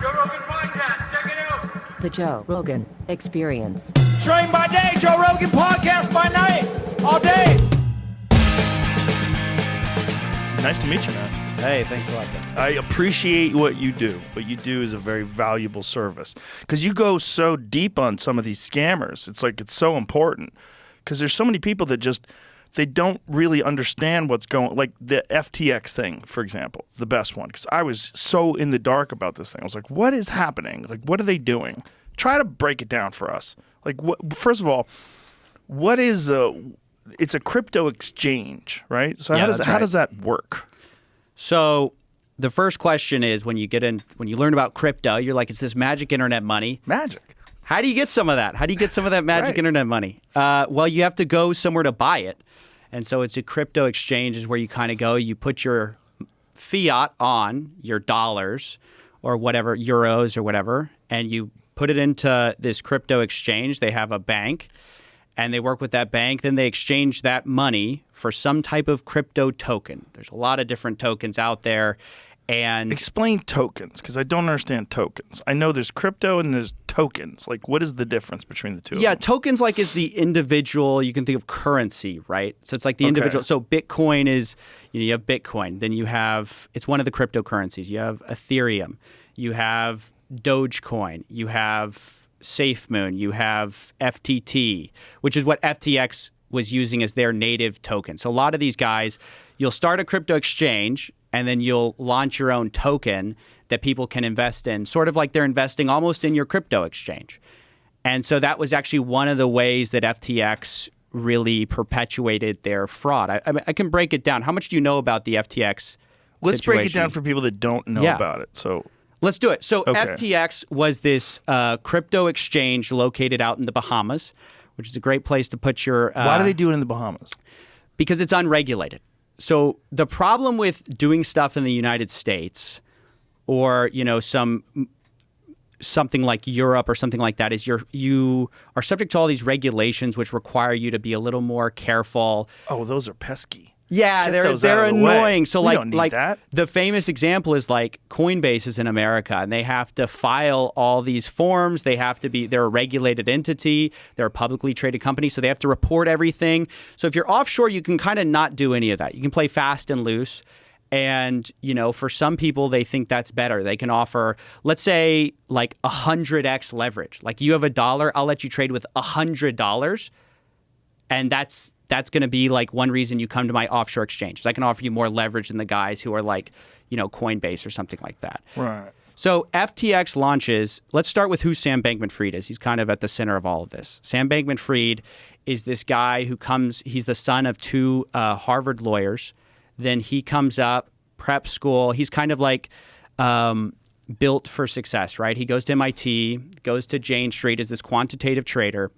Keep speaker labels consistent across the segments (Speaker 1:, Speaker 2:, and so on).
Speaker 1: Joe Rogan Podcast. Check it out.
Speaker 2: The Joe Rogan Experience.
Speaker 3: Train by day, Joe Rogan Podcast by night, all day.
Speaker 4: Nice to meet you, man.
Speaker 5: Hey, thanks a lot, Ben.
Speaker 4: I appreciate what you do. What you do is a very valuable service because you go so deep on some of these scammers. It's so important because there's so many people that they don't really understand what's going. Like the FTX thing, for example, is the best one because I was so in the dark about this thing. I was like, what is happening? Like, what are they doing? Try to break it down for us. Like, first of all, what is it's a crypto exchange, right? So
Speaker 5: Yeah,
Speaker 4: how does that work?
Speaker 5: So the first question is when you learn about crypto, you're like, it's this magic internet money.
Speaker 4: Magic.
Speaker 5: How do you get some of that? How do you get some of that magic
Speaker 4: Right.
Speaker 5: internet money? Well, you have to go somewhere to buy it. And so it's a crypto exchange is where you kind of go, you put your fiat on, your dollars or whatever, euros or whatever, and you put it into this crypto exchange. They have a bank and they work with that bank. Then they exchange that money for some type of crypto token. There's a lot of different tokens out there. And
Speaker 4: Explain tokens, because I don't understand tokens. I know there's crypto and there's tokens. Like, what is the difference between the two?
Speaker 5: yeah,
Speaker 4: of them?
Speaker 5: tokens like is the individual, you can think of currency, right? So it's like the individual. So Bitcoin is, you have Bitcoin. Then you have, it's one of the cryptocurrencies. You have Ethereum. You have Dogecoin. You have SafeMoon. You have FTT, which is what FTX was using as their native token. So a lot of these guys, you'll start a crypto exchange and then you'll launch your own token that people can invest in, sort of like they're investing almost in your crypto exchange. And so that was actually one of the ways that FTX really perpetuated their fraud. I can break it down. How much do you know about the FTX
Speaker 4: Let's break it
Speaker 5: situation?
Speaker 4: down for people that don't know
Speaker 5: Yeah.
Speaker 4: about it. So
Speaker 5: Let's do it. So
Speaker 4: Okay.
Speaker 5: FTX was this crypto exchange located out in the Bahamas, which is a great place to put your...
Speaker 4: why do they do it in the Bahamas?
Speaker 5: Because it's unregulated. So the problem with doing stuff in the United States or, something like Europe or something like that is you are subject to all these regulations which require you to be a little more careful.
Speaker 4: Oh, those are pesky.
Speaker 5: Yeah,
Speaker 4: Get those
Speaker 5: they're
Speaker 4: out of the way.
Speaker 5: annoying. So
Speaker 4: We don't need
Speaker 5: like
Speaker 4: that.
Speaker 5: the famous example is like Coinbase is in America and they have to file all these forms. They're a regulated entity. They're a publicly traded company, so they have to report everything. So if you're offshore, you can kind of not do any of that. You can play fast and loose. And, for some people, they think that's better. They can offer, let's say, like 100x leverage. Like you have $1, I'll let you trade with $100. And that's going to be like one reason you come to my offshore exchange. I can offer you more leverage than the guys who are like, Coinbase or something like that.
Speaker 4: Right.
Speaker 5: So FTX launches. Let's start with who Sam Bankman-Fried is. He's kind of at the center of all of this. Sam Bankman-Fried is this guy he's the son of two Harvard lawyers. Then he comes up, prep school. He's kind of like built for success, right? He goes to MIT, goes to Jane Street as this quantitative trader.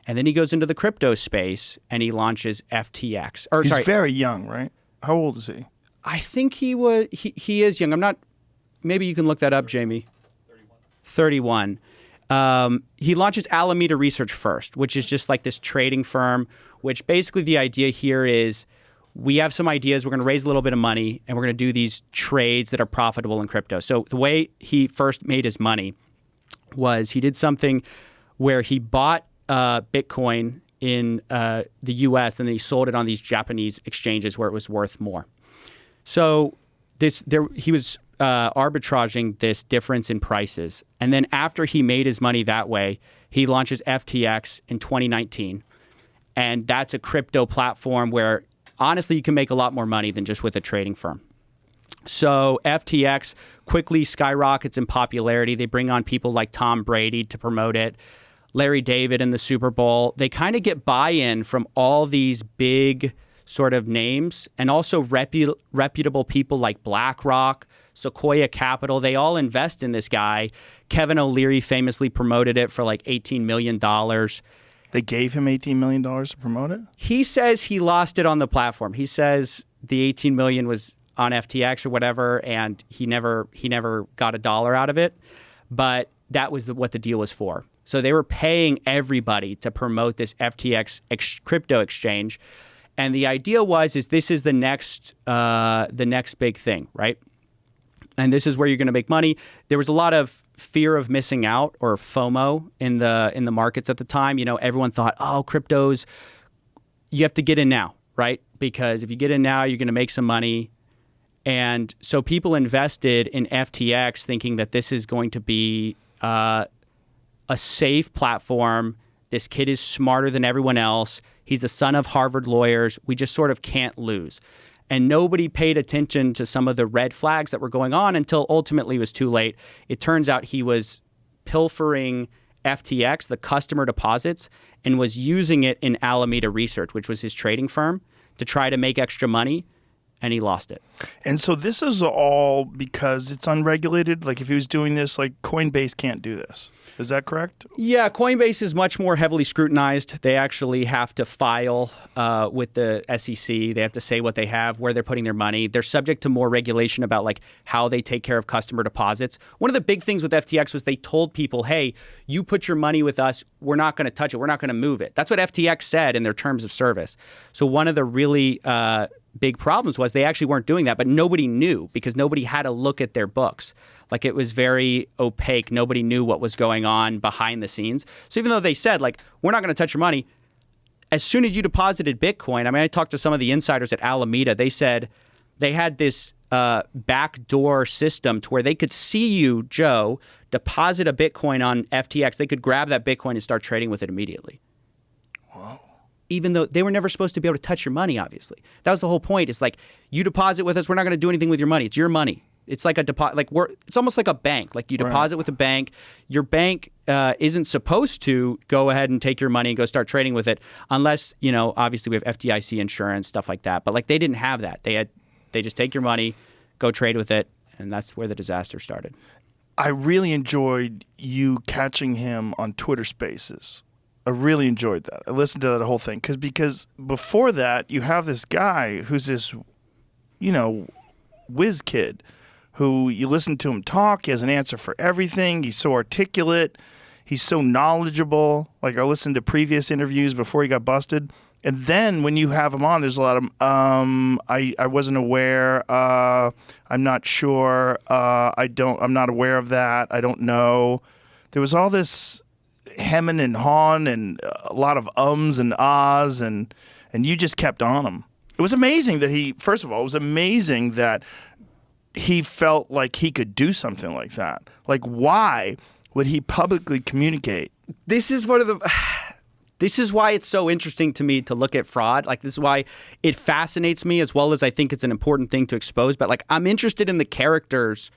Speaker 5: And then he goes into the crypto space and he launches FTX.
Speaker 4: He's very young, right? How old is he?
Speaker 5: I think he is young. I'm not, maybe you can look that up, Jamie. 31. He launches Alameda Research first, which is just like this trading firm, which basically the idea here is we have some ideas, we're going to raise a little bit of money, and we're going to do these trades that are profitable in crypto. So the way he first made his money was he did something where he bought Bitcoin in the U.S. and then he sold it on these Japanese exchanges where it was worth more. So he was arbitraging this difference in prices. And then after he made his money that way, he launches FTX in 2019. And that's a crypto platform where honestly you can make a lot more money than just with a trading firm. So FTX quickly skyrockets in popularity. They bring on people like Tom Brady to promote it. Larry David in the Super Bowl. They kind of get buy-in from all these big sort of names and also reputable people like BlackRock, Sequoia Capital. They all invest in this guy. Kevin O'Leary famously promoted it for like $18 million.
Speaker 4: They gave him $18 million to promote it?
Speaker 5: He says he lost it on the platform. He says the $18 million was on FTX or whatever, and he never got $1 out of it. But that was what the deal was for. So they were paying everybody to promote this FTX crypto exchange. And the idea is this is the next big thing, right? and this is where you're going to make money. There was a lot of fear of missing out, or FOMO, in the markets at the time. Everyone thought, oh, cryptos, you have to get in now, right? Because if you get in now, you're going to make some money. And so people invested in FTX thinking that this is going to be a safe platform. This kid is smarter than everyone else. He's the son of Harvard lawyers. We just sort of can't lose. And nobody paid attention to some of the red flags that were going on until ultimately it was too late. It turns out he was pilfering FTX, the customer deposits, and was using it in Alameda Research, which was his trading firm, to try to make extra money. And he lost it.
Speaker 4: And so this is all because it's unregulated? Like if he was doing this, like Coinbase can't do this. Is that correct?
Speaker 5: Yeah, Coinbase is much more heavily scrutinized. They actually have to file with the SEC. They have to say what they have, where they're putting their money. They're subject to more regulation about like how they take care of customer deposits. One of the big things with FTX was they told people, hey, you put your money with us, we're not going to touch it. We're not going to move it. That's what FTX said in their terms of service. So one of the really big problems was they actually weren't doing that, but nobody knew because nobody had a look at their books. Like it was very opaque. Nobody knew what was going on behind the scenes. So even though they said like, we're not going to touch your money, as soon as you deposited Bitcoin, I mean, I talked to some of the insiders at Alameda. They said they had this backdoor system to where they could see you, Joe, deposit a Bitcoin on FTX. They could grab that Bitcoin and start trading with it immediately.
Speaker 4: Wow.
Speaker 5: Even though they were never supposed to be able to touch your money, obviously. That was the whole point. It's like, you deposit with us, we're not going to do anything with your money. It's your money. It's like a deposit. Like it's almost like a bank. Like you deposit with a bank. Your bank isn't supposed to go ahead and take your money and go start trading with it, unless obviously we have FDIC insurance, stuff like that. But like they didn't have that. They just take your money, go trade with it, and that's where the disaster started.
Speaker 4: I really enjoyed you catching him on Twitter Spaces. I really enjoyed that. I listened to that whole thing because before that you have this guy who's this, whiz kid. Who you listen to him talk, he has an answer for everything. He's so articulate. He's so knowledgeable. Like I listened to previous interviews before he got busted. And then when you have him on, there's a lot of, I wasn't aware. I'm not sure. I'm not aware of that. I don't know. There was all this hemming and hawing and a lot of ums and ahs and you just kept on him. It was amazing that first of all, it was amazing that he felt like he could do something like that. Like, why would he publicly communicate?
Speaker 5: This is why it's so interesting to me to look at fraud. Like, this is why it fascinates me, as well as I think it's an important thing to expose. But like, I'm interested in the characters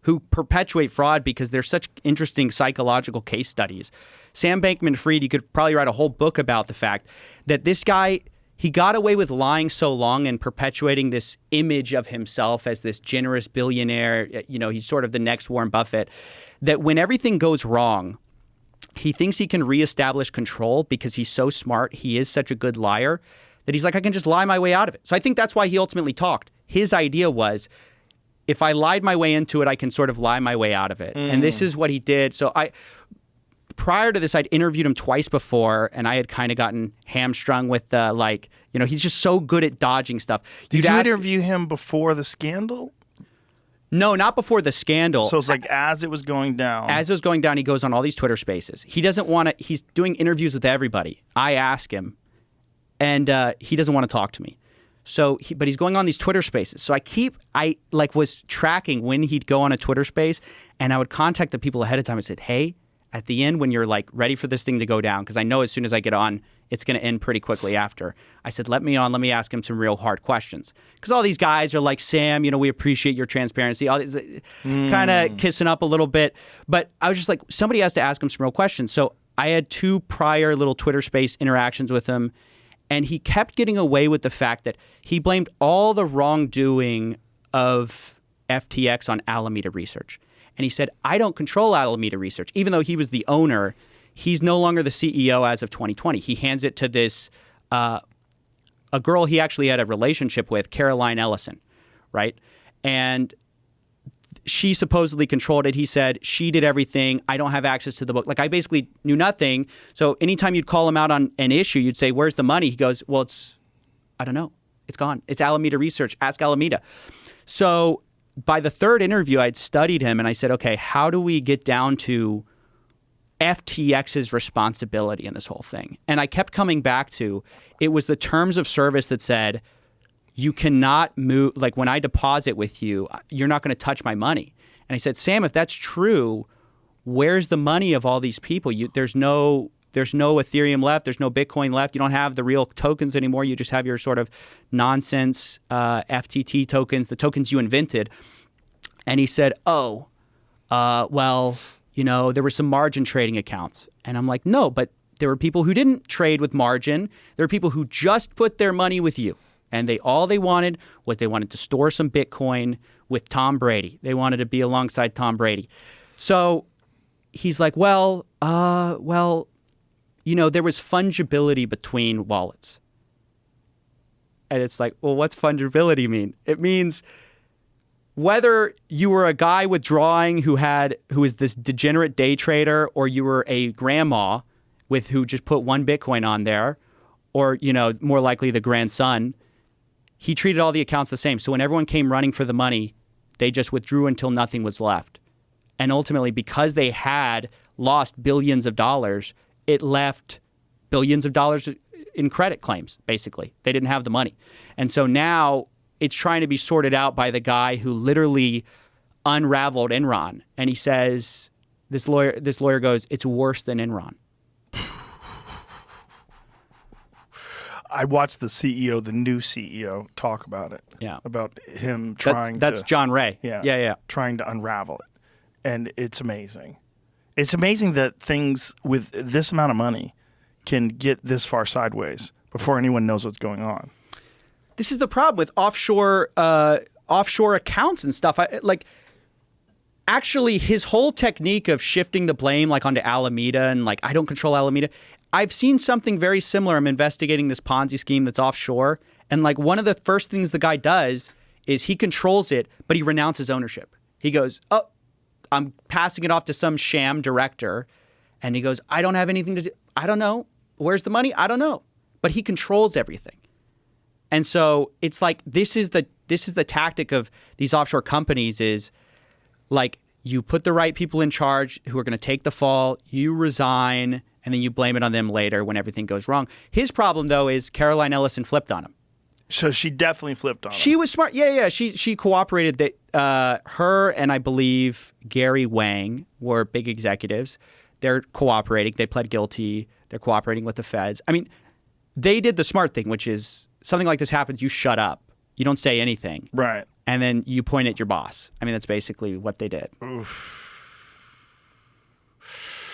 Speaker 5: who perpetuate fraud because they're such interesting psychological case studies. Sam Bankman-Fried, you could probably write a whole book about the fact that this guy, he got away with lying so long and perpetuating this image of himself as this generous billionaire. He's sort of the next Warren Buffett, that when everything goes wrong, he thinks he can reestablish control because he's so smart. He is such a good liar that he's like, I can just lie my way out of it. So I think that's why he ultimately talked. His idea was, if I lied my way into it, I can sort of lie my way out of it. And this is what he did. So prior to this, I'd interviewed him twice before, and I had kind of gotten hamstrung with he's just so good at dodging stuff.
Speaker 4: Did you interview him before the scandal?
Speaker 5: No, not before the scandal.
Speaker 4: So it's like as it was going down.
Speaker 5: As it was going down, he goes on all these Twitter Spaces. He doesn't want to. He's doing interviews with everybody. I ask him, and he doesn't want to talk to me. So, but he's going on these Twitter Spaces. So I was tracking when he'd go on a Twitter Space, and I would contact the people ahead of time and said, hey, at the end when you're like ready for this thing to go down, because I know as soon as I get on, it's going to end pretty quickly after. I said, let me on, let me ask him some real hard questions. Because all these guys are like, Sam, we appreciate your transparency. All these kind of kissing up a little bit. But I was just like, somebody has to ask him some real questions. So I had 2 prior little Twitter Space interactions with him, and he kept getting away with the fact that he blamed all the wrongdoing of FTX on Alameda Research. And he said, I don't control Alameda Research. Even though he was the owner, he's no longer the CEO as of 2020. He hands it to this, a girl he actually had a relationship with, Caroline Ellison, right? And she supposedly controlled it. He said, she did everything. I don't have access to the book. Like, I basically knew nothing. So anytime you'd call him out on an issue, you'd say, where's the money? He goes, well, I don't know. It's gone. It's Alameda Research. Ask Alameda. So by the third interview, I'd studied him and I said, okay, how do we get down to FTX's responsibility in this whole thing? And I kept coming back to, it was the terms of service that said, you cannot move, like when I deposit with you, you're not going to touch my money. And I said, Sam, if that's true, where's the money of all these people? There's no Ethereum left. There's no Bitcoin left. You don't have the real tokens anymore. You just have your sort of nonsense FTT tokens, the tokens you invented. And he said, well, there were some margin trading accounts. And I'm like, no, but there were people who didn't trade with margin. There were people who just put their money with you. And all they wanted was they wanted to store some Bitcoin with Tom Brady. They wanted to be alongside Tom Brady. So he's like, there was fungibility between wallets. And it's like, well, what's fungibility mean? It means whether you were a guy withdrawing who is this degenerate day trader, or you were a grandma who just put one Bitcoin on there, or, more likely the grandson, he treated all the accounts the same. So when everyone came running for the money, they just withdrew until nothing was left. And ultimately, because they had lost billions of dollars, it left billions of dollars in credit claims, basically. They didn't have the money. And so now it's trying to be sorted out by the guy who literally unraveled Enron. And he says, this lawyer goes, it's worse than Enron.
Speaker 4: I watched the new CEO, talk about it.
Speaker 5: Yeah.
Speaker 4: About him trying
Speaker 5: that's John Ray.
Speaker 4: Yeah. Trying to unravel it. And it's amazing. It's amazing that things with this amount of money can get this far sideways before anyone knows what's going on.
Speaker 5: This is the problem with offshore accounts and stuff. Actually, his whole technique of shifting the blame onto Alameda and I don't control Alameda. I've seen something very similar. I'm investigating this Ponzi scheme that's offshore. And one of the first things the guy does is he controls it, but he renounces ownership. He goes, oh, I'm passing it off to some sham director. And he goes, I don't have anything to do. I don't know. Where's the money? I don't know. But he controls everything. And so it's this is the tactic of these offshore companies is you put the right people in charge who are going to take the fall, you resign, and then you blame it on them later when everything goes wrong. His problem, though, is Caroline Ellison flipped on him.
Speaker 4: So she definitely flipped on him.
Speaker 5: She was smart. Yeah. She cooperated. That her and I believe Gary Wang were big executives. They're cooperating. They pled guilty. They're cooperating with the feds. I mean, they did the smart thing, which is something like this happens, you shut up. You don't say anything.
Speaker 4: Right.
Speaker 5: And then you point at your boss. I mean, that's basically what they did.
Speaker 4: Oof.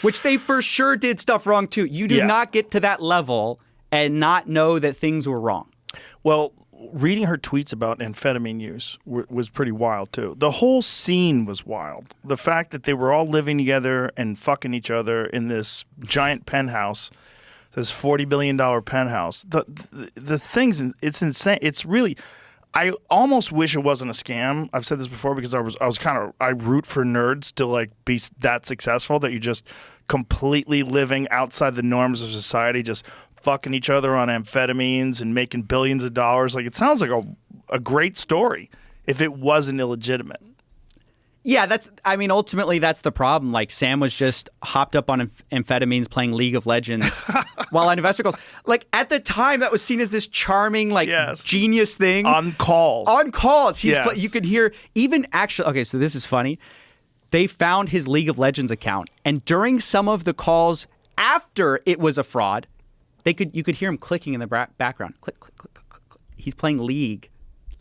Speaker 5: Which they for sure did stuff wrong too. You do not get to that level and not know that things were wrong.
Speaker 4: Well, reading her tweets about amphetamine use was pretty wild too. The whole scene was wild. The fact that they were all living together and fucking each other in this giant penthouse, this $40 billion penthouse. The things, it's insane. It's really, I almost wish it wasn't a scam. I've said this before because I root for nerds to be that successful, that you just completely living outside the norms of society, just fucking each other on amphetamines and making billions of dollars. It sounds like a great story if it wasn't illegitimate.
Speaker 5: Yeah, ultimately that's the problem. Sam was just hopped up on amphetamines playing League of Legends while on investor calls. At the time, that was seen as this charming, genius thing.
Speaker 4: On calls.
Speaker 5: On calls.
Speaker 4: Yes.
Speaker 5: You could hear even actually, okay, so this is funny. They found his League of Legends account, and during some of the calls after it was a fraud, you could hear him clicking in the background. Click, click, click, click, click, click. He's playing League.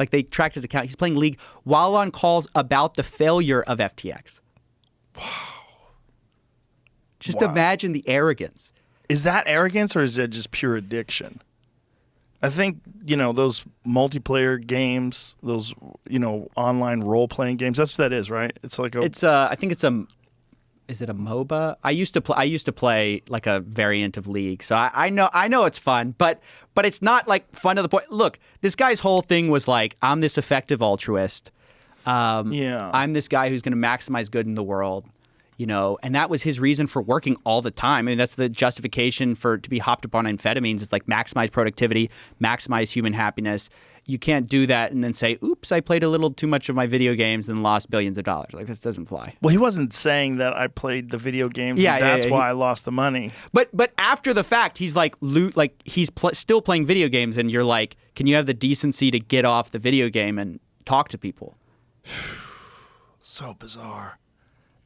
Speaker 5: They tracked his account. He's playing League while on calls about the failure of FTX.
Speaker 4: Wow.
Speaker 5: Just imagine the arrogance.
Speaker 4: Is that arrogance or is it just pure addiction? I think, those multiplayer games, those, online role-playing games, that's what that is, right? It's I think it's is it a MOBA? I used to play a variant of League. So I know it's fun, but it's not fun to the point. Look, this guy's whole thing was I'm this effective altruist. I'm this guy who's going to maximize good in the world.
Speaker 5: and that was his reason for working all the time. I mean, that's the justification to be hopped up on amphetamines is like maximize productivity, maximize human happiness. You can't do that and then say, oops, I played a little too much of my video games and lost billions of dollars. Like, this doesn't fly.
Speaker 4: Well, he wasn't saying that I played the video games and that's why I lost the money.
Speaker 5: But after the fact, he's like, still playing video games, and you're like, can you have the decency to get off the video game and talk to people?
Speaker 4: So bizarre.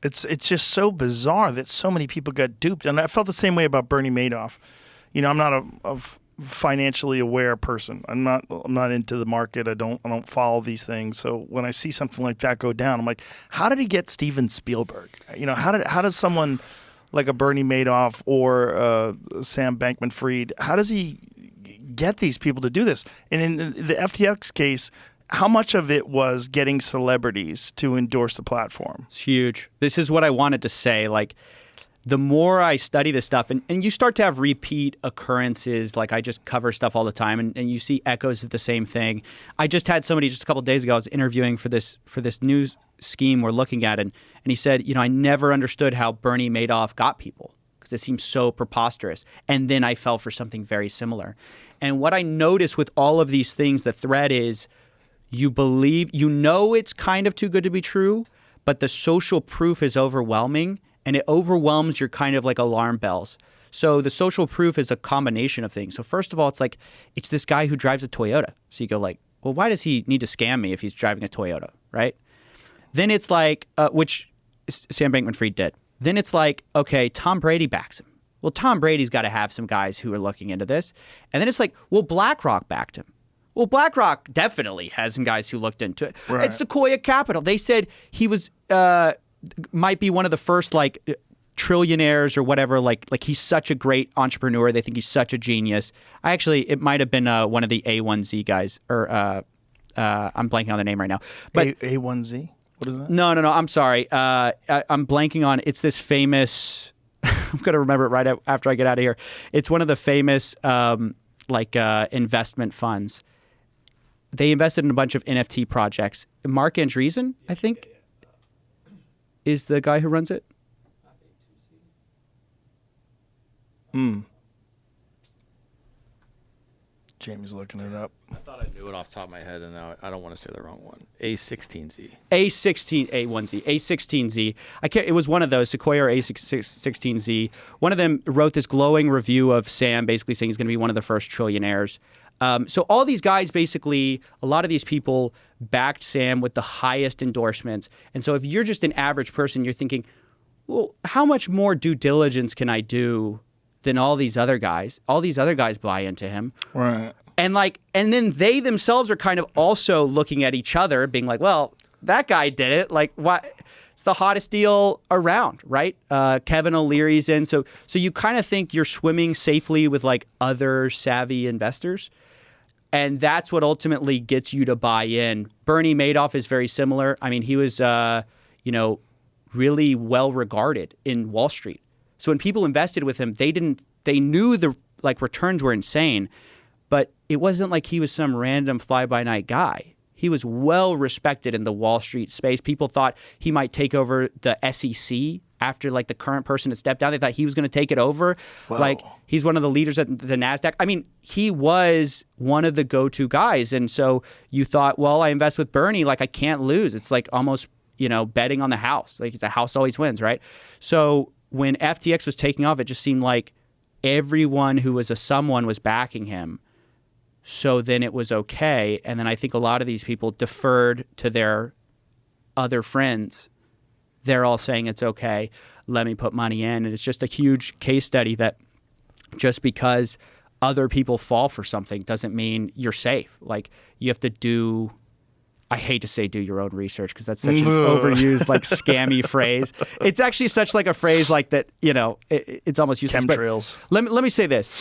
Speaker 4: It's just so bizarre that so many people got duped. And I felt the same way about Bernie Madoff. I'm not a financially aware person. I'm not into the market. I don't follow these things. So when I see something like that go down, I'm like, how did he get Steven Spielberg? How does someone like a Bernie Madoff or Sam Bankman-Fried, how does he get these people to do this? And in the FTX case, how much of it was getting celebrities to endorse the platform?
Speaker 5: It's huge. This is what I wanted to say. Like, the more I study this stuff, and you start to have repeat occurrences, like I just cover stuff all the time, and you see echoes of the same thing. I just had somebody just a couple of days ago, I was interviewing for this news scheme we're looking at, and he said, I never understood how Bernie Madoff got people because it seems so preposterous. And then I fell for something very similar. And what I notice with all of these things, the thread is you believe, it's kind of too good to be true, but the social proof is overwhelming. And it overwhelms your kind of like alarm bells. So the social proof is a combination of things. So first of all, it's this guy who drives a Toyota. So you go like, well, why does he need to scam me if he's driving a Toyota, right? Then it's like, which Sam Bankman-Fried did. Then it's like, okay, Tom Brady backs him. Well, Tom Brady's got to have some guys who are looking into this. And then it's like, well, BlackRock backed him. Well, BlackRock definitely has some guys who looked into it. Right. It's Sequoia Capital. They said he was... might be one of the first like trillionaires or whatever. Like he's such a great entrepreneur. They think he's such a genius. It might have been one of the A1Z guys, or I'm blanking on the name right now. But
Speaker 4: A1Z? What is that? No.
Speaker 5: I'm sorry. I'm blanking on. It's this famous. I'm gonna remember it right after I get out of here. It's one of the famous investment funds. They invested in a bunch of NFT projects. Mark Andreessen, I think, is the guy who runs it.
Speaker 4: Jamie's looking it up.
Speaker 6: I thought I knew it off the top of my head, and now I don't want to say the wrong one. A16Z.
Speaker 5: A16Z. It was one of those, Sequoia or A16Z. One of them wrote this glowing review of Sam, basically saying he's going to be one of the first trillionaires. So all these guys, basically, a lot of these people backed Sam with the highest endorsements. And so if you're just an average person, you're thinking, well, how much more due diligence can I do than all these other guys? All these other guys buy into him.
Speaker 4: Right.
Speaker 5: And then they themselves are kind of also looking at each other, being like, well, that guy did it. Like, what? It's the hottest deal around, right? Kevin O'Leary's in. So you kind of think you're swimming safely with like other savvy investors. And that's what ultimately gets you to buy in. Bernie Madoff is very similar. I mean, he was, really well regarded in Wall Street. So when people invested with him, they knew the returns were insane, but it wasn't like he was some random fly-by-night guy. He was well respected in the Wall Street space. People thought he might take over the SEC after the current person had stepped down. They thought he was going to take it over. Whoa. He's one of the leaders at the NASDAQ. I mean, he was one of the go-to guys. And so you thought, well, I invest with Bernie, I can't lose. It's almost, betting on the house. The house always wins, right? So when FTX was taking off, it just seemed like everyone who was someone was backing him. So then it was okay. And then I think a lot of these people deferred to their other friends. They're all saying it's okay. Let me put money in. And it's just a huge case study that just because other people fall for something doesn't mean you're safe. You have to do, I hate to say do your own research because that's such an overused, scammy phrase. It's actually such a phrase that, it's almost useless.
Speaker 4: Chemtrails.
Speaker 5: Let me say this.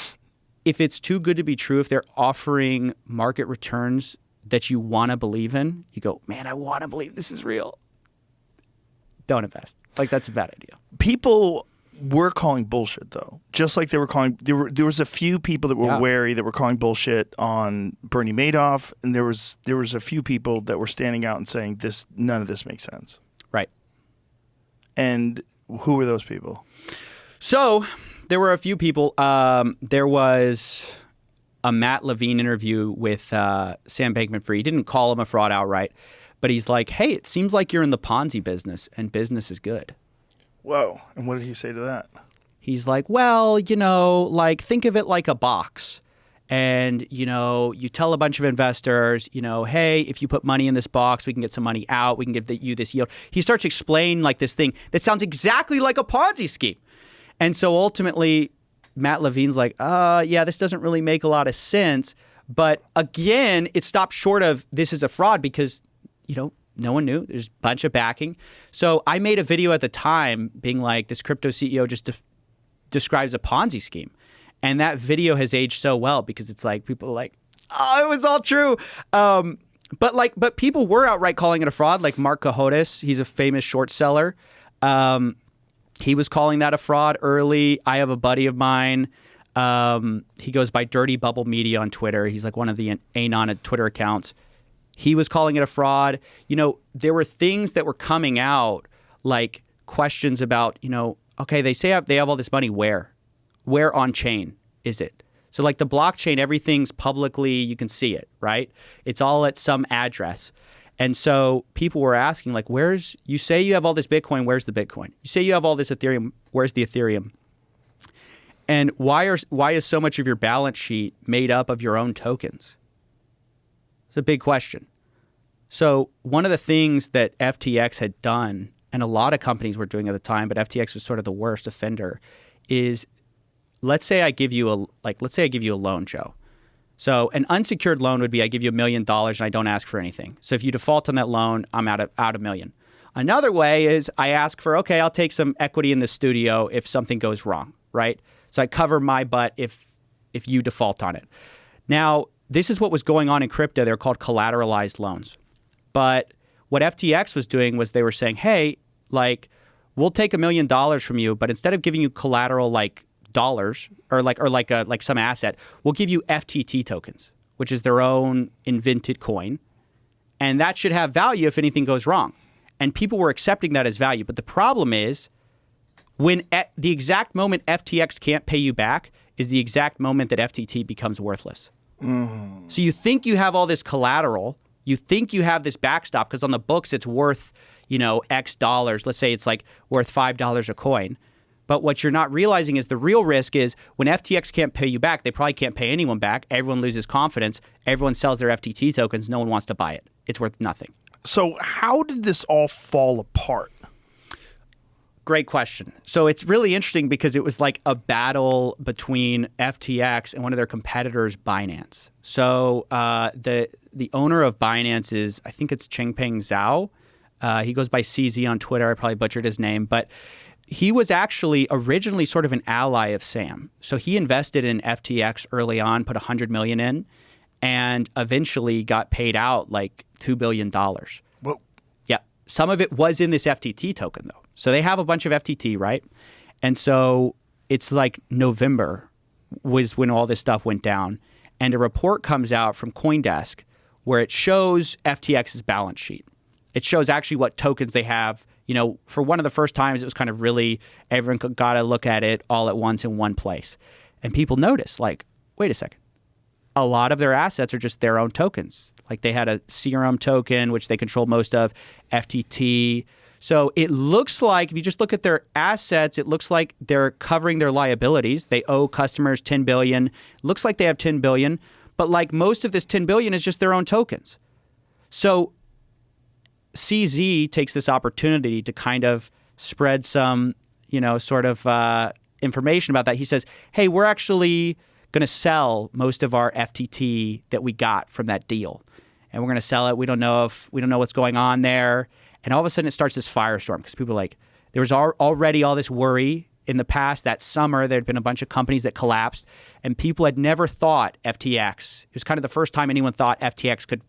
Speaker 5: If it's too good to be true, if they're offering market returns that you want to believe in, you go, man, I want to believe this is real. Don't invest. That's a bad idea.
Speaker 4: People were calling bullshit, though. Just like they were calling, there was a few people that were wary that were calling bullshit on Bernie Madoff, and there was a few people that were standing out and saying none of this makes sense.
Speaker 5: Right.
Speaker 4: And Who were those people?
Speaker 5: So there were a few people. There was a Matt Levine interview with Sam Bankman-Fried. He didn't call him a fraud outright, but he's like, hey, it seems like you're in the Ponzi business and business is good.
Speaker 4: Whoa. And what did he say to that?
Speaker 5: He's like, well, like think of it like a box. And, you tell a bunch of investors, hey, if you put money in this box, we can get some money out. We can give you this yield. He starts explaining like this thing that sounds exactly like a Ponzi scheme. And so ultimately, Matt Levine's like, yeah, this doesn't really make a lot of sense. But again, it stopped short of this is a fraud because, no one knew. There's a bunch of backing. So I made a video at the time being like, this crypto CEO just describes a Ponzi scheme. And that video has aged so well because it's like people are like, oh, it was all true. But people were outright calling it a fraud. Like Mark Cohodes, he's a famous short seller. He was calling that a fraud early. I have a buddy of mine. He goes by Dirty Bubble Media on Twitter. He's like one of the Anon Twitter accounts. He was calling it a fraud. There were things that were coming out like questions about, okay, they say they have all this money. Where on chain is it? So like the blockchain, everything's publicly, you can see it, right? It's all at some address. And so people were asking like, you say you have all this Bitcoin, where's the Bitcoin? You say you have all this Ethereum, where's the Ethereum? And why is so much of your balance sheet made up of your own tokens? It's a big question. So one of the things that FTX had done, and a lot of companies were doing at the time, but FTX was sort of the worst offender, is let's say I give you a loan, Joe. So an unsecured loan would be I give you $1 million and I don't ask for anything. So if you default on that loan, I'm out $1 million. Another way is I ask for, okay, I'll take some equity in the studio if something goes wrong, right? So I cover my butt if you default on it. Now, this is what was going on in crypto. They're called collateralized loans. But what FTX was doing was they were saying, hey, like we'll take $1 million from you, but instead of giving you collateral like dollars or like some asset, we'll give you FTT tokens, which is their own invented coin. And that should have value if anything goes wrong. And people were accepting that as value. But the problem is when at the exact moment FTX can't pay you back is the exact moment that FTT becomes worthless. So you think you have all this collateral, you think you have this backstop because on the books it's worth, X dollars. Let's say it's like worth $5 a coin. But what you're not realizing is the real risk is when FTX can't pay you back, they probably can't pay anyone back. Everyone loses confidence. Everyone sells their FTT tokens. No one wants to buy it. It's worth nothing.
Speaker 4: So how did this all fall apart?
Speaker 5: Great question. So it's really interesting because it was like a battle between FTX and one of their competitors, Binance. So the owner of Binance is, I think it's Changpeng Zhao. He goes by CZ on Twitter. I probably butchered his name, but he was actually originally sort of an ally of Sam. So he invested in FTX early on, put $100 million in, and eventually got paid out like $2 billion.
Speaker 4: Whoa.
Speaker 5: Yeah. Some of it was in this FTT token, though. So they have a bunch of FTT, right? And so it's like November was when all this stuff went down. And a report comes out from CoinDesk where it shows FTX's balance sheet. It shows actually what tokens they have. For one of the first times, it was kind of really, everyone got to look at it all at once in one place. And people notice, like, wait a second. A lot of their assets are just their own tokens. Like they had a Serum token, which they control most of, FTT. So it looks like, if you just look at their assets, it looks like they're covering their liabilities. They owe customers $10 billion. Looks like they have $10 billion. But like most of this $10 billion is just their own tokens. So CZ takes this opportunity to kind of spread some, sort of information about that. He says, hey, we're actually going to sell most of our FTT that we got from that deal. And we're going to sell it. We don't know what's going on there. And all of a sudden it starts this firestorm because people are like, there was already all this worry in the past. That summer, there had been a bunch of companies that collapsed and people had never thought FTX. It was kind of the first time anyone thought FTX could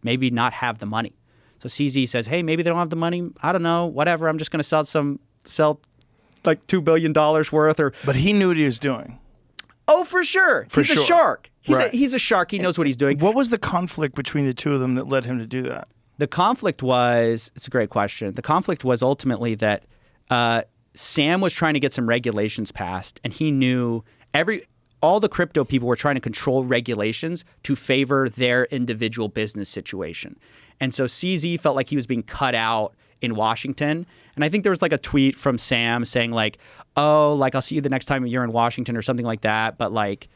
Speaker 5: maybe not have the money. So CZ says, hey, maybe they don't have the money. I don't know, whatever. I'm just going to sell like $2 billion worth.
Speaker 4: But he knew what he was doing.
Speaker 5: Oh, for sure. He's a shark. He's a shark. He knows what he's doing.
Speaker 4: What was the conflict between the two of them that led him to do that?
Speaker 5: The conflict was, it's a great question. The conflict was ultimately that Sam was trying to get some regulations passed, and he knew all the crypto people were trying to control regulations to favor their individual business situation. And so CZ felt like he was being cut out in Washington. And I think there was like a tweet from Sam saying like, oh, like I'll see you the next time you're in Washington or something like that. But like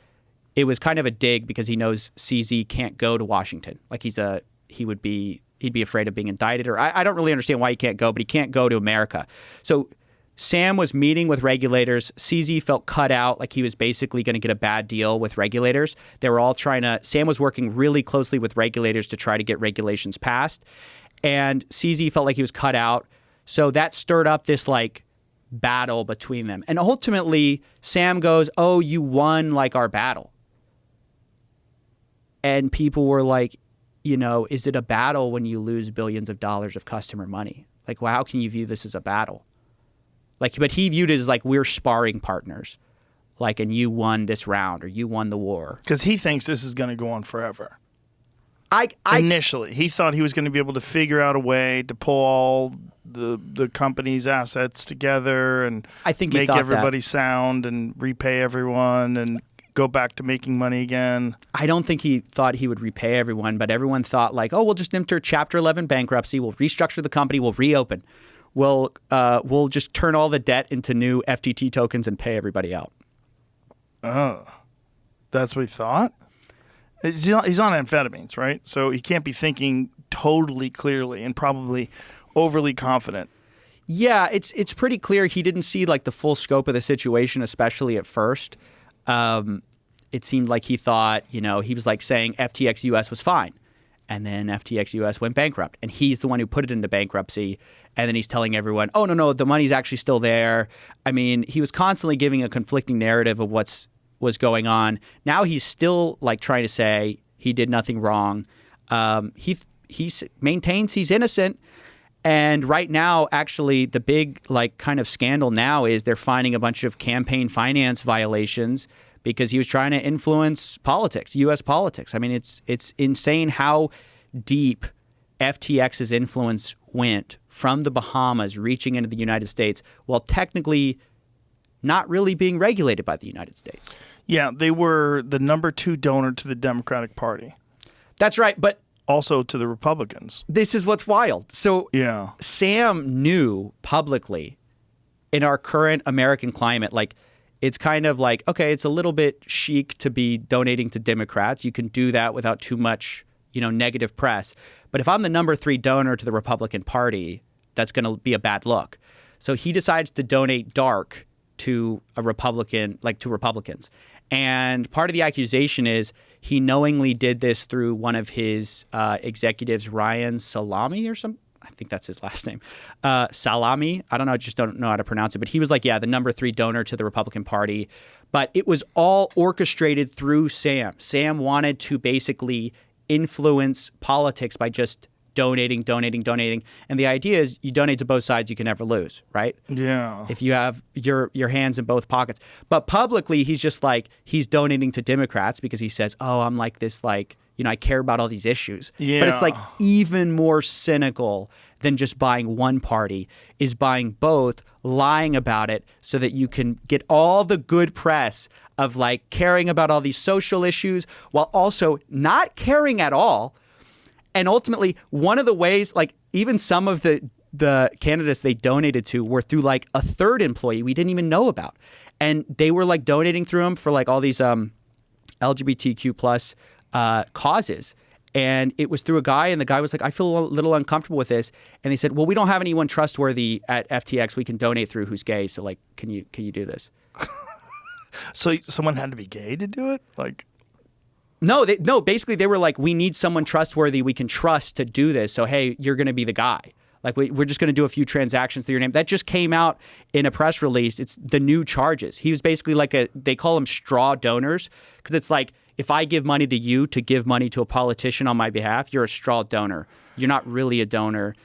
Speaker 5: it was kind of a dig because he knows CZ can't go to Washington. Like he'd be afraid of being indicted, or I don't really understand why he can't go, but he can't go to America. So Sam was meeting with regulators. CZ felt cut out, like he was basically going to get a bad deal with regulators. They were all Sam was working really closely with regulators to try to get regulations passed. And CZ felt like he was cut out. So that stirred up this like battle between them. And ultimately, Sam goes, oh, you won like our battle. And people were like, is it a battle when you lose billions of dollars of customer money? Like, well, how can you view this as a battle? Like, but he viewed it as like we're sparring partners, like, and you won this round or you won the war.
Speaker 4: Because he thinks this is going to go on forever. Initially, he thought he was going to be able to figure out a way to pull all the company's assets together and
Speaker 5: I think
Speaker 4: make everybody sound and repay everyone and go back to making money again.
Speaker 5: I don't think he thought he would repay everyone, but everyone thought like, oh, we'll just enter Chapter 11 bankruptcy. We'll restructure the company. We'll reopen. We'll just turn all the debt into new FTT tokens and pay everybody out.
Speaker 4: Oh, that's what he thought? He's on amphetamines, right? So he can't be thinking totally clearly and probably overly confident.
Speaker 5: Yeah, it's pretty clear he didn't see like the full scope of the situation, especially at first. It seemed like he thought, he was like saying FTX US was fine. And then FTX US went bankrupt. And he's the one who put it into bankruptcy. And then he's telling everyone, oh, no, the money's actually still there. I mean, he was constantly giving a conflicting narrative of was going on. Now he's still like trying to say he did nothing wrong. He maintains he's innocent. And right now, actually, the big like kind of scandal now is they're finding a bunch of campaign finance violations because he was trying to influence politics, U.S. politics. I mean, it's insane how deep FTX's influence went from the Bahamas reaching into the United States while technically not really being regulated by the United States.
Speaker 4: Yeah, they were the number 2 donor to the Democratic Party.
Speaker 5: That's right, but
Speaker 4: also to the Republicans.
Speaker 5: This is what's wild. So
Speaker 4: yeah.
Speaker 5: Sam knew publicly in our current American climate, like it's kind of like, okay, it's a little bit chic to be donating to Democrats. You can do that without too much, negative press. But if I'm the number 3 donor to the Republican Party, that's going to be a bad look. So he decides to donate dark to a Republican, like to Republicans. And part of the accusation is he knowingly did this through one of his executives, Ryan Salami or something. I think that's his last name. Salami. I don't know. I just don't know how to pronounce it. But he was like, the number 3 donor to the Republican Party. But it was all orchestrated through Sam. Sam wanted to basically influence politics by just donating. And the idea is you donate to both sides, you can never lose, right?
Speaker 4: Yeah.
Speaker 5: If you have your hands in both pockets. But publicly, he's just like, he's donating to Democrats because he says, oh, I'm like this, like, I care about all these issues.
Speaker 4: Yeah.
Speaker 5: But it's like even more cynical than just buying one party is buying both, lying about it so that you can get all the good press of like caring about all these social issues while also not caring at all. And ultimately, one of the ways, like even some of the candidates they donated to were through like a third employee we didn't even know about. And they were like donating through him for like all these LGBTQ plus causes. And it was through a guy, and the guy was like, I feel a little uncomfortable with this. And they said, well, we don't have anyone trustworthy at FTX we can donate through who's gay. So like, can you do this?
Speaker 4: So someone had to be gay to do it? Like,
Speaker 5: No, basically they were like, we need someone trustworthy we can trust to do this. So, hey, you're going to be the guy. Like, we're just going to do a few transactions through your name. That just came out in a press release. It's the new charges. He was basically like they call them straw donors because it's like, if I give money to you to give money to a politician on my behalf, you're a straw donor. You're not really a donor.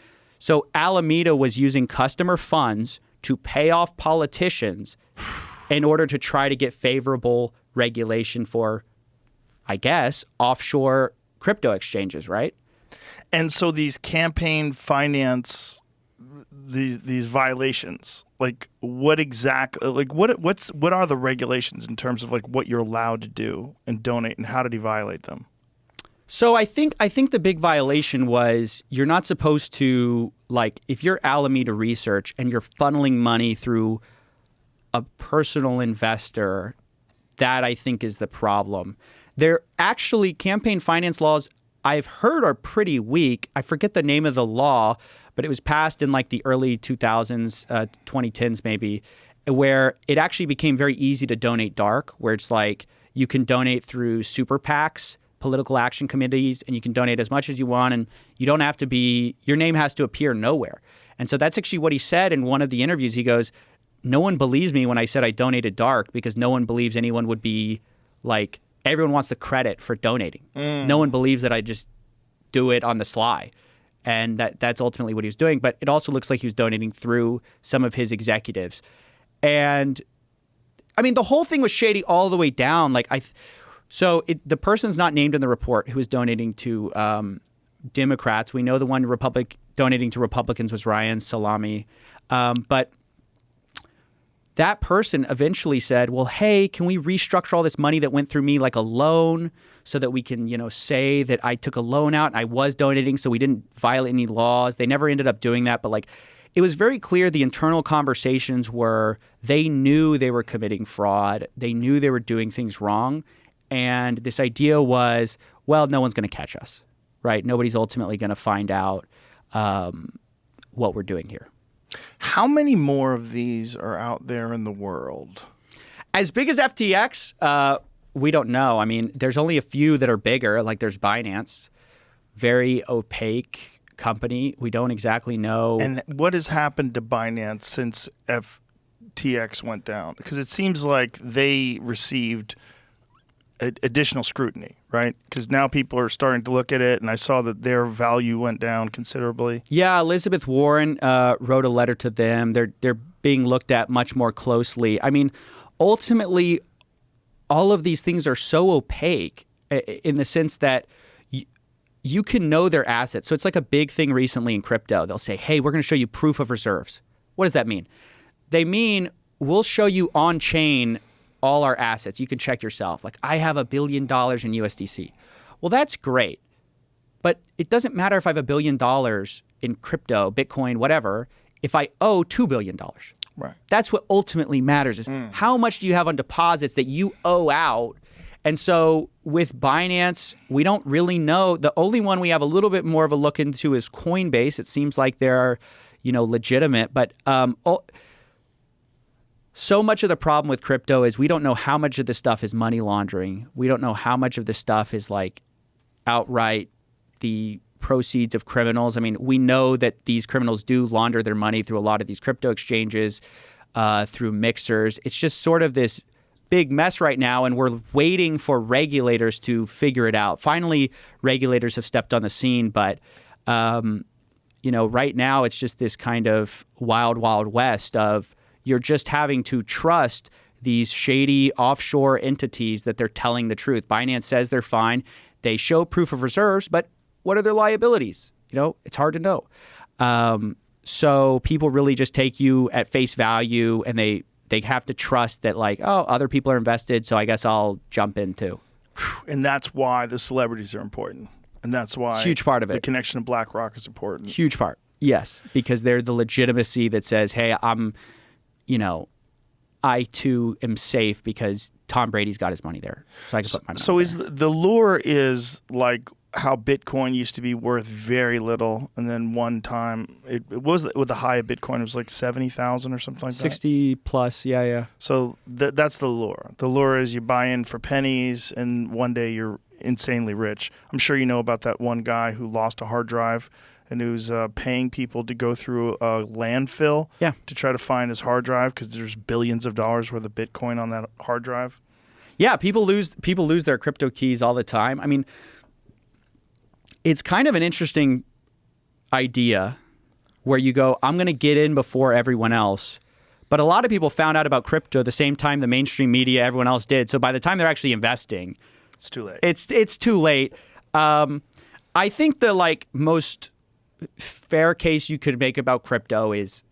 Speaker 5: So Alameda was using customer funds to pay off politicians in order to try to get favorable regulation for, I guess, offshore crypto exchanges, right?
Speaker 4: And so these campaign finance, these violations? Like what exactly? Like what are the regulations in terms of like what you're allowed to do and donate, and how did he violate them?
Speaker 5: So I think the big violation was you're not supposed to, like, if you're Alameda Research and you're funneling money through a personal investor, that I think is the problem. They're actually campaign finance laws I've heard are pretty weak. I forget the name of the law, but it was passed in like the early 2000s, 2010s maybe, where it actually became very easy to donate dark, where it's like you can donate through super PACs, political action committees, and you can donate as much as you want, and you don't have to be, your name has to appear nowhere. And so that's actually what he said in one of the interviews. He goes, no one believes me when I said I donated dark, because no one believes anyone would be like, everyone wants the credit for donating. No one believes that I just do it on the sly. And that's ultimately what he was doing. But it also looks like he was donating through some of his executives. And I mean, the whole thing was shady all the way down. Like the person's not named in the report who was donating to Democrats. We know the one donating to Republicans was Ryan Salami. But that person eventually said, well, hey, can we restructure all this money that went through me like a loan so that we can, say that I took a loan out and I was donating so we didn't violate any laws. They never ended up doing that. But like, it was very clear the internal conversations were they knew they were committing fraud. They knew they were doing things wrong. And this idea was, well, no one's going to catch us, right? Nobody's ultimately going to find out what we're doing here.
Speaker 4: How many more of these are out there in the world?
Speaker 5: As big as FTX, we don't know. I mean, there's only a few that are bigger. Like there's Binance, very opaque company. We don't exactly know.
Speaker 4: And what has happened to Binance since FTX went down? Because it seems like they received additional scrutiny, right? Because now people are starting to look at it, and I saw that their value went down considerably.
Speaker 5: Yeah, Elizabeth Warren wrote a letter to them. They're being looked at much more closely. I mean, ultimately, all of these things are so opaque in the sense that you can know their assets. So it's like a big thing recently in crypto. They'll say, hey, we're going to show you proof of reserves. What does that mean? They mean we'll show you on-chain all our assets. You can check yourself. Like, I have $1 billion in USDC. Well, that's great. But it doesn't matter if I have $1 billion in crypto, Bitcoin, whatever, if I owe $2 billion.
Speaker 4: Right.
Speaker 5: That's what ultimately matters is how much do you have on deposits that you owe out? And so with Binance, we don't really know. The only one we have a little bit more of a look into is Coinbase. It seems like they're, legitimate. But so much of the problem with crypto is we don't know how much of this stuff is money laundering. We don't know how much of this stuff is like outright the proceeds of criminals. I mean, we know that these criminals do launder their money through a lot of these crypto exchanges, through mixers. It's just sort of this big mess right now, and we're waiting for regulators to figure it out. Finally, regulators have stepped on the scene, but right now it's just this kind of wild, wild west of you're just having to trust these shady offshore entities that they're telling the truth. Binance says they're fine. They show proof of reserves, but what are their liabilities? It's hard to know. So people really just take you at face value, and they have to trust that, like, oh, other people are invested, so I guess I'll jump in too.
Speaker 4: And that's why the celebrities are important. And that's why
Speaker 5: it's a huge part of it.
Speaker 4: The connection to BlackRock is important.
Speaker 5: Huge part. Yes, because they're the legitimacy that says, hey, I too am safe because Tom Brady's got his money there. So I can put my money
Speaker 4: So
Speaker 5: there.
Speaker 4: the lure is like how Bitcoin used to be worth very little, and then one time it was with the high of Bitcoin, it was like 70,000 or something like that.
Speaker 5: 60 plus, yeah.
Speaker 4: So that's the lure. The lure is you buy in for pennies, and one day you're insanely rich. I'm sure you know about that one guy who lost a hard drive and who's paying people to go through a landfill to try to find his hard drive because there's billions of dollars worth of Bitcoin on that hard drive. Yeah,
Speaker 5: people lose their crypto keys all the time. I mean, it's kind of an interesting idea where you go, I'm going to get in before everyone else. But a lot of people found out about crypto the same time the mainstream media, everyone else did. So by the time they're actually investing,
Speaker 4: it's too late.
Speaker 5: It's too late. I think the most fair case you could make about crypto is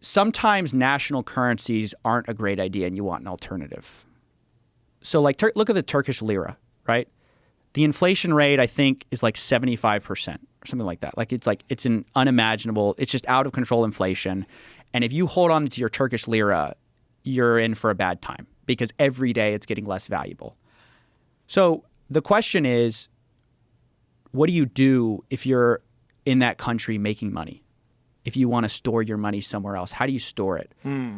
Speaker 5: sometimes national currencies aren't a great idea and you want an alternative. So like look at the Turkish lira, right? The inflation rate, I think, is like 75% or something like that. Like it's an unimaginable, it's just out of control inflation. And if you hold on to your Turkish lira, you're in for a bad time because every day it's getting less valuable. So the question is, what do you do if you're in that country making money? If you want to store your money somewhere else, how do you store it?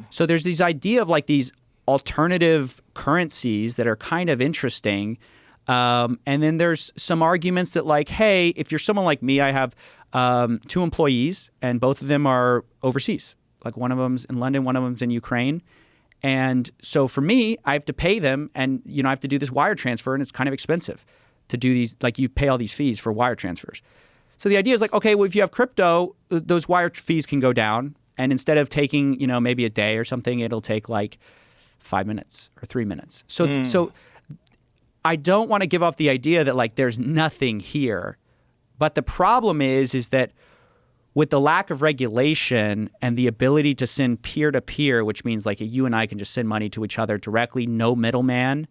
Speaker 5: So there's this idea of like these alternative currencies that are kind of interesting. And then there's some arguments that like, hey, if you're someone like me, I have 2 employees and both of them are overseas. Like one of them's in London, one of them's in Ukraine. And so for me, I have to pay them and, I have to do this wire transfer and it's kind of expensive to do these, like you pay all these fees for wire transfers. So the idea is like, okay, well, if you have crypto, those wire fees can go down. And instead of taking, maybe a day or something, it'll take like 5 minutes or 3 minutes. So I don't want to give off the idea that like there's nothing here. But the problem is that with the lack of regulation and the ability to send peer-to-peer, which means like you and I can just send money to each other directly, no middleman,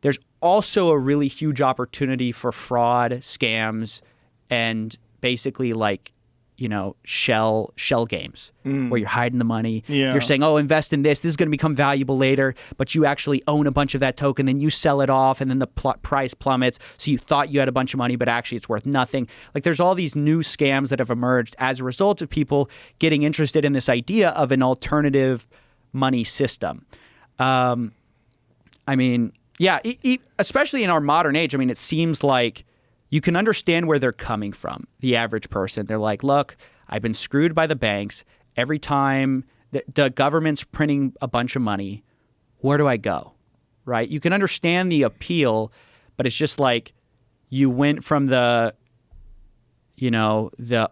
Speaker 5: there's also a really huge opportunity for fraud, scams, and basically like, shell games where you're hiding the money.
Speaker 4: Yeah.
Speaker 5: You're saying, oh, invest in this. This is going to become valuable later, but you actually own a bunch of that token. Then you sell it off and then the price plummets. So you thought you had a bunch of money, but actually it's worth nothing. Like there's all these new scams that have emerged as a result of people getting interested in this idea of an alternative money system. Especially in our modern age, it seems like you can understand where they're coming from, the average person. They're like, look, I've been screwed by the banks. Every time the government's printing a bunch of money, where do I go? Right? You can understand the appeal, but it's just like you went from the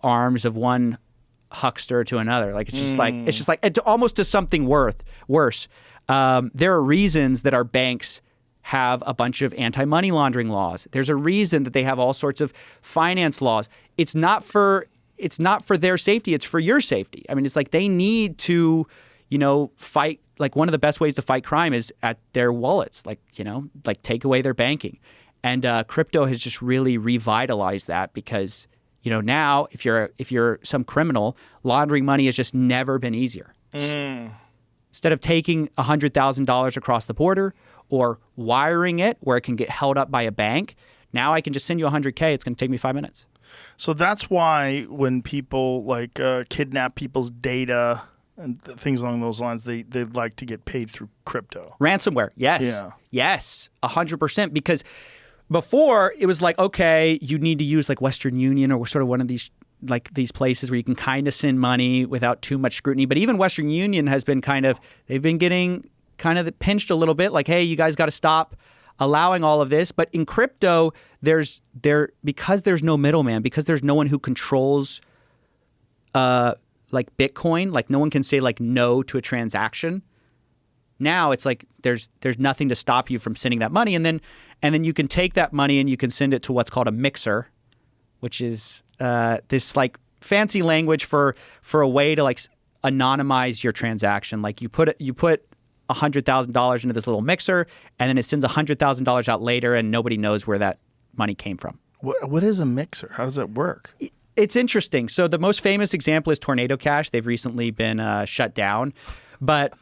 Speaker 5: arms of one huckster to another. Like it's almost to something worse. There are reasons that our banks have a bunch of anti-money laundering laws. There's a reason that they have all sorts of finance laws. It's not for their safety, it's for your safety. It's like they need to, fight. Like one of the best ways to fight crime is at their wallets, like take away their banking. And crypto has just really revitalized that because, now if you're some criminal, laundering money has just never been easier. Instead of taking $100,000 across the border or wiring it where it can get held up by a bank, now I can just send you $100K. It's going to take me 5 minutes.
Speaker 4: So that's why when people like kidnap people's data and things along those lines, they like to get paid through crypto.
Speaker 5: Ransomware, yes.
Speaker 4: Yeah.
Speaker 5: Yes, 100%. Because before it was like, okay, you need to use like Western Union or sort of one of these these places where you can kind of send money without too much scrutiny. But even Western Union has been they've been getting kind of pinched a little bit, like, hey, you guys got to stop allowing all of this. But in crypto, because there's no middleman, because there's no one who controls like Bitcoin, like no one can say like no to a transaction. Now it's like there's nothing to stop you from sending that money, and then you can take that money and you can send it to what's called a mixer, which is this like fancy language for a way to like anonymize your transaction. Like you put $100,000 into this little mixer, and then it sends $100,000 out later, and nobody knows where that money came from.
Speaker 4: What is a mixer? How does that work?
Speaker 5: It's interesting. So the most famous example is Tornado Cash. They've recently been shut down, but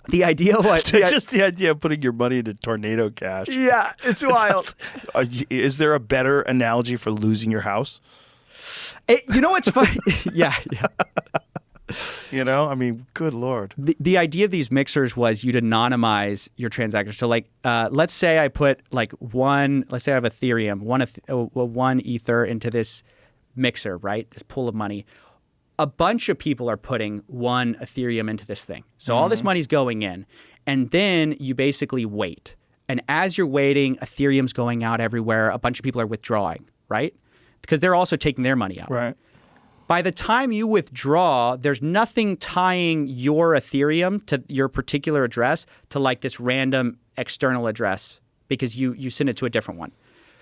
Speaker 5: the idea
Speaker 4: the idea of putting your money into Tornado Cash.
Speaker 5: Yeah, it's wild.
Speaker 4: Is there a better analogy for losing your house?
Speaker 5: You know what's funny? Yeah.
Speaker 4: Good Lord.
Speaker 5: The idea of these mixers was you'd anonymize your transactions. So like, let's say I put like let's say I have Ethereum, one Ether into this mixer, right? This pool of money. A bunch of people are putting one Ethereum into this thing. So all this money's going in, and then you basically wait. And as you're waiting, Ethereum's going out everywhere. A bunch of people are withdrawing, right? Because they're also taking their money out.
Speaker 4: Right.
Speaker 5: By the time you withdraw, there's nothing tying your Ethereum to your particular address to like this random external address because you send it to a different one.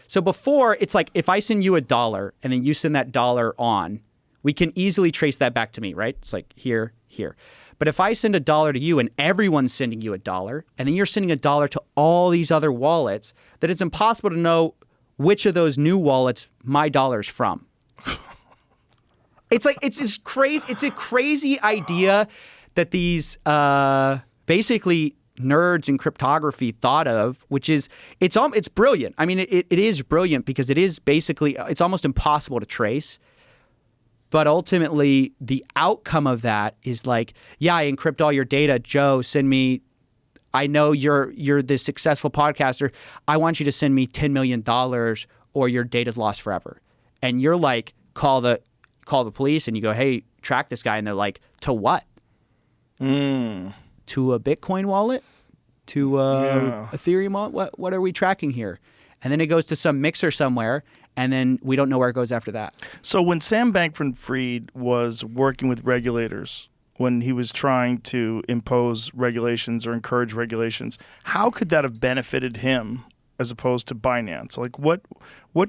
Speaker 5: So before, it's like if I send you $1 and then you send that dollar on, we can easily trace that back to me, right? It's like here, here. But if I send $1 to you and everyone's sending you $1, and then you're sending $1 to all these other wallets, then it's impossible to know which of those new wallets my dollar's from. It's like it's crazy. It's a crazy idea that these basically nerds in cryptography thought of, which is it's brilliant. I mean, it is brilliant because it is basically it's almost impossible to trace. But ultimately, the outcome of that is like, yeah, I encrypt all your data. Joe, send me. I know you're this successful podcaster. I want you to send me $10 million, or your data's lost forever. And you're like, call the police, and you go, hey, track this guy, and they're like, to what? To a Bitcoin wallet? To Ethereum wallet? What are we tracking here? And then it goes to some mixer somewhere, and then we don't know where it goes after that.
Speaker 4: So when Sam Bankman-Fried was working with regulators, when he was trying to impose regulations or encourage regulations, how could that have benefited him as opposed to Binance? Like what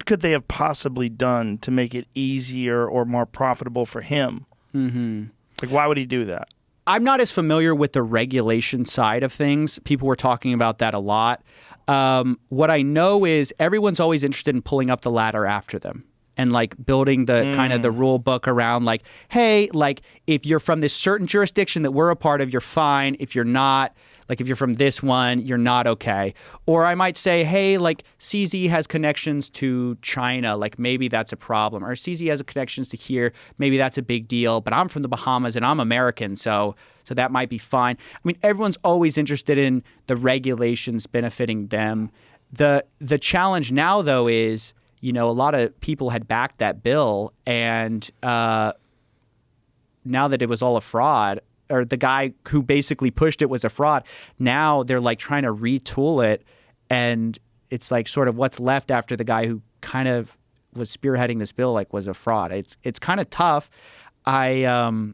Speaker 4: could they have possibly done to make it easier or more profitable for him? Mm-hmm. Like, why would he do that?
Speaker 5: I'm not as familiar with the regulation side of things. People were talking about that a lot. What I know is everyone's always interested in pulling up the ladder after them and like building the kind of the rule book around like, hey, like if you're from this certain jurisdiction that we're a part of, you're fine. If you're not, like if you're from this one, you're not okay. Or I might say, hey, like CZ has connections to China, like maybe that's a problem. Or CZ has connections to here, maybe that's a big deal. But I'm from the Bahamas and I'm American, so that might be fine. I mean, everyone's always interested in the regulations benefiting them. The challenge now, though, is, you know, a lot of people had backed that bill, and now that it was all a fraud, or the guy who basically pushed it was a fraud, now they're like trying to retool it, and it's like sort of what's left after the guy who kind of was spearheading this bill like was a fraud. It's kind of tough. I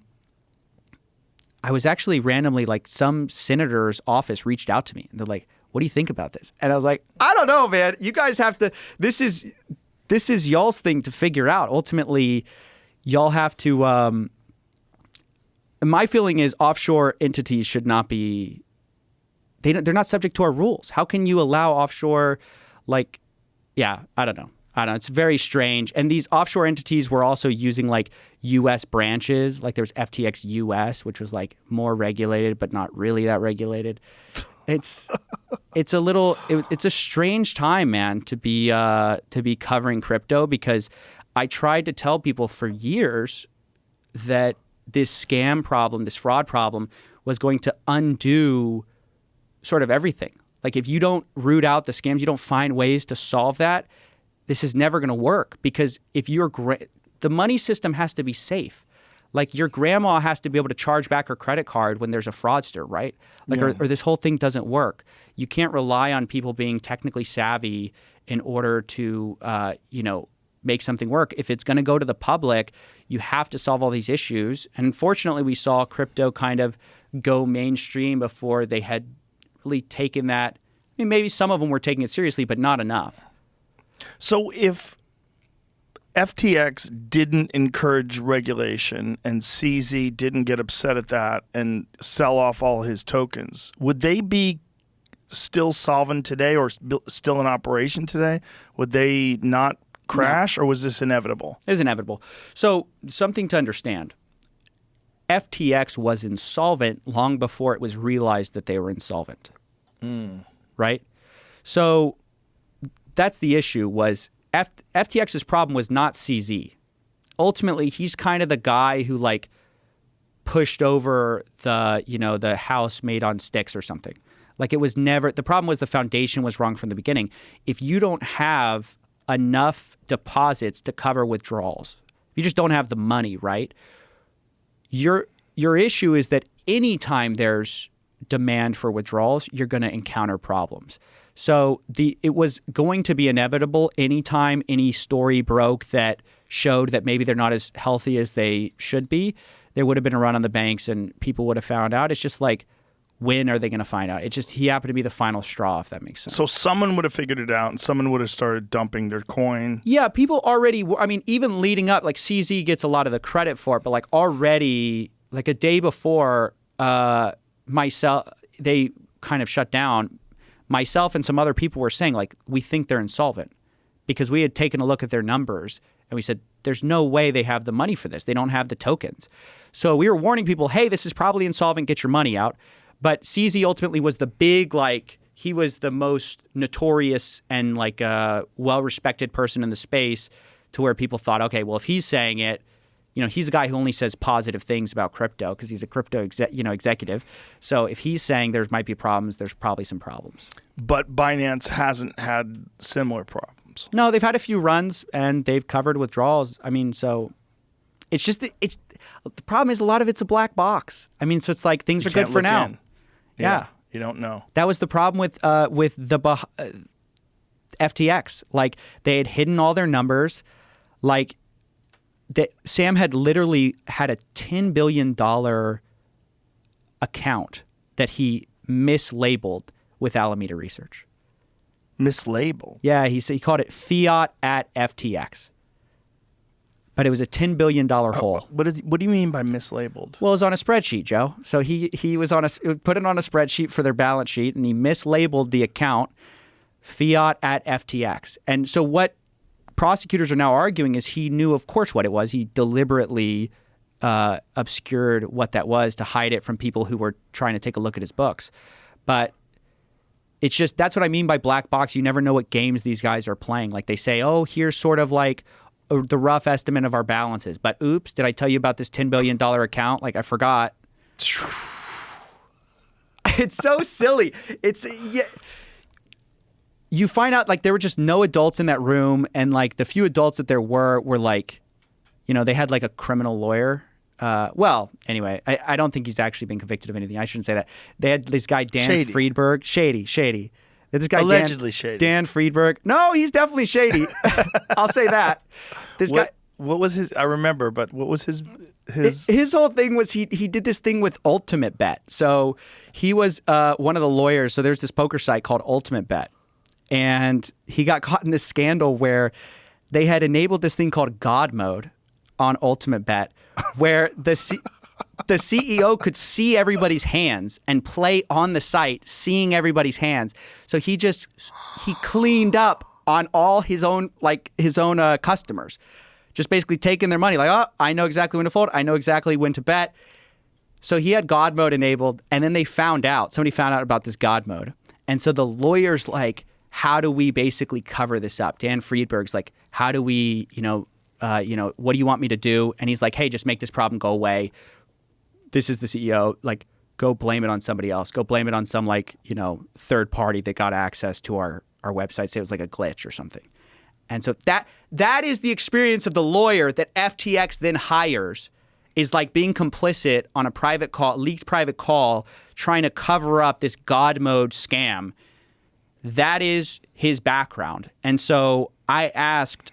Speaker 5: was actually randomly, like, some senator's office reached out to me, and they're like, what do you think about this? And I was like, I don't know, man. You guys have to, this is y'all's thing to figure out. Ultimately, y'all have to, my feeling is offshore entities should not be, they're not subject to our rules. How can you allow offshore, like, yeah, I don't know. It's very strange. And these offshore entities were also using like U.S. branches. Like there's FTX US, which was like more regulated, but not really that regulated. It's a strange time, man, to be covering crypto, because I tried to tell people for years that this scam problem, this fraud problem, was going to undo sort of everything. Like if you don't root out the scams, you don't find ways to solve that, this is never going to work, because if the money system has to be safe. Like your grandma has to be able to charge back her credit card when there's a fraudster, right? Like, or this whole thing doesn't work. You can't rely on people being technically savvy in order to, make something work. If it's going to go to the public, you have to solve all these issues. And unfortunately, we saw crypto kind of go mainstream before they had really taken that. I mean, maybe some of them were taking it seriously, but not enough.
Speaker 4: So if FTX didn't encourage regulation and CZ didn't get upset at that and sell off all his tokens, would they be still solvent today or still in operation today? Would they not crash, or was this inevitable?
Speaker 5: It was inevitable. So something to understand. FTX was insolvent long before it was realized that they were insolvent. Right? So that's the issue. Was FTX's problem was not CZ. Ultimately, he's kind of the guy who like pushed over the house made on sticks or something. Like it was never, the problem was the foundation was wrong from the beginning. If you don't have enough deposits to cover withdrawals, you just don't have the money, right? Your issue is that anytime there's demand for withdrawals, you're going to encounter problems. So it was going to be inevitable anytime any story broke that showed that maybe they're not as healthy as they should be. There would have been a run on the banks and people would have found out. It's just like, when are they going to find out? It just, he happened to be the final straw, if that makes sense.
Speaker 4: So someone would have figured it out, and someone would have started dumping their coin.
Speaker 5: Yeah, people already, I mean, even leading up, like CZ gets a lot of the credit for it, but like already, like a day before myself, they kind of shut down, myself and some other people were saying, like, we think they're insolvent because we had taken a look at their numbers and we said, there's no way they have the money for this. They don't have the tokens. So we were warning people, hey, this is probably insolvent, get your money out. But CZ ultimately was the big, like, he was the most notorious and like well-respected person in the space to where people thought, okay, well, if he's saying it, you know, he's a guy who only says positive things about crypto because he's a crypto executive. So if he's saying there might be problems, there's probably some problems. But
Speaker 4: Binance hasn't had similar problems.
Speaker 5: No, they've had a few runs and they've covered withdrawals. I mean, so it's just the problem is a lot of it's a black box. I mean, so it's like things are good for now. Yeah.
Speaker 4: You don't know.
Speaker 5: That was the problem with the FTX. Like, they had hidden all their numbers. Like, Sam had literally had a $10 billion account that he mislabeled with Alameda Research.
Speaker 4: Mislabeled?
Speaker 5: Yeah, he called it Fiat at FTX. But it was a $10 billion hole.
Speaker 4: What do you mean by mislabeled?
Speaker 5: Well, it was on a spreadsheet, Joe. So he was put it on a spreadsheet for their balance sheet, and he mislabeled the account Fiat at FTX. And so what prosecutors are now arguing is he knew, of course, what it was. He deliberately obscured what that was to hide it from people who were trying to take a look at his books. But it's just, that's what I mean by black box. You never know what games these guys are playing. Like, they say, oh, here's sort of like the rough estimate of our balances. But oops, did I tell you about this $10 billion account? Like, I forgot. It's so silly. Yeah. You find out, like, there were just no adults in that room, and like the few adults that there were like, you know, they had like a criminal lawyer. Well, anyway, I don't think he's actually been convicted of anything. I shouldn't say that. They had this guy Dan Friedberg, shady. This guy
Speaker 4: allegedly shady.
Speaker 5: Dan Friedberg. No, he's definitely shady. I'll say that. This guy.
Speaker 4: What was his? I remember, but what was his?
Speaker 5: His whole thing was he did this thing with Ultimate Bet. So he was one of the lawyers. So there's this poker site called Ultimate Bet. And he got caught in this scandal where they had enabled this thing called God mode on Ultimate Bet, where the CEO could see everybody's hands and play on the site, seeing everybody's hands. So he cleaned up on all his own customers, just basically taking their money. Like, oh, I know exactly when to fold. I know exactly when to bet. So he had God mode enabled, and then somebody found out about this God mode. And so the lawyer's like, how do we basically cover this up? Dan Friedberg's like, how do we, what do you want me to do? And he's like, hey, just make this problem go away. This is the CEO. Like, go blame it on somebody else. Go blame it on some third party that got access to our website. Say it was like a glitch or something. And so that is the experience of the lawyer that FTX then hires, is like being complicit on a leaked private call, trying to cover up this God mode scam. That is his background. And so I asked,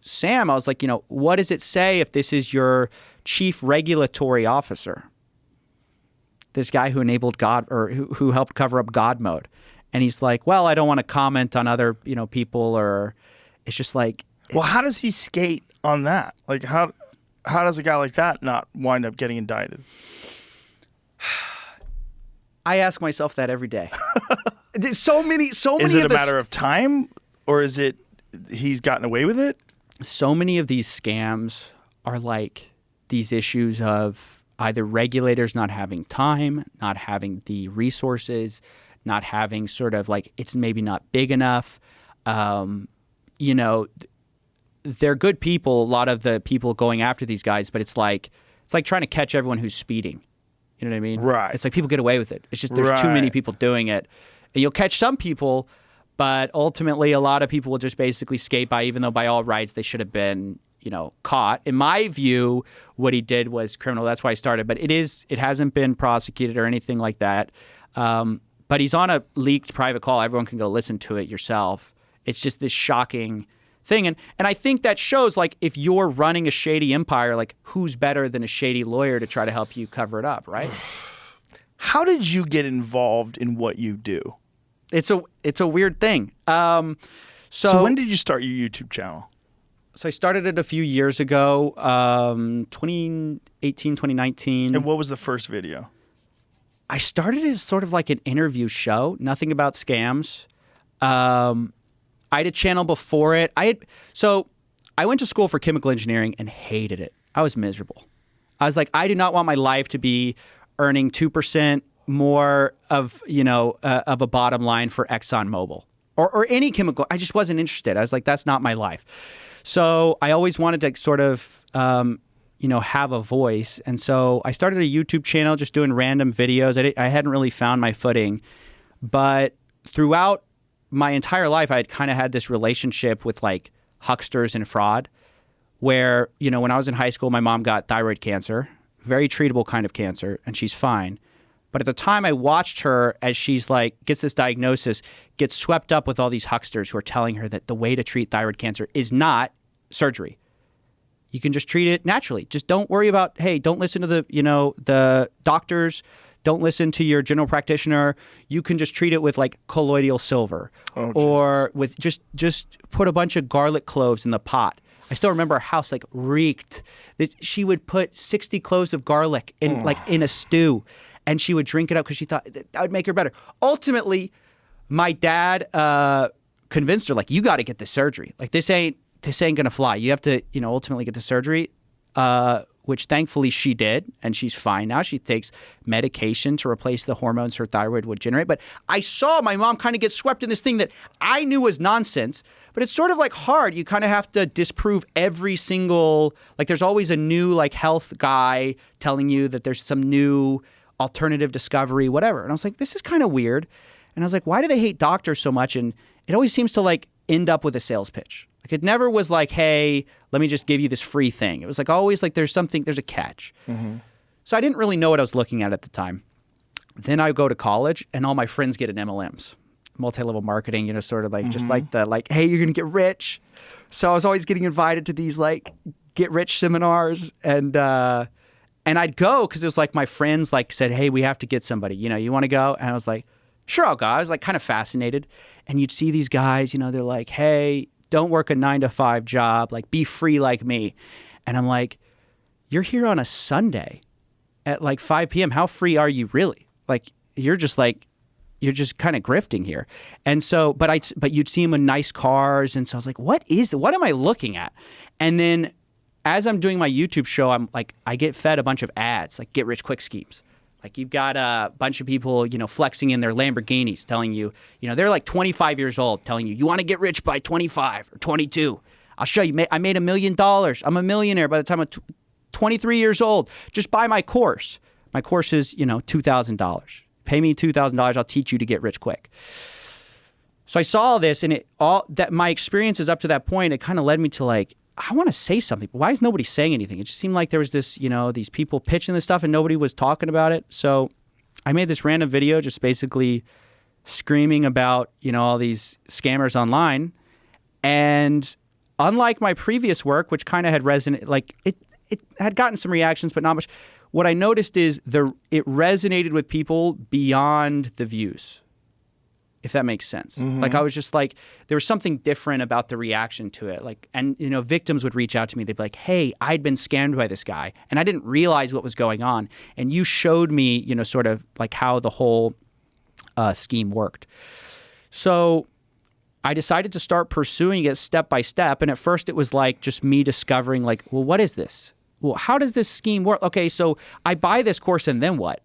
Speaker 5: Sam, I was like, what does it say if this is your chief regulatory officer? This guy who enabled God, or who helped cover up God mode. And he's like, well, I don't want to comment on other, people, or it's just like.
Speaker 4: Well, how does he skate on that? Like, how does a guy like that not wind up getting indicted?
Speaker 5: I ask myself that every day. So many.
Speaker 4: Is it a matter of time, or is it he's gotten away with it?
Speaker 5: So many of these scams are like these issues of either regulators not having time, not having the resources, not having sort of like, it's maybe not big enough. They're good people, a lot of the people going after these guys, but it's like trying to catch everyone who's speeding. You know what I mean?
Speaker 4: Right.
Speaker 5: It's like people get away with it. It's just there's too many people doing it. And you'll catch some people, but ultimately a lot of people will just basically skate by, even though by all rights they should have been, caught. In my view, what he did was criminal. That's why I started. But it hasn't been prosecuted or anything like that. But he's on a leaked private call. Everyone can go listen to it yourself. It's just this shocking thing. And I think that shows, like, if you're running a shady empire, like, who's better than a shady lawyer to try to help you cover it up, right?
Speaker 4: How did you get involved in what you do?
Speaker 5: It's a weird thing.
Speaker 4: So when did you start your YouTube channel?
Speaker 5: So I started it a few years ago, 2018, 2019.
Speaker 4: And what was the first video?
Speaker 5: I started as sort of like an interview show, nothing about scams. I had a channel before it. I went to school for chemical engineering and hated it. I was miserable. I was like, I do not want my life to be earning 2% more of a bottom line for ExxonMobil or any chemical. I just wasn't interested. I was like, that's not my life. So I always wanted to sort of, have a voice. And so I started a YouTube channel just doing random videos. I hadn't really found my footing. But throughout my entire life, I had kind of had this relationship with like hucksters and fraud where, when I was in high school, my mom got thyroid cancer, very treatable kind of cancer, and she's fine. But at the time I watched her as she's like, gets this diagnosis, gets swept up with all these hucksters who are telling her that the way to treat thyroid cancer is not surgery. You can just treat it naturally. Just don't worry about, hey, don't listen to the doctors. Don't listen to your general practitioner. You can just treat it with like colloidal silver or with just put a bunch of garlic cloves in the pot. I still remember our house like reeked. She would put 60 cloves of garlic in a stew. And she would drink it up because she thought that would make her better. Ultimately, my dad convinced her, like, you got to get the surgery. Like, this ain't going to fly. You have to, ultimately get the surgery, which thankfully she did. And she's fine now. She takes medication to replace the hormones her thyroid would generate. But I saw my mom kind of get swept in this thing that I knew was nonsense. But it's sort of like hard. You kind of have to disprove every single, like, there's always a new, like, health guy telling you that there's some new alternative discovery, whatever. And I was like, this is kind of weird. And I was like, why do they hate doctors so much? And it always seems to like end up with a sales pitch. Like it never was like, hey, let me just give you this free thing. It was like always like there's a catch. Mm-hmm. So I didn't really know what I was looking at the time. Then I go to college and all my friends get an MLMs, multi-level marketing, sort of like just like the like, hey, you're going to get rich. So I was always getting invited to these like get rich seminars and I'd go because it was like my friends like said, hey, we have to get somebody, you want to go? And I was like, sure, I'll go. I was like kind of fascinated. And you'd see these guys, they're like, hey, don't work a 9-to-5 job, like be free like me. And I'm like, you're here on a Sunday at like 5 p.m. How free are you really? Like, you're just kind of grifting here. And so, but you'd see them in nice cars. And so I was like, what am I looking at? And then as I'm doing my YouTube show, I'm like, I get fed a bunch of ads, like get rich quick schemes. Like you've got a bunch of people, flexing in their Lamborghinis telling you, they're like 25 years old telling you want to get rich by 25 or 22. I'll show you. I made $1 million. I'm a millionaire by the time I'm 23 years old. Just buy my course. My course is, $2,000. Pay me $2,000. I'll teach you to get rich quick. So I saw all this and my experiences up to that point, it kind of led me to like, I want to say something, but why is nobody saying anything? It just seemed like there was this, these people pitching this stuff and nobody was talking about it. So I made this random video just basically screaming about, all these scammers online. And unlike my previous work, which kind of had resonated, like it had gotten some reactions, but not much. What I noticed is it resonated with people beyond the views, if that makes sense. Mm-hmm. Like I was just like, there was something different about the reaction to it. Like, and victims would reach out to me. They'd be like, hey, I'd been scammed by this guy and I didn't realize what was going on. And you showed me, sort of like how the whole scheme worked. So I decided to start pursuing it step by step. And at first it was like just me discovering like, well, what is this? Well, how does this scheme work? Okay, so I buy this course and then what?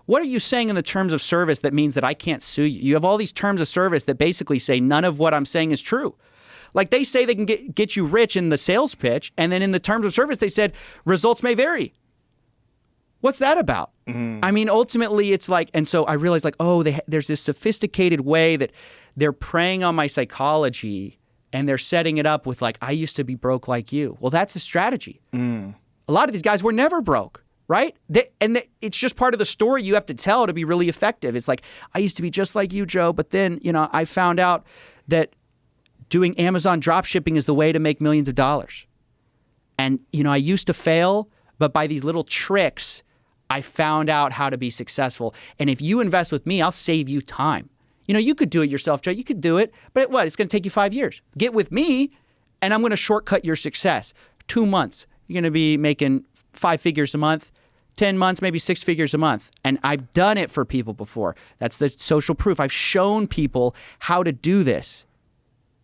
Speaker 5: What are you saying in the terms of service that means that I can't sue you? You have all these terms of service that basically say none of what I'm saying is true. Like they say they can get you rich in the sales pitch, and then in the terms of service they said results may vary. What's that about? Mm-hmm. I mean, ultimately it's like, and so I realized like, oh, there's this sophisticated way that they're preying on my psychology and they're setting it up with like, I used to be broke like you. Well, that's a strategy. Mm. A lot of these guys were never broke. Right? It's just part of the story you have to tell to be really effective. It's like, I used to be just like you, Joe, but then, I found out that doing Amazon drop shipping is the way to make millions of dollars. And, I used to fail, but by these little tricks, I found out how to be successful. And if you invest with me, I'll save you time. You know, you could do it yourself, Joe. You could do it. But what? It's going to take you 5 years. Get with me, and I'm going to shortcut your success. 2 months. You're going to be making 5 figures a month. 10 months, maybe 6 figures a month. And I've done it for people before. That's the social proof. I've shown people how to do this.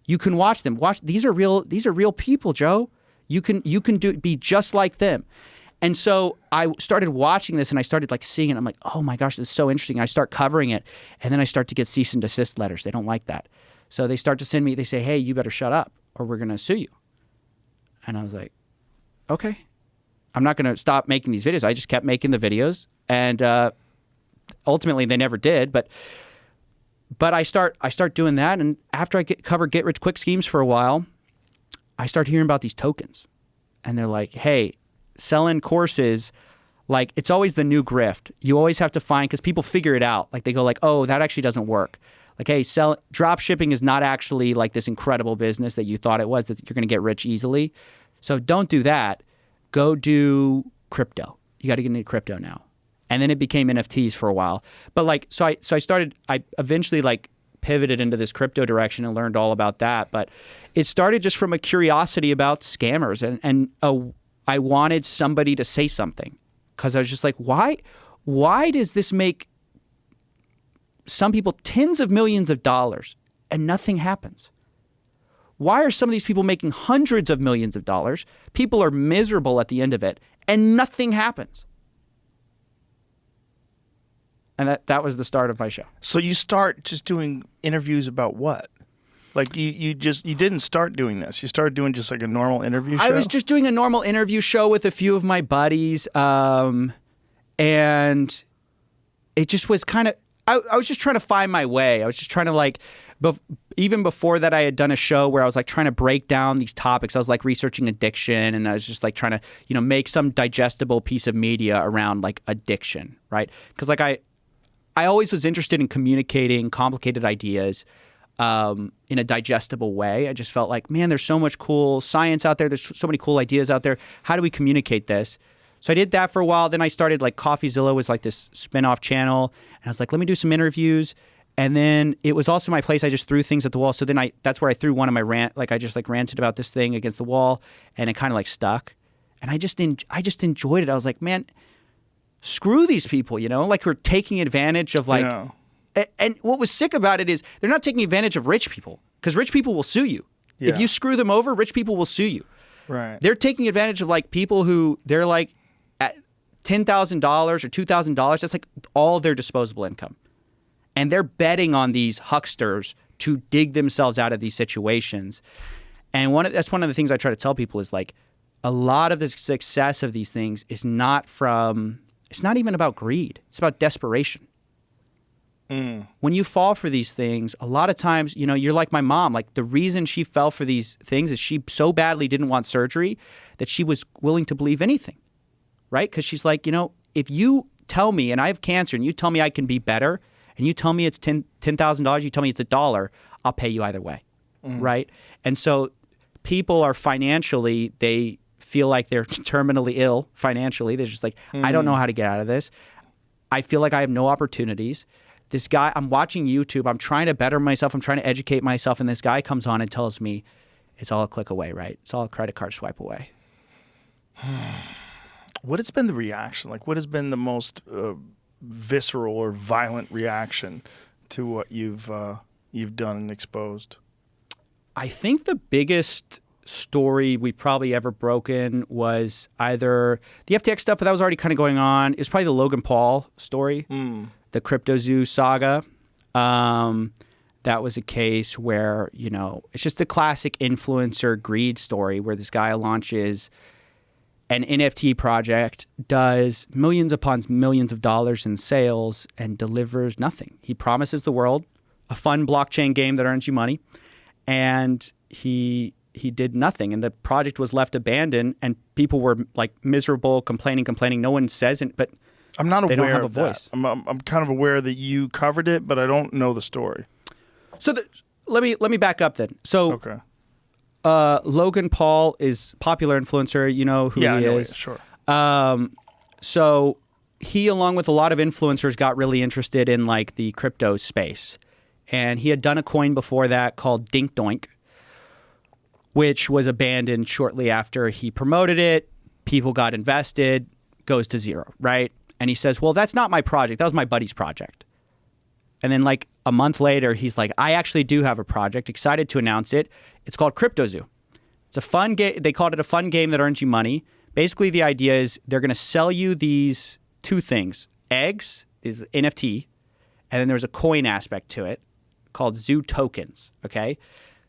Speaker 5: You can watch them. These are real people, Joe. You can be just like them. And so I started watching this and I started like seeing it. I'm like, oh my gosh, this is so interesting. I start covering it, and then I start to get cease and desist letters. They don't like that. So they start to send me, they say, hey, you better shut up or we're going to sue you. And I was like, okay. I'm not going to stop making these videos. I just kept making the videos, and ultimately they never did. But I start doing that, and after I cover get rich quick schemes for a while, I start hearing about these tokens, and they're like, hey, selling courses, like it's always the new grift. You always have to find, because people figure it out. Like they go like, oh, that actually doesn't work. Like, hey, drop shipping is not actually like this incredible business that you thought it was, that you're going to get rich easily. So don't do that. Go do crypto. You got to get into crypto now. And then it became NFTs for a while. But like, so I eventually like pivoted into this crypto direction and learned all about that. But it started just from a curiosity about scammers, and I wanted somebody to say something, because I was just like, why does this make some people tens of millions of dollars and nothing happens? Why are some of these people making hundreds of millions of dollars? People are miserable at the end of it, and nothing happens. And that was the start of my show.
Speaker 4: So you start just doing interviews about what? Like you didn't start doing this. You started doing just like a normal interview show?
Speaker 5: I was just doing a normal interview show with a few of my buddies. And it just was kind of, I was just trying to find my way. I was just trying to like, even before that, I had done a show where I was like trying to break down these topics. I was like researching addiction, and I was just like trying to, make some digestible piece of media around like addiction, right? Because like I always was interested in communicating complicated ideas in a digestible way. I just felt like, man, there's so much cool science out there. There's so many cool ideas out there. How do we communicate this? So I did that for a while. Then I started like Coffeezilla was like this spinoff channel. And I was like, let me do some interviews. And then it was also my place. I just threw things at the wall. So then that's where I threw one of my I just like ranted about this thing against the wall, and it kind of like stuck. And I just enjoyed it. I was like, man, screw these people, like who are taking advantage of like, and what was sick about it is they're not taking advantage of rich people, because rich people will sue you. Yeah. If you screw them over, rich people will sue you.
Speaker 4: Right.
Speaker 5: They're taking advantage of like people who they're like at $10,000 or $2,000. That's like all their disposable income. And they're betting on these hucksters to dig themselves out of these situations. And that's one of the things I try to tell people is like, a lot of the success of these things is not even about greed. It's about desperation. When you fall for these things, a lot of times, you're like my mom. Like the reason she fell for these things is she so badly didn't want surgery that she was willing to believe anything, right? Because she's like, if you tell me, and I have cancer, and you tell me I can be better, and you tell me it's $10,000, you tell me it's $1, I'll pay you either way, right? And so people are financially, they feel like they're terminally ill financially. They're just like, I don't know how to get out of this. I feel like I have no opportunities. This guy, I'm watching YouTube. I'm trying to better myself. I'm trying to educate myself. And this guy comes on and tells me it's all a click away, right? It's all a credit card swipe away.
Speaker 4: What has been the reaction? Like, what has been the most visceral or violent reaction to what you've done and exposed?
Speaker 5: I think the biggest story we probably ever broken was either the FTX stuff, but that was already kind of going on. It was probably the Logan Paul story. The Crypto Zoo saga. That was a case where, it's just the classic influencer greed story where this guy launches an NFT project, does millions upon millions of dollars in sales, and delivers nothing. He promises the world a fun blockchain game that earns you money, and he did nothing. And the project was left abandoned, and people were like miserable, complaining. No one says it, but
Speaker 4: I'm not aware
Speaker 5: they don't have a
Speaker 4: of
Speaker 5: voice.
Speaker 4: That. I'm kind of aware that you covered it, but I don't know the story. So
Speaker 5: let me back up then. So
Speaker 4: okay.
Speaker 5: Logan Paul is popular influencer. You know who he is.
Speaker 4: Sure.
Speaker 5: So he, along with a lot of influencers, got really interested in like the crypto space. And he had done a coin before that called Dink Doink, which was abandoned shortly after he promoted it. People got invested, goes to zero, right? And he says, well, that's not my project. That was my buddy's project. And then like a month later, he's like, I actually do have a project, excited to announce it. It's called CryptoZoo. It's a fun game. They called it a fun game that earns you money. Basically, the idea is they're going to sell you these two things. Eggs is NFT, and then there's a coin aspect to it called Zoo tokens, okay?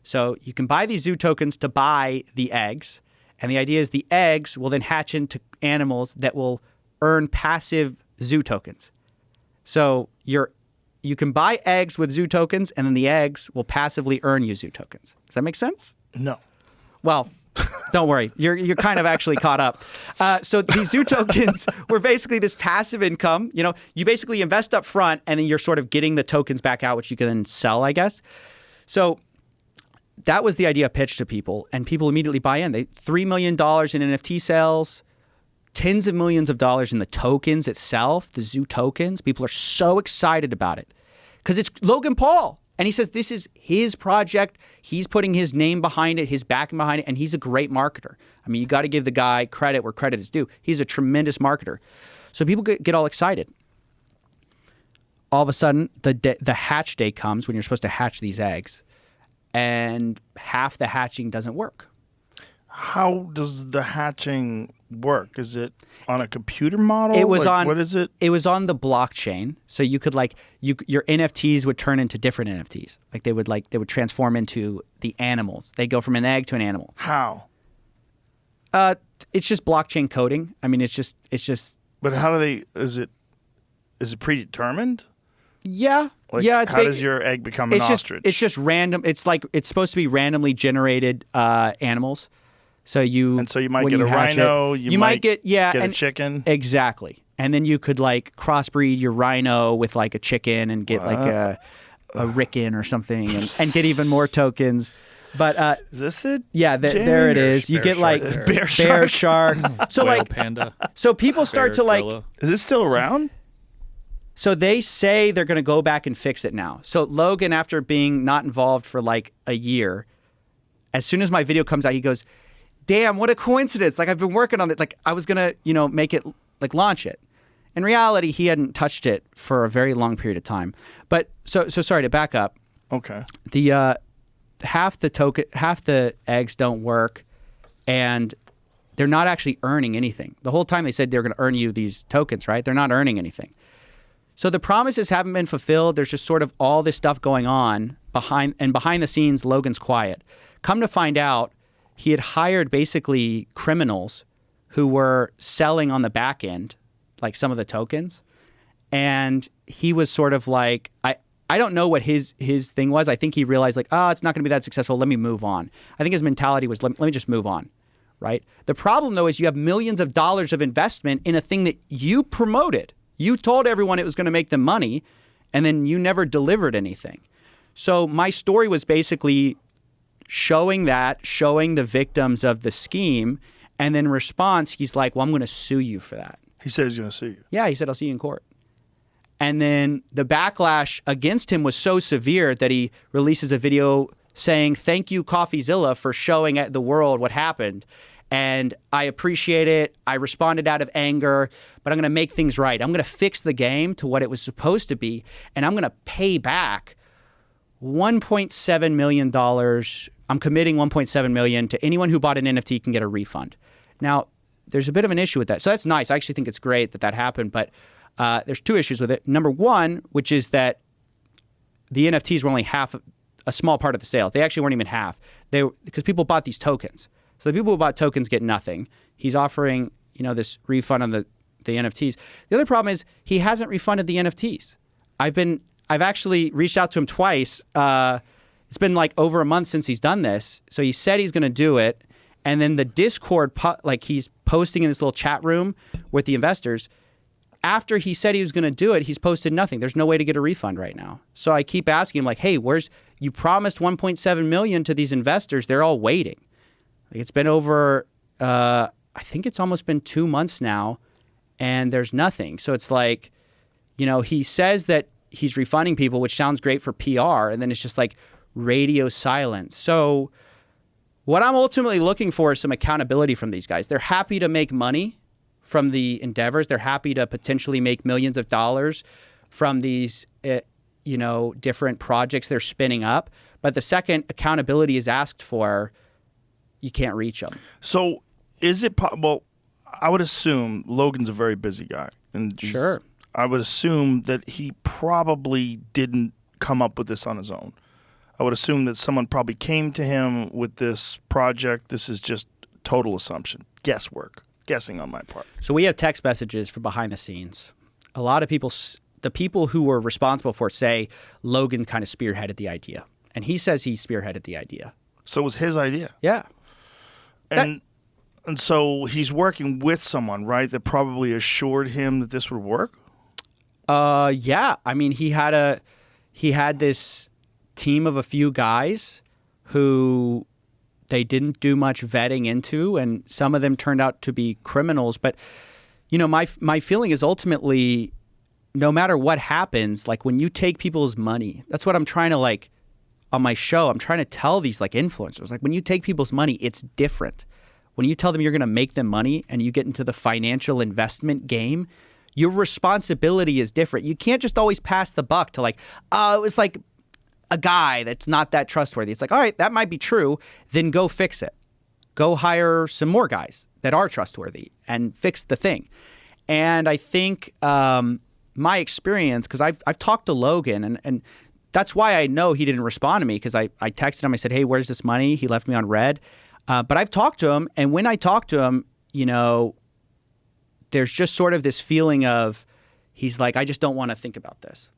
Speaker 5: So you can buy these Zoo tokens to buy the eggs, and the idea is the eggs will then hatch into animals that will earn passive Zoo tokens. So you can buy eggs with Zoo tokens, and then the eggs will passively earn you Zoo tokens. Does that make sense?
Speaker 4: No.
Speaker 5: Well, don't worry. You're kind of actually caught up. So these Zoo tokens were basically this passive income. You know, you basically invest up front, and then you're sort of getting the tokens back out, which you can then sell, I guess. So that was the idea pitched to people, and people immediately buy in. They $3 million in NFT sales, tens of millions of dollars in the tokens itself, the Zoo tokens. People are so excited about it because it's Logan Paul. And he says this is his project. He's putting his name behind it, his backing behind it, and he's a great marketer. I mean, you got to give the guy credit where credit is due. He's a tremendous marketer. So people get all excited. All of a sudden, the hatch day comes when you're supposed to hatch these eggs, and half the hatching doesn't work.
Speaker 4: How does the hatching work? Is it on a computer model?
Speaker 5: It was on.
Speaker 4: What is it?
Speaker 5: It was on the blockchain, so you could your NFTs would turn into different NFTs. They would transform into the animals. They go from an egg to an animal.
Speaker 4: How?
Speaker 5: It's just blockchain coding. I mean, it's just.
Speaker 4: But how do they? Is it predetermined?
Speaker 5: Yeah.
Speaker 4: Like,
Speaker 5: yeah.
Speaker 4: how does your egg become an ostrich?
Speaker 5: It's just random. It's supposed to be randomly generated animals. So you
Speaker 4: might get a rhino. You might get a chicken.
Speaker 5: Exactly. And then you could crossbreed your rhino with a chicken and get a ricken or something and get even more tokens. But
Speaker 4: is this it?
Speaker 5: Yeah, there it is. You get bear shark. So
Speaker 6: Whale panda.
Speaker 5: So people start to
Speaker 6: gorilla.
Speaker 4: Is it still around?
Speaker 5: So they say they're going to go back and fix it now. So Logan, after being not involved for a year, as soon as my video comes out, he goes, damn, what a coincidence. I've been working on it. I was going to, make it, launch it. In reality, he hadn't touched it for a very long period of time. But so sorry to back up.
Speaker 4: Okay.
Speaker 5: The half the eggs don't work, and they're not actually earning anything. The whole time they said they're going to earn you these tokens, right? They're not earning anything. So the promises haven't been fulfilled. There's just sort of all this stuff going on behind the scenes. Logan's quiet. Come to find out, he had hired basically criminals who were selling on the back end, some of the tokens. And he was sort of I don't know what his thing was. I think he realized it's not going to be that successful. Let me move on. I think his mentality was, let me just move on, right? The problem, though, is you have millions of dollars of investment in a thing that you promoted. You told everyone it was going to make them money, and then you never delivered anything. So my story was basically showing the victims of the scheme, and then in response, he's like, well, I'm going to sue you for that.
Speaker 4: He said he's going to sue you.
Speaker 5: Yeah, he said, I'll see you in court. And then the backlash against him was so severe that he releases a video saying, thank you, Coffeezilla, for showing the world what happened. And I appreciate it. I responded out of anger, but I'm going to make things right. I'm going to fix the game to what it was supposed to be, and I'm going to pay back $1.7 million. I'm committing $1.7 million to anyone who bought an NFT can get a refund. Now, there's a bit of an issue with that. So that's nice. I actually think it's great that happened, but there's two issues with it. Number one, which is that the NFTs were only a small part of the sales. They actually weren't even half. Because people bought these tokens. So the people who bought tokens get nothing. He's offering, this refund on the NFTs. The other problem is he hasn't refunded the NFTs. I've actually reached out to him twice. It's been over a month since he's done this. So he said he's going to do it. And then the Discord, he's posting in this little chat room with the investors. After he said he was going to do it, he's posted nothing. There's no way to get a refund right now. So I keep asking him hey, you promised $1.7 million to these investors. They're all waiting. It's been over, I think it's almost been 2 months now. and there's nothing. So it's like, he says that he's refunding people, which sounds great for PR, and then it's just like radio silence. So what I'm ultimately looking for is some accountability from these guys. They're happy to make money from the endeavors. They're happy to potentially make millions of dollars from these, different projects they're spinning up. But the second accountability is asked for, you can't reach them.
Speaker 4: So is it well, I would assume Logan's a very busy guy. And
Speaker 5: Sure.
Speaker 4: I would assume that he probably didn't come up with this on his own. I would assume that someone probably came to him with this project. This is just total assumption, guessing on my part.
Speaker 5: So we have text messages from behind the scenes. A lot of people, the people who were responsible for it say Logan kind of spearheaded the idea. And he says he spearheaded the idea.
Speaker 4: So it was his idea.
Speaker 5: Yeah.
Speaker 4: And so he's working with someone, right, that probably assured him that this would work?
Speaker 5: Yeah. I mean, he had this team of a few guys who they didn't do much vetting into, and some of them turned out to be criminals. But, my feeling is ultimately, no matter what happens, like when you take people's money, that's what I'm trying to on my show, I'm trying to tell these influencers, when you take people's money, it's different. When you tell them you're going to make them money and you get into the financial investment game, your responsibility is different. You can't just always pass the buck to it was a guy that's not that trustworthy. It's all right, that might be true. Then go fix it. Go hire some more guys that are trustworthy and fix the thing. And I think my experience, because I've talked to Logan, and that's why I know he didn't respond to me, because I texted him. I said, hey, where's this money? He left me on red. But I've talked to him, and when I talk to him, there's just sort of this feeling of, he's like, I just don't want to think about this.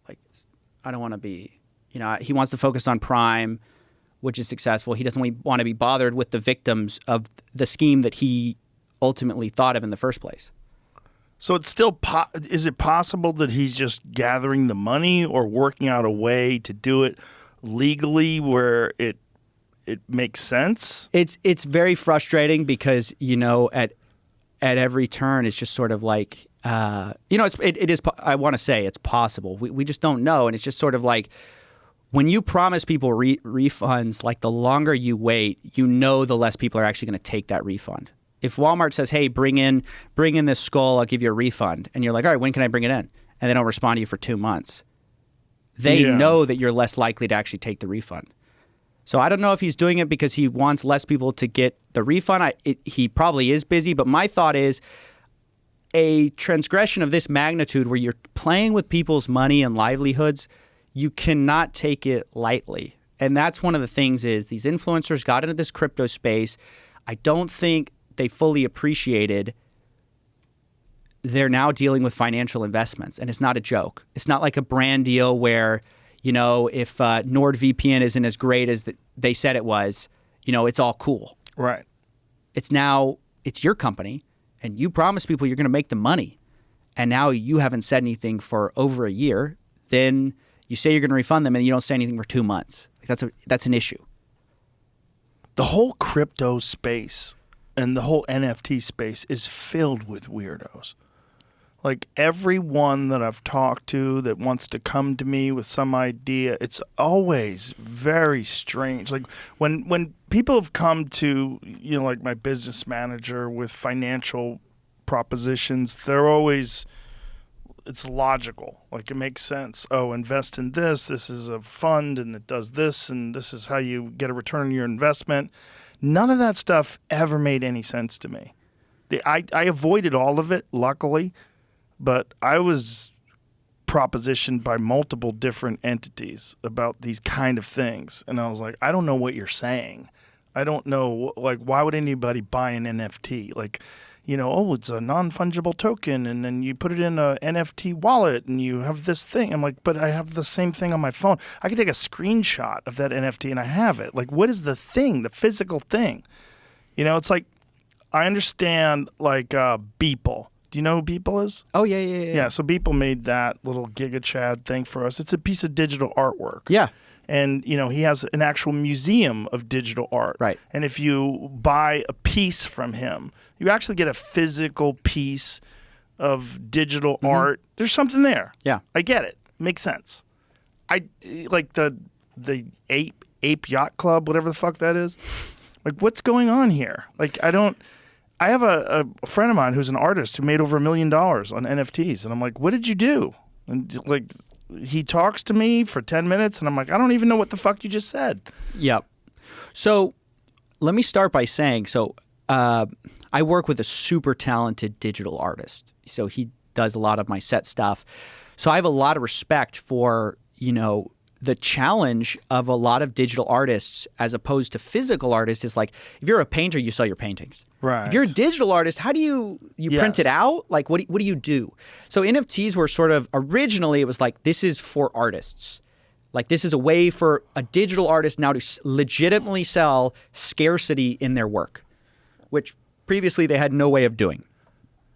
Speaker 5: I don't want to be, he wants to focus on Prime, which is successful. He doesn't want to be bothered with the victims of the scheme that he ultimately thought of in the first place.
Speaker 4: So it's still, is it possible that he's just gathering the money or working out a way to do it legally where it makes sense?
Speaker 5: It's very frustrating because, at every turn, it's just sort of it is, I want to say it's possible. We just don't know. And it's just sort of when you promise people refunds, the longer you wait, the less people are actually going to take that refund. If Walmart says, hey, bring in this skull, I'll give you a refund. And you're like, all right, when can I bring it in? And they don't respond to you for 2 months. They know that you're less likely to actually take the refund. So I don't know if he's doing it because he wants less people to get the refund. He probably is busy, but my thought is a transgression of this magnitude where you're playing with people's money and livelihoods, you cannot take it lightly. And that's one of the things is these influencers got into this crypto space. I don't think they fully appreciated they're now dealing with financial investments, and it's not a joke. It's not like a brand deal where if NordVPN isn't as great as they said it was, it's all cool.
Speaker 4: Right.
Speaker 5: It's your company, and you promise people you're going to make the money, and now you haven't said anything for over a year. Then you say you're going to refund them, and you don't say anything for 2 months. That's an issue.
Speaker 4: The whole crypto space and the whole NFT space is filled with weirdos. Everyone that I've talked to that wants to come to me with some idea, it's always very strange. When people have come to, my business manager with financial propositions, they're always, it's logical. It makes sense. Oh, invest in this. This is a fund and it does this, and this is how you get a return on your investment. None of that stuff ever made any sense to me. I avoided all of it, luckily. But I was propositioned by multiple different entities about these kind of things. And I was like, I don't know what you're saying. I don't know, why would anybody buy an NFT? It's a non-fungible token, and then you put it in a NFT wallet, and you have this thing. I'm like, but I have the same thing on my phone. I can take a screenshot of that NFT, and I have it. What is the thing, the physical thing? It's I understand, Beeple. Do you know who Beeple is?
Speaker 5: Oh, yeah.
Speaker 4: Yeah, so Beeple made that little Giga Chad thing for us. It's a piece of digital artwork.
Speaker 5: Yeah.
Speaker 4: And, he has an actual museum of digital art.
Speaker 5: Right.
Speaker 4: And if you buy a piece from him, you actually get a physical piece of digital art. There's something there.
Speaker 5: Yeah.
Speaker 4: I get it. Makes sense. I like the ape yacht club, whatever the fuck that is. Like, what's going on here? Like, I have a friend of mine who's an artist who made over $1 million on NFTs, and I'm like, what did you do? And like, he talks to me for 10 minutes, and I'm like, I don't even know what the fuck you just said.
Speaker 5: Yep. So let me start by saying, I work with a super talented digital artist. So he does a lot of my set stuff. So I have a lot of respect for, the challenge of a lot of digital artists as opposed to physical artists is like, if you're a painter, you sell your paintings.
Speaker 4: Right.
Speaker 5: If you're a digital artist, how do you print it out? Like, what do you do? So NFTs were sort of, originally it was like, this is for artists. Like, this is a way for a digital artist now to legitimately sell scarcity in their work, which previously they had no way of doing.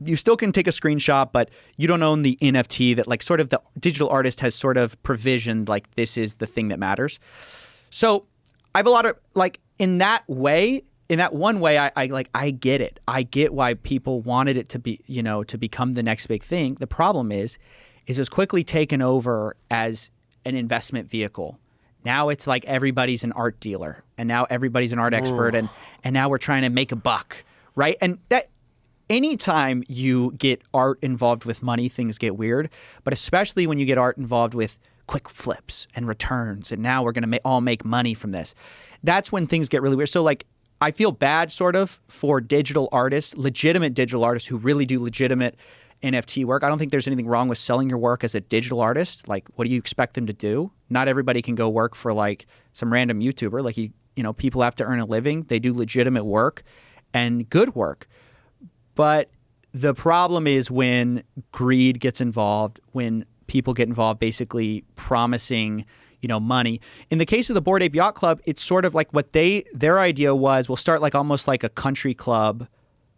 Speaker 5: You still can take a screenshot, but you don't own the NFT that like sort of the digital artist has sort of provisioned, like this is the thing that matters. So I have a lot of like in that way, in that one way, I get it. I get why people wanted it to be, to become the next big thing. The problem is it was quickly taken over as an investment vehicle. Now it's like everybody's an art dealer, and now everybody's an art expert, and now we're trying to make a buck, right? And that anytime you get art involved with money, things get weird. But especially when you get art involved with quick flips and returns, and now we're going to all make money from this. That's when things get really weird. So like, I feel bad sort of for digital artists, legitimate digital artists who really do legitimate NFT work. I don't think there's anything wrong with selling your work as a digital artist. Like, what do you expect them to do? Not everybody can go work for like some random YouTuber. Like, people have to earn a living. They do legitimate work and good work. But the problem is when greed gets involved, when people get involved basically promising, money. In the case of the Bored Ape Yacht Club, it's sort of like what their idea was, we'll start like almost like a country club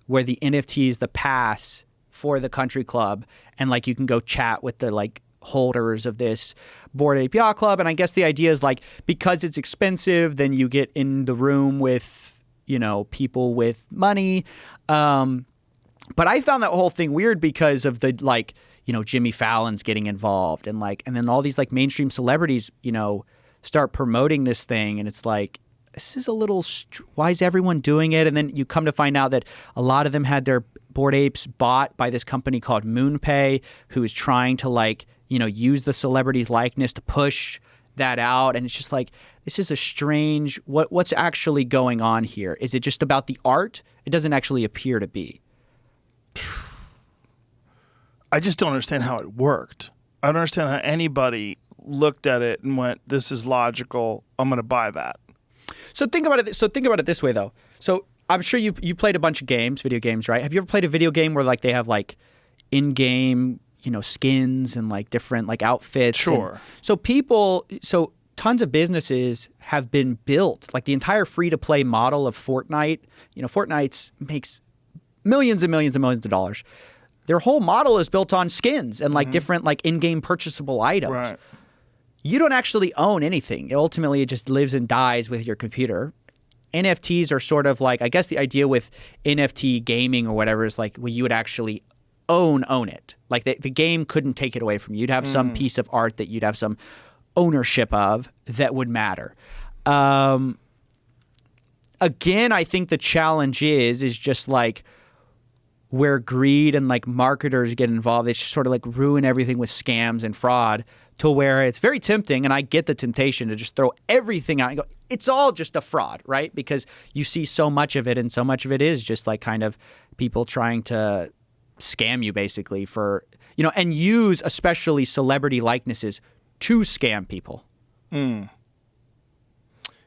Speaker 5: where the NFT is the pass for the country club. And like you can go chat with the like holders of this Bored Ape Yacht Club. And I guess the idea is like, because it's expensive, then you get in the room with, people with money. But I found that whole thing weird because of the like, Jimmy Fallon's getting involved and then all these like mainstream celebrities, start promoting this thing. And it's like, this is a little, why is everyone doing it? And then you come to find out that a lot of them had their Bored Apes bought by this company called MoonPay, who is trying to like, use the celebrity's likeness to push that out. And it's just like, this is a strange, what's actually going on here? Is it just about the art? It doesn't actually appear to be.
Speaker 4: I just don't understand how it worked. I don't understand how anybody looked at it and went, this is logical. I'm going to buy that.
Speaker 5: So think about it this way, though. So I'm sure you played a bunch of games, video games, right? Have you ever played a video game where like they have like in-game, skins and like different like outfits?
Speaker 4: Sure.
Speaker 5: So tons of businesses have been built. Like the entire free-to-play model of Fortnite. Fortnite makes millions and millions and millions of dollars. Their whole model is built on skins and like different like in-game purchasable items.
Speaker 4: Right.
Speaker 5: You don't actually own anything. Ultimately, it just lives and dies with your computer. NFTs are sort of like, I guess the idea with NFT gaming or whatever is like, well, you would actually own it. Like the game couldn't take it away from you. You'd have some piece of art that you'd have some ownership of that would matter. Again, I think the challenge is just like, where greed and like marketers get involved, they just sort of like ruin everything with scams and fraud to where it's very tempting. And I get the temptation to just throw everything out and go, it's all just a fraud, right? Because you see so much of it, and so much of it is just like kind of people trying to scam you basically for, and use especially celebrity likenesses to scam people.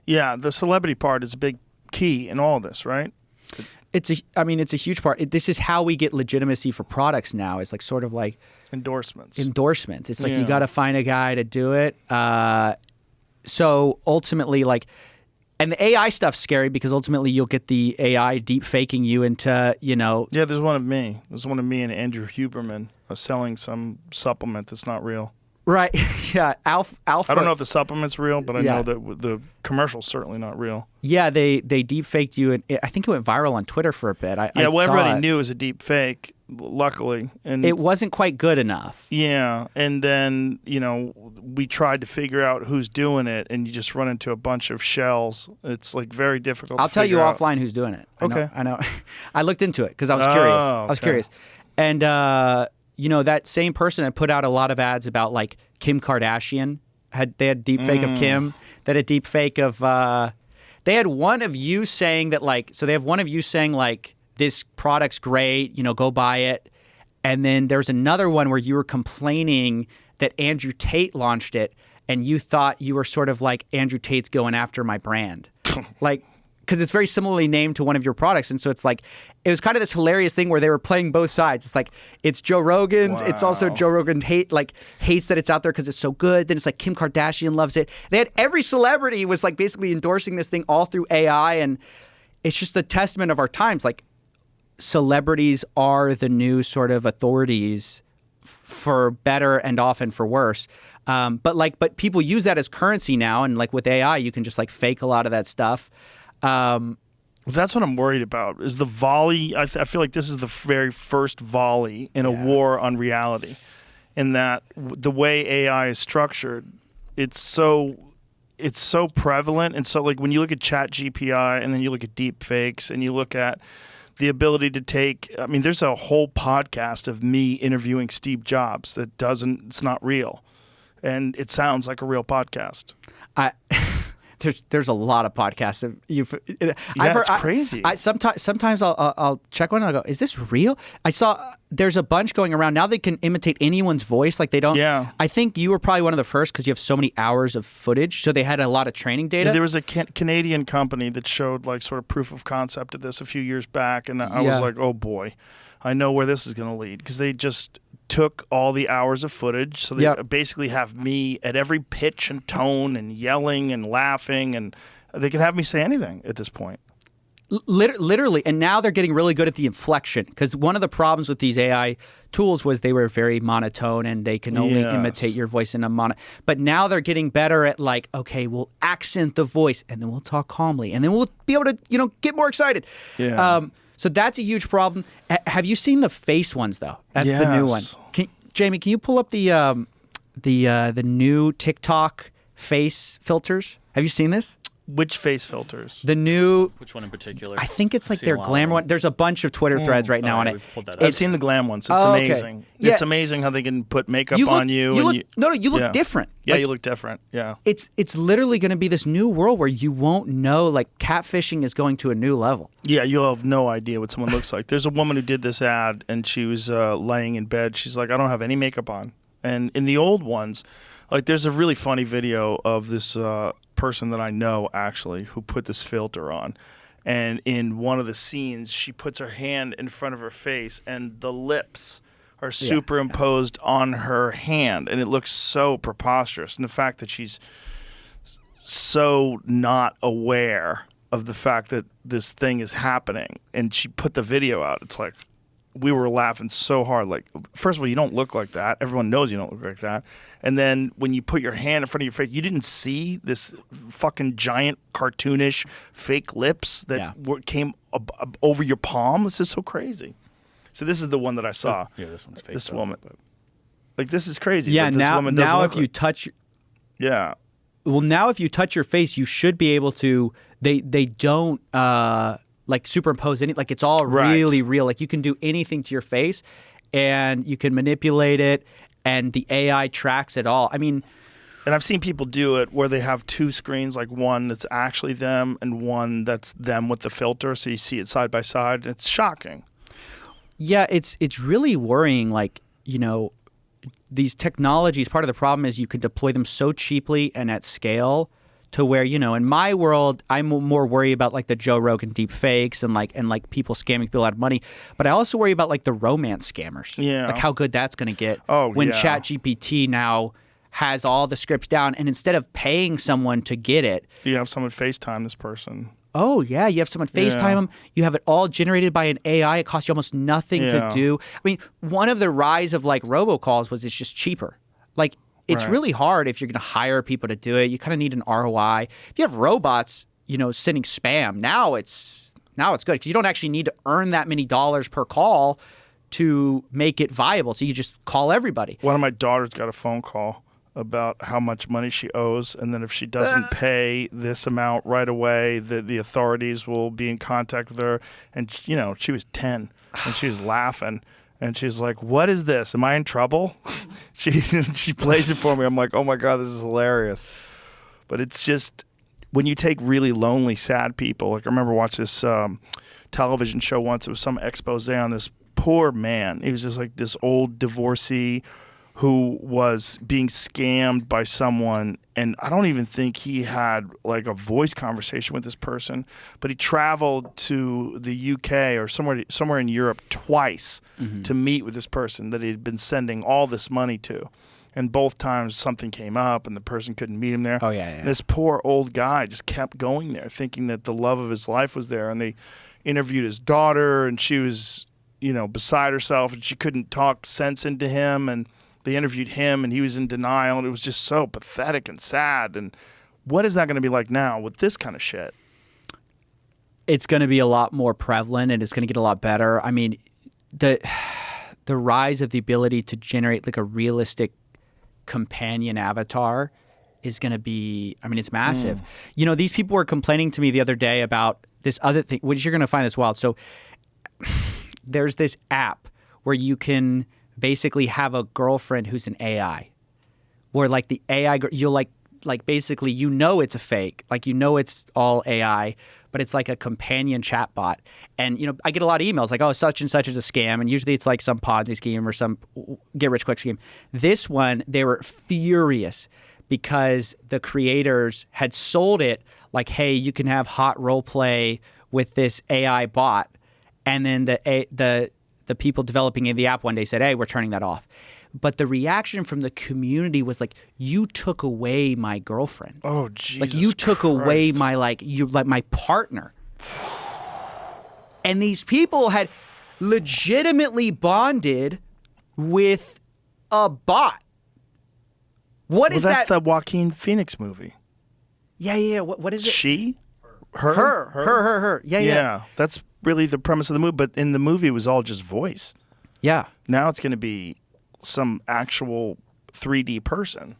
Speaker 4: Yeah, the celebrity part is a big key in all this, right?
Speaker 5: It's a huge part. This is how we get legitimacy for products now. It's like sort of like
Speaker 4: endorsements.
Speaker 5: It's like you got to find a guy to do it. So ultimately, like, and the AI stuff's scary because ultimately you'll get the AI deep faking you into,
Speaker 4: Yeah, there's one of me. There's one of me and Andrew Huberman selling some supplement that's not real.
Speaker 5: Right. Yeah. Alpha.
Speaker 4: I don't know if the supplement's real, but I
Speaker 5: Yeah.
Speaker 4: know that the commercial's certainly not real.
Speaker 5: Yeah, they deep faked you, and I think it went viral on Twitter for a bit. I
Speaker 4: Well,
Speaker 5: saw
Speaker 4: everybody
Speaker 5: it.
Speaker 4: knew it was a deep fake, luckily. And
Speaker 5: It wasn't quite good enough.
Speaker 4: yeah, and then, we tried to figure out who's doing it, and you just run into a bunch of shells. It's like very difficult
Speaker 5: I'll
Speaker 4: to
Speaker 5: tell you
Speaker 4: figure out.
Speaker 5: offline who's doing it.
Speaker 4: Okay.
Speaker 5: I know. I looked into it because I was curious. I was
Speaker 4: okay.
Speaker 5: curious. And, that same person had put out a lot of ads about like Kim Kardashian. They had deep fake of Kim. They had a deep fake of, they had one of you saying that so they have one of you saying like, this product's great, go buy it. And then there's another one where you were complaining that Andrew Tate launched it and you thought you were sort of like Andrew Tate's going after my brand. Because it's very similarly named to one of your products. And so it's like, it was kind of this hilarious thing where they were playing both sides. It's like, it's Joe Rogan's. It's also Joe Rogan hates that it's out there because it's so good. Then it's like Kim Kardashian loves it. They had every celebrity was like basically endorsing this thing all through AI. And it's just the testament of our times. Like, celebrities are the new sort of authorities for better and often for worse. But people use that as currency now. And like with AI, you can just like fake a lot of that stuff.
Speaker 4: That's what I'm worried about, is the volley. I feel like this is the very first volley in a war on reality, in that the way AI is structured, it's so prevalent. And so like when you look at Chat GPI and then you look at deep fakes and you look at the ability to there's a whole podcast of me interviewing Steve Jobs it's not real. And it sounds like a real podcast.
Speaker 5: There's a lot of podcasts.
Speaker 4: It's crazy.
Speaker 5: Sometimes I'll check one and I'll go, is this real? I saw there's a bunch going around. Now they can imitate anyone's voice. Like they don't.
Speaker 4: Yeah.
Speaker 5: I think you were probably one of the first because you have so many hours of footage. So they had a lot of training data.
Speaker 4: There was a Canadian company that showed like sort of proof of concept of this a few years back. And I was like, oh boy, I know where this is going to lead, because they just took all the hours of footage. So they basically have me at every pitch and tone and yelling and laughing, and they can have me say anything at this point.
Speaker 5: Literally. And now they're getting really good at the inflection, because one of the problems with these AI tools was they were very monotone and they can only imitate your voice in a mono. But now they're getting better at like, okay, we'll accent the voice and then we'll talk calmly and then we'll be able to, get more excited.
Speaker 4: Yeah.
Speaker 5: So that's a huge problem. Have you seen the face ones though? That's the new one. Jamie, can you pull up the new TikTok face filters? Have you seen this?
Speaker 4: Which face filters?
Speaker 5: The new.
Speaker 6: Which one in particular?
Speaker 5: I think it's like
Speaker 6: seen
Speaker 5: their
Speaker 6: a lot
Speaker 5: glamour
Speaker 6: of
Speaker 5: one. There's a bunch of Twitter threads right now on it.
Speaker 6: we've pulled that up.
Speaker 4: I've seen the glam ones. It's
Speaker 5: okay.
Speaker 4: amazing.
Speaker 5: Yeah.
Speaker 4: It's amazing how they can put makeup
Speaker 5: You look,
Speaker 4: on you.
Speaker 5: you look different.
Speaker 4: Yeah,
Speaker 5: Like,
Speaker 4: you look different. Yeah.
Speaker 5: It's literally going to be this new world where you won't know. Like catfishing is going to a new level.
Speaker 4: Yeah, you'll have no idea what someone looks like. There's a woman who did this ad, and she was laying in bed. She's like, I don't have any makeup on. And in the old ones, like there's a really funny video of this person that I know actually who put this filter on. And in one of the scenes, she puts her hand in front of her face and the lips are superimposed on her hand. And it looks so preposterous. And the fact that she's so not aware of the fact that this thing is happening. And she put the video out. It's like, we were laughing so hard. Like, first of all, you don't look like that. Everyone knows you don't look like that. And then when you put your hand in front of your face, you didn't see this fucking giant cartoonish fake lips that came over your palm. This is so crazy. So this is the one that I saw.
Speaker 6: Yeah, this one's fake.
Speaker 4: This woman. Like, this is crazy.
Speaker 5: Yeah,
Speaker 4: this woman
Speaker 5: now if
Speaker 4: look
Speaker 5: you touch.
Speaker 4: Yeah.
Speaker 5: Well, now if you touch your face, you should be able to. They don't. Like superimpose any, like it's all really real. Like you can do anything to your face and you can manipulate it and the AI tracks it all. I mean,
Speaker 4: and I've seen people do it where they have two screens, like one that's actually them and one that's them with the filter. So you see it side by side. And it's shocking.
Speaker 5: Yeah, it's really worrying. Like, these technologies, part of the problem is you can deploy them so cheaply and at scale to where, in my world, I'm more worried about like the Joe Rogan deep fakes and like people scamming people out of money. But I also worry about like the romance scammers.
Speaker 4: Yeah.
Speaker 5: Like how good that's going to get.
Speaker 4: Oh,
Speaker 5: when
Speaker 4: yeah.
Speaker 5: ChatGPT now has all the scripts down, and instead of paying someone to get it,
Speaker 4: you have someone FaceTime this person.
Speaker 5: Oh, yeah. You have someone FaceTime them. You have it all generated by an AI. It costs you almost nothing to do. I mean, one of the rise of like robocalls was it's just cheaper. Like it's
Speaker 4: Right.
Speaker 5: really hard if you're going to hire people to do it. You kind of need an ROI. If you have robots, sending spam, now it's good because you don't actually need to earn that many dollars per call to make it viable. So you just call everybody.
Speaker 4: One of my daughters got a phone call about how much money she owes, and then if she doesn't pay this amount right away, the authorities will be in contact with her. And she was 10, and she was laughing, and she's like, "What is this? Am I in trouble?" She plays it for me. I'm like, "Oh my God, this is hilarious." But it's just when you take really lonely, sad people. Like I remember watching this television show once. It was some expose on this poor man. He was just like this old divorcee who was being scammed by someone, and I don't even think he had like a voice conversation with this person, but he traveled to the UK or somewhere in Europe twice to meet with this person that he had been sending all this money to. And both times something came up and the person couldn't meet him there.
Speaker 5: Oh, yeah.
Speaker 4: And this poor old guy just kept going there thinking that the love of his life was there. And they interviewed his daughter, and she was, beside herself, and she couldn't talk sense into him. And they interviewed him, and he was in denial, and it was just so pathetic and sad. And what is that going to be like now with this kind of shit?
Speaker 5: It's going to be a lot more prevalent, and it's going to get a lot better. I mean, the rise of the ability to generate like a realistic companion avatar is going to be, it's massive. These people were complaining to me the other day about this other thing, which you're going to find this wild. So there's this app where you can basically have a girlfriend who's an AI, where like the AI, you'll like basically it's a fake, like it's all AI, but it's like a companion chatbot. And I get a lot of emails like, oh, such and such is a scam, and usually it's like some Ponzi scheme or some get rich quick scheme. This one, they were furious because the creators had sold it like, hey, you can have hot role play with this AI bot, and then the people developing the app one day said, hey, we're turning that off. But the reaction from the community was like, you took away my girlfriend.
Speaker 4: Oh, Jesus
Speaker 5: Like you took away
Speaker 4: Christ.
Speaker 5: my my partner. And these people had legitimately bonded with a bot. What is
Speaker 4: that's
Speaker 5: that?
Speaker 4: the Joaquin Phoenix movie.
Speaker 5: Yeah. What is it?
Speaker 4: She? Her?
Speaker 5: Her. Yeah.
Speaker 4: That's really the premise of the movie. But in the movie, it was all just voice.
Speaker 5: Yeah.
Speaker 4: Now it's going to be some actual 3D person.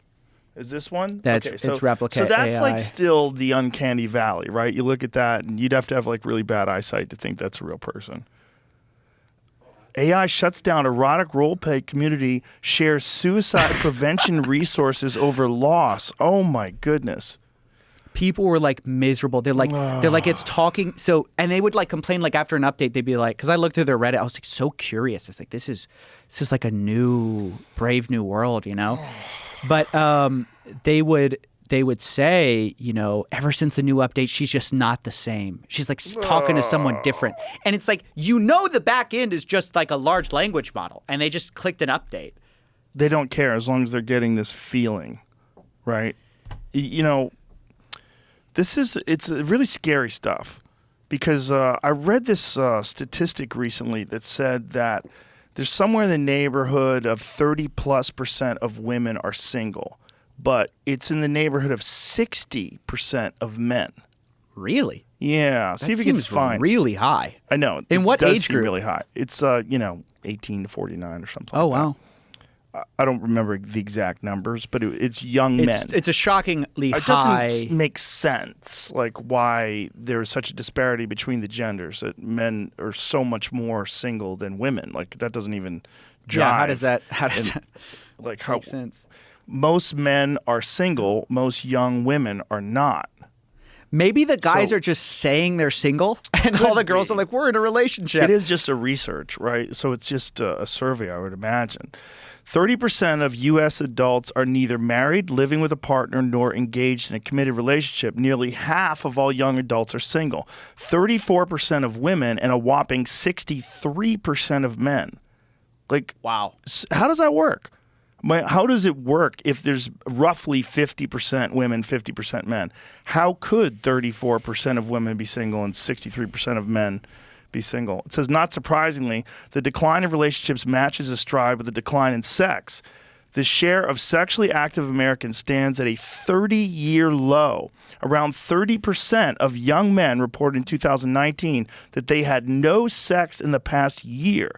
Speaker 4: Is this one?
Speaker 5: It's replicate
Speaker 4: So that's
Speaker 5: AI.
Speaker 4: like still the uncanny valley, right? You look at that, and you'd have to have like really bad eyesight to think that's a real person. AI shuts down erotic role-play community, shares suicide prevention resources over loss. Oh my goodness.
Speaker 5: People were like miserable. They're like it's talking. So, and they would like complain like after an update, they'd be like, because I looked through their Reddit, I was like so curious. I was like, this is like a new, brave new world, But they would say, ever since the new update, she's just not the same. She's like talking to someone different. And it's like, the back end is just like a large language model, and they just clicked an update.
Speaker 4: They don't care as long as they're getting this feeling, right? It's really scary stuff because I read this statistic recently that said that there's somewhere in the neighborhood of 30+% of women are single, but it's in the neighborhood of 60% of men.
Speaker 5: Really?
Speaker 4: Yeah. See
Speaker 5: That
Speaker 4: if you can
Speaker 5: seems
Speaker 4: find.
Speaker 5: really high.
Speaker 4: I know.
Speaker 5: In what
Speaker 4: it does
Speaker 5: age
Speaker 4: seem
Speaker 5: group?
Speaker 4: really high. It's 18 to 49 or something.
Speaker 5: Oh,
Speaker 4: like that.
Speaker 5: wow.
Speaker 4: I don't remember the exact numbers, but it's young men.
Speaker 5: It's a shockingly
Speaker 4: It
Speaker 5: high.
Speaker 4: doesn't make sense, like why there is such a disparity between the genders. That men are so much more single than women. Like that doesn't even jive.
Speaker 5: Yeah, how does that
Speaker 4: like how
Speaker 5: make sense?
Speaker 4: most men are single, most young women are not.
Speaker 5: Maybe the guys
Speaker 4: So-
Speaker 5: are just saying they're single, and all the girls are like, we're in a relationship.
Speaker 4: It is just a research, right? So it's just a survey, I would imagine. 30% of U.S. adults are neither married, living with a partner, nor engaged in a committed relationship. Nearly half of all young adults are single. 34% of women and a whopping 63% of men. Like,
Speaker 5: Wow.
Speaker 4: how does that work? How does it work if there's roughly 50% women, 50% men? How could 34% of women be single and 63% of men be single? It says, not surprisingly, the decline of relationships matches a stride with the decline in sex. The share of sexually active Americans stands at a 30-year low. Around 30% of young men reported in 2019 that they had no sex in the past year,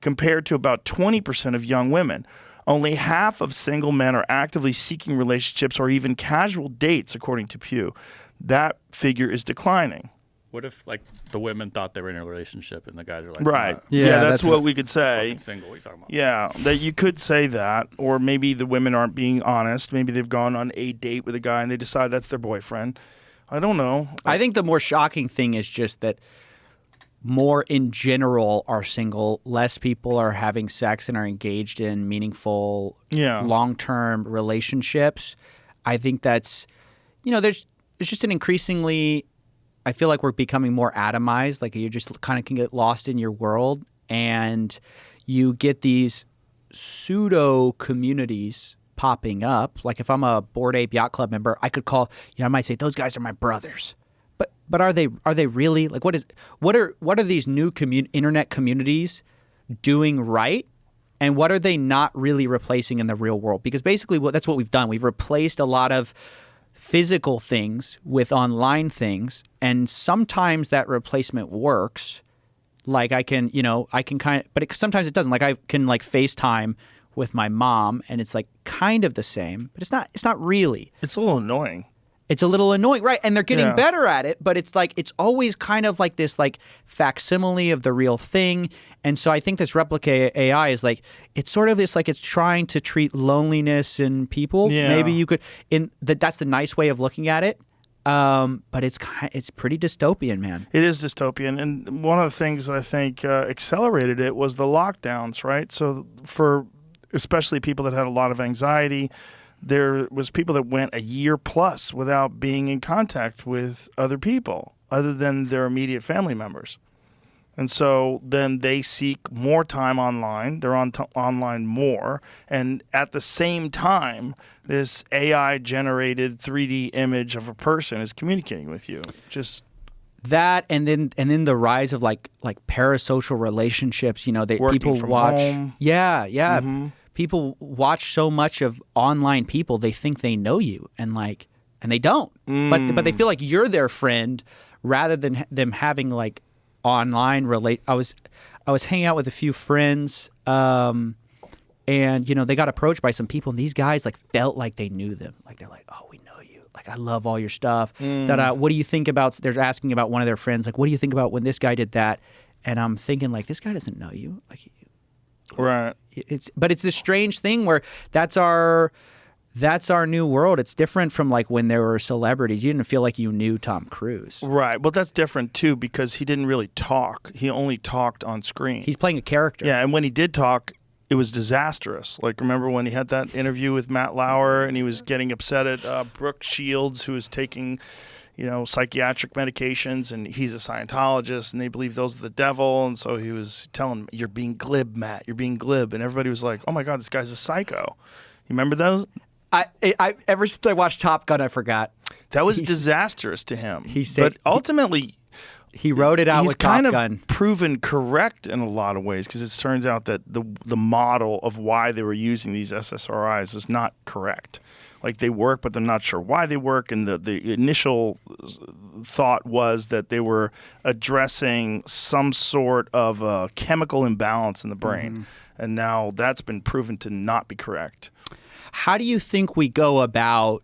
Speaker 4: compared to about 20% of young women. Only half of single men are actively seeking relationships or even casual dates, according to Pew. That figure is declining.
Speaker 7: What if like the women thought they were in a relationship and the guys are like,
Speaker 4: Right.
Speaker 7: "I'm
Speaker 4: Yeah,
Speaker 5: that's
Speaker 4: that's what we could
Speaker 7: not
Speaker 4: say.
Speaker 7: fucking single. What are you talking about?"
Speaker 4: Yeah, that you could say that. Or maybe the women aren't being honest. Maybe they've gone on a date with a guy and they decide that's their boyfriend. I don't know.
Speaker 5: I think the more shocking thing is just that more in general are single. Less people are having sex and are engaged in meaningful,
Speaker 4: Yeah.
Speaker 5: long-term relationships. I think that's, there's just an increasingly, I feel like we're becoming more atomized. Like you just kind of can get lost in your world, and you get these pseudo communities popping up. Like if I'm a Bored Ape Yacht Club member, I could call, I might say those guys are my brothers. But are they really? Like what are these new internet communities doing right? And what are they not really replacing in the real world? Because basically that's what we've done. We've replaced a lot of physical things with online things, and sometimes that replacement works. Like I can kind of, but sometimes it doesn't. Like I can like FaceTime with my mom, and it's like kind of the same, but it's not really.
Speaker 4: It's a little annoying.
Speaker 5: It's a little annoying, right? And they're getting
Speaker 4: Yeah.
Speaker 5: better at it, but it's like it's always kind of like this like facsimile of the real thing. And so I think this replica AI is like it's sort of this like it's trying to treat loneliness in people.
Speaker 4: Yeah.
Speaker 5: Maybe you could that's the nice way of looking at it. But it's pretty dystopian, man.
Speaker 4: It is dystopian. And one of the things that I think accelerated it was the lockdowns, right? So for especially people that had a lot of anxiety, there was people that went a year plus without being in contact with other people other than their immediate family members. And so then they seek more time online. They're online more. And at the same time, this AI-generated 3D image of a person is communicating with you. Just
Speaker 5: that, and then the rise of like parasocial relationships.
Speaker 4: Working
Speaker 5: people
Speaker 4: from
Speaker 5: watch.
Speaker 4: home.
Speaker 5: Yeah.
Speaker 4: Mm-hmm.
Speaker 5: People watch so much of online people, they think they know you, and they don't. But they feel like you're their friend rather than them having like online I was hanging out with a few friends, and they got approached by some people, and these guys like felt like they knew them. Like they're like, "Oh, we know you. Like I love all your stuff." What do you think about? They're asking about one of their friends. Like, what do you think about when this guy did that? And I'm thinking like, this guy doesn't know you. Like,
Speaker 4: right.
Speaker 5: It's this strange thing where that's our new world. It's different from like when there were celebrities. You didn't feel like you knew Tom Cruise.
Speaker 4: Right. Well, that's different too because he didn't really talk. He only talked on screen.
Speaker 5: He's playing a character.
Speaker 4: Yeah, and when he did talk, it was disastrous. Like, remember when he had that interview with Matt Lauer and he was getting upset at Brooke Shields, who was taking, psychiatric medications, and he's a Scientologist, and they believe those are the devil, and so he was telling him, "You're being glib, Matt. You're being glib," and everybody was like, "Oh my God, this guy's a psycho." You remember those?
Speaker 5: I ever since I watched Top Gun, I forgot.
Speaker 4: That was disastrous to him.
Speaker 5: He said,
Speaker 4: but ultimately,
Speaker 5: he wrote it out
Speaker 4: he's
Speaker 5: with
Speaker 4: kind
Speaker 5: Top
Speaker 4: of
Speaker 5: Gun.
Speaker 4: proven correct in a lot of ways because it turns out that the model of why they were using these SSRIs is not correct. Like they work, but they're not sure why they work. And the initial thought was that they were addressing some sort of a chemical imbalance in the brain. And now that's been proven to not be correct.
Speaker 5: How do you think we go about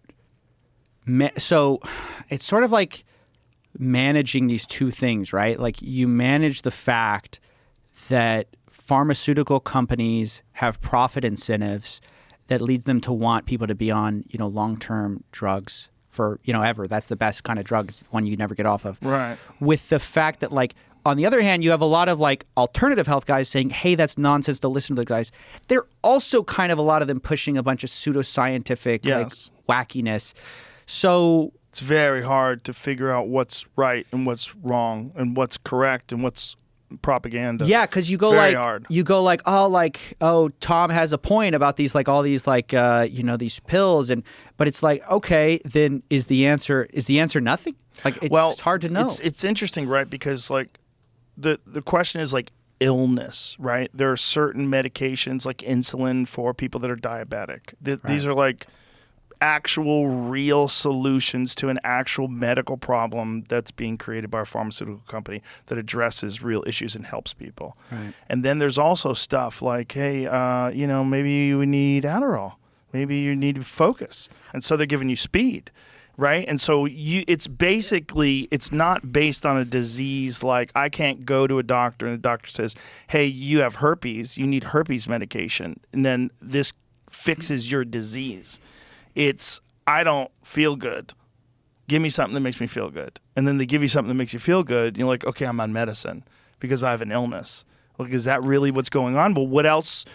Speaker 5: so it's sort of like managing these two things, right? Like you manage the fact that pharmaceutical companies have profit incentives that leads them to want people to be on, long-term drugs for, ever. That's the best kind of drug. It's one you never get off of.
Speaker 4: Right.
Speaker 5: With the fact that, like, on the other hand, you have a lot of, like, alternative health guys saying, hey, that's nonsense to listen to the guys. They're also kind of a lot of them pushing a bunch of pseudoscientific,
Speaker 4: Yes.
Speaker 5: like, wackiness. So
Speaker 4: it's very hard to figure out what's right and what's wrong and what's correct and what's propaganda.
Speaker 5: yeah, because you go
Speaker 4: Very
Speaker 5: like
Speaker 4: hard.
Speaker 5: you go like Tom has a point about these all these these pills, but it's like, okay, then is the answer nothing? Like it's just hard to know.
Speaker 4: It's interesting, right? Because like the question is like, illness, right? There are certain medications like insulin for people that are diabetic. These are like actual real solutions to an actual medical problem that's being created by a pharmaceutical company that addresses real issues and helps people.
Speaker 5: Right.
Speaker 4: And then there's also stuff like, hey, maybe you need Adderall. Maybe you need focus. And so they're giving you speed. Right. And so it's not based on a disease like I can't go to a doctor and the doctor says, hey, you have herpes. You need herpes medication. And then this fixes your disease. It's I don't feel good. Give me something that makes me feel good. And then they give you something that makes you feel good. And you're like, okay, I'm on medicine because I have an illness. Like, is that really what's going on? But what else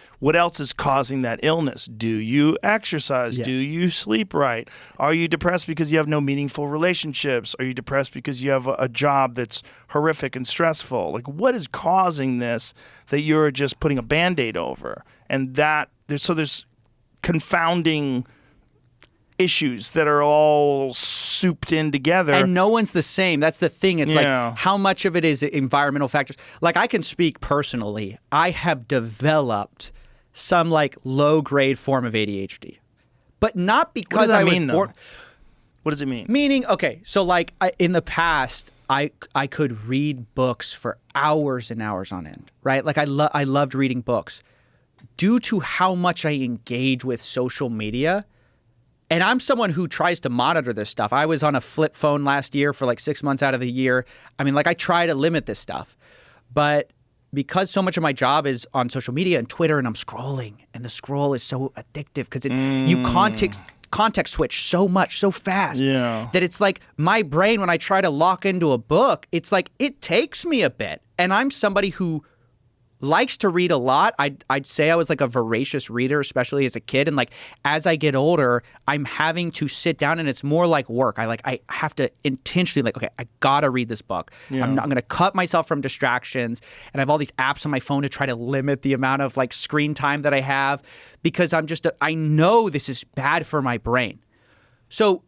Speaker 4: is causing that illness? Do you exercise?
Speaker 5: Yeah.
Speaker 4: Do you sleep right? Are you depressed because you have no meaningful relationships? Are you depressed because you have a job that's horrific and stressful? Like, what is causing this that you're just putting a Band-Aid over? And there's confounding issues that are all souped in together.
Speaker 5: And no one's the same. That's the thing. It's
Speaker 4: Yeah.
Speaker 5: like how much of it is environmental factors. Like I can speak personally. I have developed some like low grade form of ADHD, but not because
Speaker 4: What does that
Speaker 5: I was
Speaker 4: mean, though?
Speaker 5: born.
Speaker 4: What does it mean?
Speaker 5: Meaning, okay, so like in the past, I could read books for hours and hours on end, right? Like I loved reading books. Due to how much I engage with social media, and I'm someone who tries to monitor this stuff. I was on a flip phone last year for like 6 months out of the year. I mean, like I try to limit this stuff. But because so much of my job is on social media and Twitter and I'm scrolling, and the scroll is so addictive because you context switch so much, so fast that it's like my brain, when I try to lock into a book, it's like it takes me a bit. And I'm somebody who likes to read a lot. I'd say I was like a voracious reader, especially as a kid. And like as I get older, I'm having to sit down and it's more like work. I have to intentionally like, okay, I gotta read this book. I'm gonna cut myself from distractions. And I have all these apps on my phone to try to limit the amount of like screen time that I have because I know this is bad for my brain. So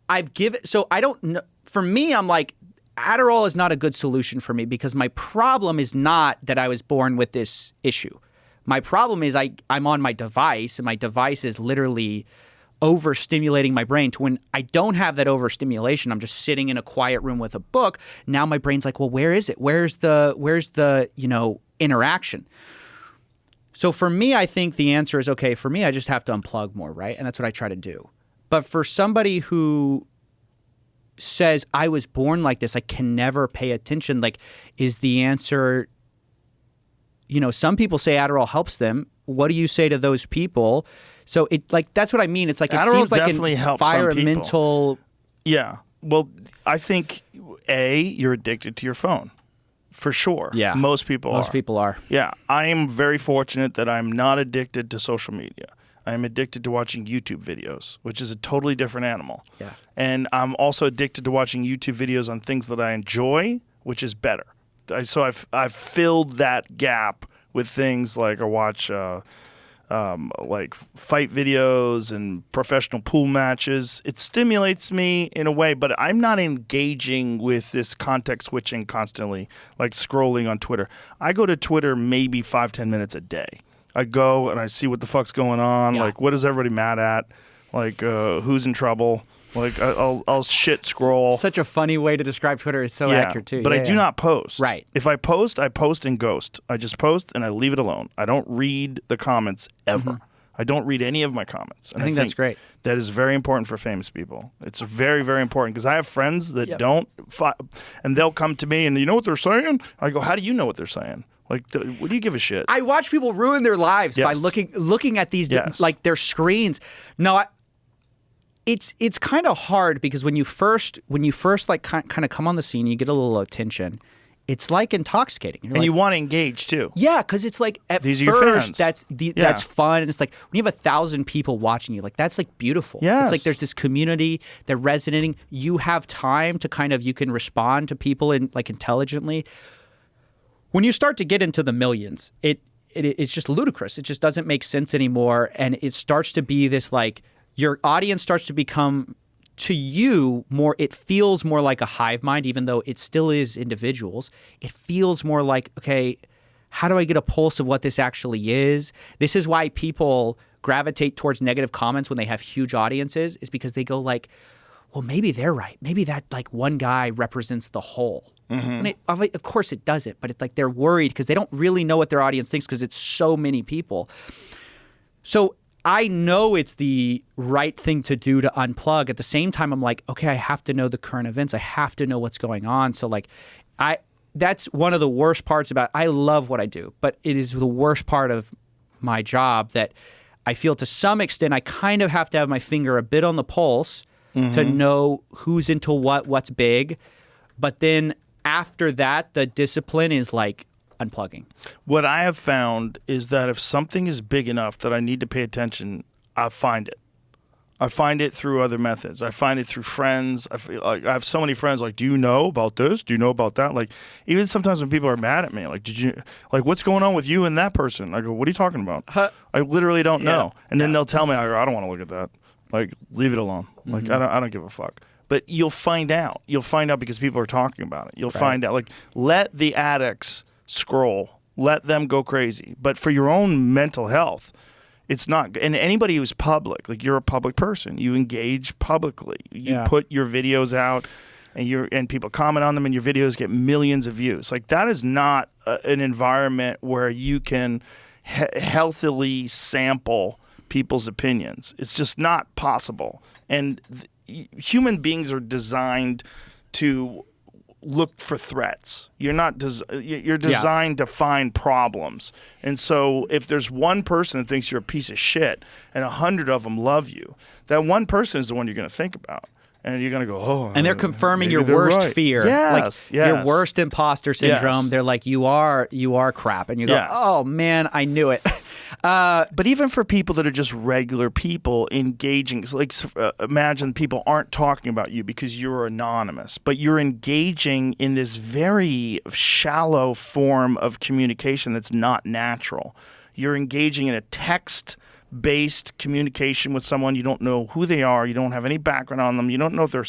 Speaker 5: I don't know. For me, I'm like, Adderall is not a good solution for me because my problem is not that I was born with this issue. My problem is I'm on my device, and my device is literally overstimulating my brain to when I don't have that overstimulation. I'm just sitting in a quiet room with a book. Now my brain's like, well, where is it? Where's the interaction? So for me, I think the answer is, okay, for me, I just have to unplug more, right? And that's what I try to do. But for somebody who says I was born like this, I can never pay attention, like, is the answer, some people say Adderall helps them. What do you say to those people? So it like that's what I mean. It's like it
Speaker 4: Adderall
Speaker 5: seems like
Speaker 4: definitely
Speaker 5: an
Speaker 4: helps some people.
Speaker 5: environmental.
Speaker 4: Yeah. Well, I think you're addicted to your phone. For sure.
Speaker 5: Yeah.
Speaker 4: Most people are. Yeah. I am very fortunate that I'm not addicted to social media. I'm addicted to watching YouTube videos, which is a totally different animal.
Speaker 5: Yeah.
Speaker 4: And I'm also addicted to watching YouTube videos on things that I enjoy, which is better. So I've filled that gap with things like I watch like fight videos and professional pool matches. It stimulates me in a way, but I'm not engaging with this context switching constantly, like scrolling on Twitter. I go to Twitter maybe 5-10 minutes a day. I go and I see what the fuck's going on.
Speaker 5: Yeah.
Speaker 4: Like, what is everybody mad at? Like, who's in trouble? Like, I'll shit scroll.
Speaker 5: Such a funny way to describe Twitter. It's so accurate too.
Speaker 4: But I do not post.
Speaker 5: Right.
Speaker 4: If I post and ghost. I just post and I leave it alone. I don't read the comments ever.
Speaker 5: Mm-hmm.
Speaker 4: I don't read any of my comments. And
Speaker 5: I think that's great.
Speaker 4: That is very important for famous people. It's very, very important because I have friends that don't, and they'll come to me and you know what they're saying? I go, how do you know what they're saying? Like, what do you give a shit?
Speaker 5: I watch people ruin their lives by
Speaker 4: Yes.
Speaker 5: looking at these like their screens. No, it's kind of hard because when you first like kind of come on the scene, you get a little attention. It's like intoxicating. You're
Speaker 4: and
Speaker 5: like,
Speaker 4: you want to engage too.
Speaker 5: yeah, because it's like at
Speaker 4: These are your
Speaker 5: first
Speaker 4: fans.
Speaker 5: that's fun, and it's like when you have 1,000 people watching you, like that's like beautiful.
Speaker 4: Yes.
Speaker 5: It's like there's this community, they're resonating. You have time to you can respond to people like intelligently. When you start to get into the millions, it's just ludicrous. It just doesn't make sense anymore, and it starts to be this like your audience starts to become to you more, it feels more like a hive mind, even though it still is individuals. It feels more like, okay, how do I get a pulse of what this actually is? This is why people gravitate towards negative comments when they have huge audiences, is because they go like, well, maybe they're right. Maybe that like one guy represents the whole. And of course it doesn't, but it's like they're worried because they don't really know what their audience thinks because it's so many people. So I know it's the right thing to do to unplug. At the same time, I'm like, okay, I have to know the current events. I have to know what's going on. So like, that's one of the worst parts about, I love what I do, but it is the worst part of my job that I feel to some extent I kind of have to have my finger a bit on the pulse to know who's into what's big. But then after that, the discipline is like unplugging.
Speaker 4: What I have found is that if something is big enough that I need to pay attention, I'll find it. I find it through other methods. I find it through friends. I feel like I have so many friends. Like, do you know about this? Do you know about that? Like, even sometimes when people are mad at me, like, what's going on with you and that person? I go, what are you talking about? I literally don't know. And then they'll tell me, I don't want to look at that. Like, leave it alone. Like, I don't give a fuck. But you'll find out. You'll find out because people are talking about it. You'll find out. Like, let the addicts scroll. Let them go crazy. But for your own mental health, it's not. And anybody who's public, like you're a public person, you engage publicly. You put your videos out, and people comment on them, and your videos get millions of views. Like, that is not an environment where you can healthily sample people's opinions. It's just not possible. And human beings are designed to look for threats. You're not. You're designed to find problems. And so, if there's one person that thinks you're a piece of shit, and 100 of them love you, that one person is the one you're going to think about. And you're going to go, oh.
Speaker 5: And they're confirming your worst fear.
Speaker 4: Yes,
Speaker 5: like your worst imposter syndrome.
Speaker 4: Yes.
Speaker 5: They're like, you are crap. And you go, oh, man, I knew it.
Speaker 4: But even for people that are just regular people engaging, like imagine people aren't talking about you because you're anonymous, but you're engaging in this very shallow form of communication that's not natural. You're engaging in a text-based communication with someone. You don't know who they are. You don't have any background on them. You don't know if they're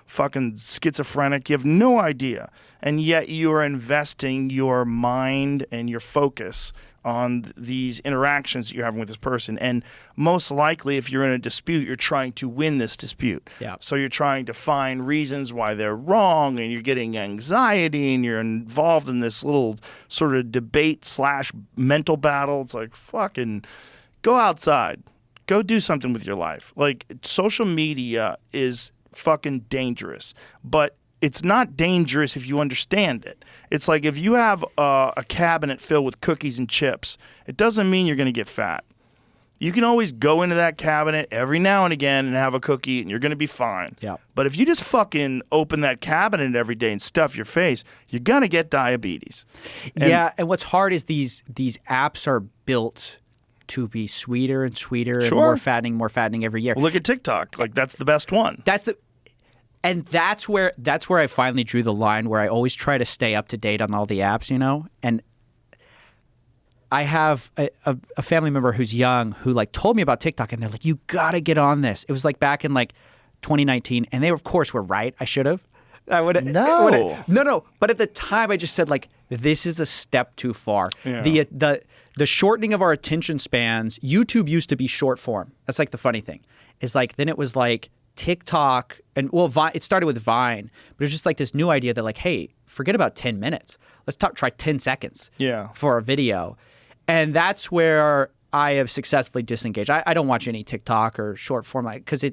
Speaker 4: fucking schizophrenic. You have no idea. And yet you are investing your mind and your focus on these interactions that you're having with this person. And most likely, if you're in a dispute, you're trying to win this dispute.
Speaker 5: Yeah.
Speaker 4: So you're trying to find reasons why they're wrong, and you're getting anxiety, and you're involved in this little sort of debate/mental battle. It's like, fucking go outside. Go do something with your life. Like, social media is fucking dangerous, but it's not dangerous if you understand it. It's like if you have a cabinet filled with cookies and chips, it doesn't mean you're going to get fat. You can always go into that cabinet every now and again and have a cookie, and you're going to be fine.
Speaker 5: Yeah.
Speaker 4: But if you just fucking open that cabinet every day and stuff your face, you're going to get diabetes.
Speaker 5: And what's hard is these apps are built to be sweeter and sweeter and more fattening every year.
Speaker 4: Well, look at TikTok. Like, that's the best one.
Speaker 5: And that's where I finally drew the line, where I always try to stay up to date on all the apps, you know? And I have a family member who's young who like told me about TikTok, and they're like, you got to get on this. It was like back in like 2019, and they of course were right. I should have. I would have. No. But at the time, I just said like, this is a step too far. Yeah. The shortening of our attention spans. YouTube used to be short form. That's like the funny thing. Is like then it was like TikTok and Vine. It started with Vine, but it was just like this new idea that like, hey, forget about 10 minutes. Let's try 10 seconds. For a video, and that's where I have successfully disengaged. I don't watch any TikTok or short form because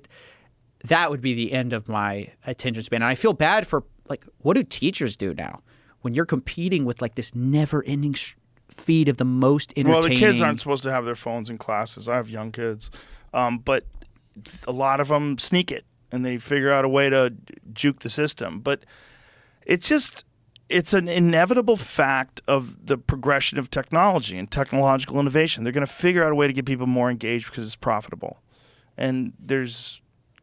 Speaker 5: that would be the end of my attention span. And I feel bad for like, what do teachers do now when you're competing with like this never-ending feed of the most entertaining?
Speaker 4: Well, the kids aren't supposed to have their phones in classes. I have young kids, but a lot of them sneak it, and they figure out a way to juke the system. But it's an inevitable fact of the progression of technology and technological innovation. They're going to figure out a way to get people more engaged because it's profitable. And there's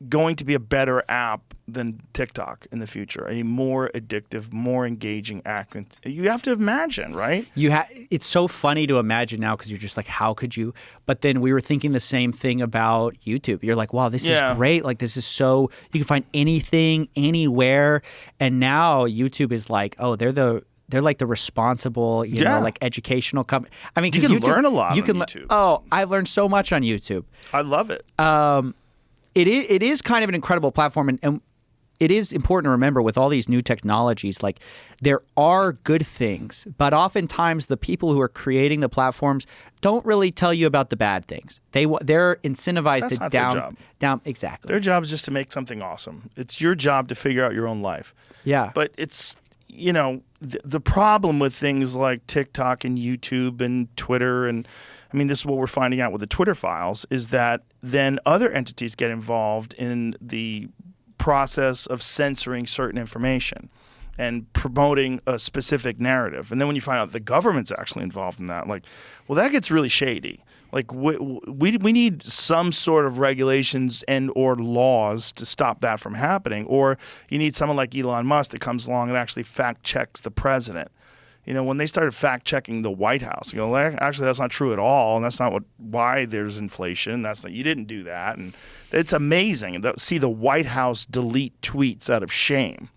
Speaker 4: going to be a better app than TikTok in the future, a more addictive, more engaging app. You have to imagine, right?
Speaker 5: It's so funny to imagine now because you're just like, how could you? But then we were thinking the same thing about YouTube. You're like, wow, this is great. Like, this is so, you can find anything, anywhere. And now YouTube is like, oh, they're like the responsible, you know, like educational company. I mean,
Speaker 4: you
Speaker 5: because
Speaker 4: can learn a lot on YouTube.
Speaker 5: Oh, I've learned so much on YouTube.
Speaker 4: I love it.
Speaker 5: It is kind of an incredible platform, and it is important to remember with all these new technologies, like there are good things, but oftentimes the people who are creating the platforms don't really tell you about the bad things. They're incentivized
Speaker 4: That's
Speaker 5: to
Speaker 4: not their job.
Speaker 5: down exactly.
Speaker 4: Their job is just to make something awesome. It's your job to figure out your own life.
Speaker 5: Yeah.
Speaker 4: But it's, you know, the problem with things like TikTok and YouTube and Twitter, and I mean, this is what we're finding out with the Twitter files, is that then other entities get involved in the process of censoring certain information and promoting a specific narrative. And then when you find out the government's actually involved in that, like, well, that gets really shady. Like, we need some sort of regulations and or laws to stop that from happening. Or you need someone like Elon Musk that comes along and actually fact checks the president. You know, when they started fact checking the White House, you go, well, actually, that's not true at all, and that's not why there's inflation. You didn't do that, and it's amazing. See the White House delete tweets out of shame,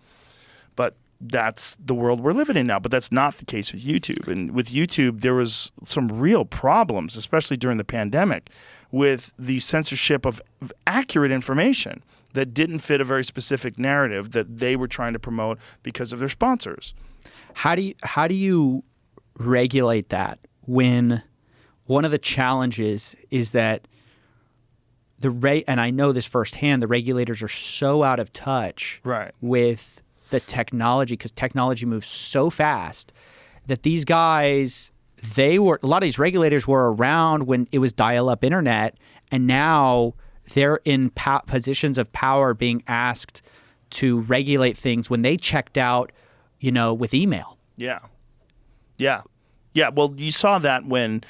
Speaker 4: but that's the world we're living in now. But that's not the case with YouTube. And with YouTube, there was some real problems, especially during the pandemic, with the censorship of accurate information that didn't fit a very specific narrative that they were trying to promote because of their sponsors.
Speaker 5: How do you regulate that when one of the challenges is that and I know this firsthand, the regulators are so out of touch with the technology, because technology moves so fast that these guys, a lot of these regulators were around when it was dial-up internet, and now they're in positions of power being asked to regulate things when they checked out, you know, with email.
Speaker 4: Yeah. Well, you saw that when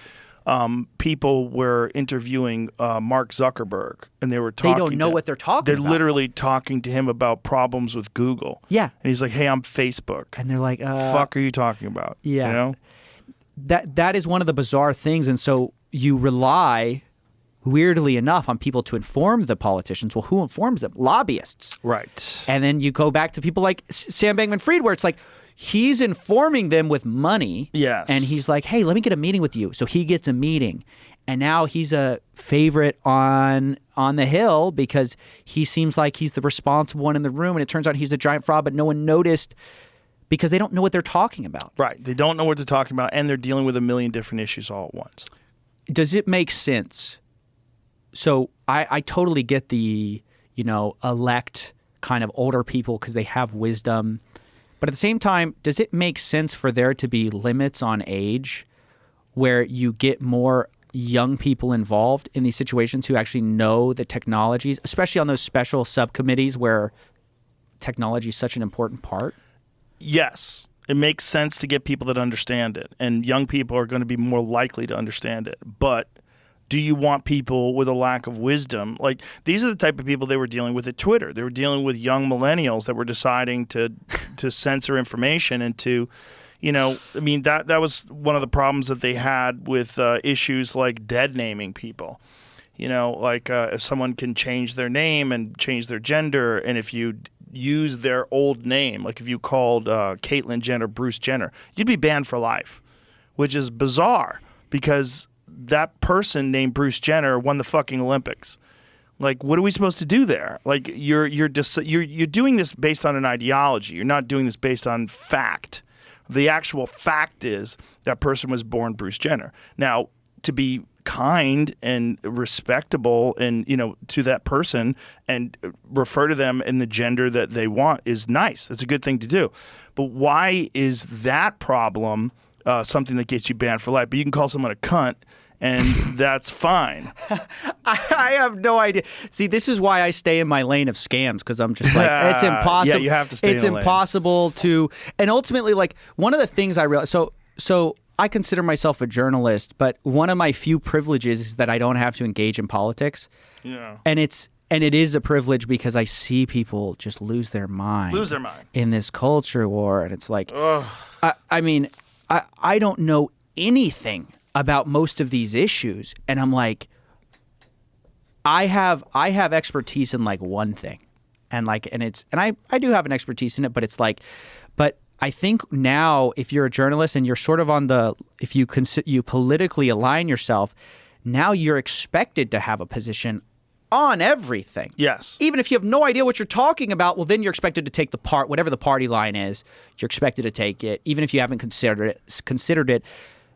Speaker 4: people were interviewing Mark Zuckerberg, and they were talking.
Speaker 5: They don't know what they're talking
Speaker 4: They're
Speaker 5: about.
Speaker 4: literally talking to him about problems with Google.
Speaker 5: Yeah.
Speaker 4: And he's like, "Hey, I'm Facebook."
Speaker 5: And they're like,
Speaker 4: "Fuck, are you talking about?"
Speaker 5: Yeah.
Speaker 4: You know?
Speaker 5: That is one of the bizarre things, and so you rely, weirdly enough, on people to inform the politicians. Well, who informs them? Lobbyists.
Speaker 4: Right.
Speaker 5: And then you go back to people like Sam Bankman-Fried, where it's like, he's informing them with money.
Speaker 4: Yes.
Speaker 5: And he's like, hey, let me get a meeting with you. So he gets a meeting. And now he's a favorite on the Hill because he seems like he's the responsible one in the room. And it turns out he's a giant fraud, but no one noticed because they don't know what they're talking about.
Speaker 4: Right. They don't know what they're talking about, and they're dealing with a million different issues all at once.
Speaker 5: Does it make sense? So I totally get the, you know, elect kind of older people because they have wisdom. But at the same time, does it make sense for there to be limits on age where you get more young people involved in these situations who actually know the technologies, especially on those special subcommittees where technology is such an important part?
Speaker 4: Yes. It makes sense to get people that understand it, and young people are going to be more likely to understand it. But do you want people with a lack of wisdom? Like, these are the type of people they were dealing with at Twitter. They were dealing with young millennials that were deciding to censor information and to, you know, I mean, that was one of the problems that they had with issues like dead naming people. You know, like if someone can change their name and change their gender, and if you use their old name, like if you called Caitlyn Jenner Bruce Jenner, you'd be banned for life, which is bizarre because that person named Bruce Jenner won the fucking Olympics. Like, what are we supposed to do there? Like, you're doing this based on an ideology. You're not doing this based on fact. The actual fact is that person was born Bruce Jenner. Now, to be kind and respectable and, you know, to that person and refer to them in the gender that they want is nice. That's a good thing to do. But why is that problem something that gets you banned for life? But you can call someone a cunt, and that's fine.
Speaker 5: I have no idea. See, this is why I stay in my lane of scams, because I'm just like, it's impossible.
Speaker 4: Yeah, you have to stay
Speaker 5: It's
Speaker 4: in a lane.
Speaker 5: impossible to, and ultimately, like, one of the things I realized, so I consider myself a journalist, but one of my few privileges is that I don't have to engage in politics.
Speaker 4: Yeah.
Speaker 5: And and it is a privilege because I see people just lose their mind in this culture war, and it's like, I mean, I don't know anything about most of these issues, and I'm like, I have expertise in like one thing, and I do have an expertise in it, but it's like, but I think now if you're a journalist and you're sort of if you politically align yourself, now you're expected to have a position on everything.
Speaker 4: Yes.
Speaker 5: Even if you have no idea what you're talking about, well, then you're expected to take whatever the party line is, you're expected to take it, even if you haven't considered it.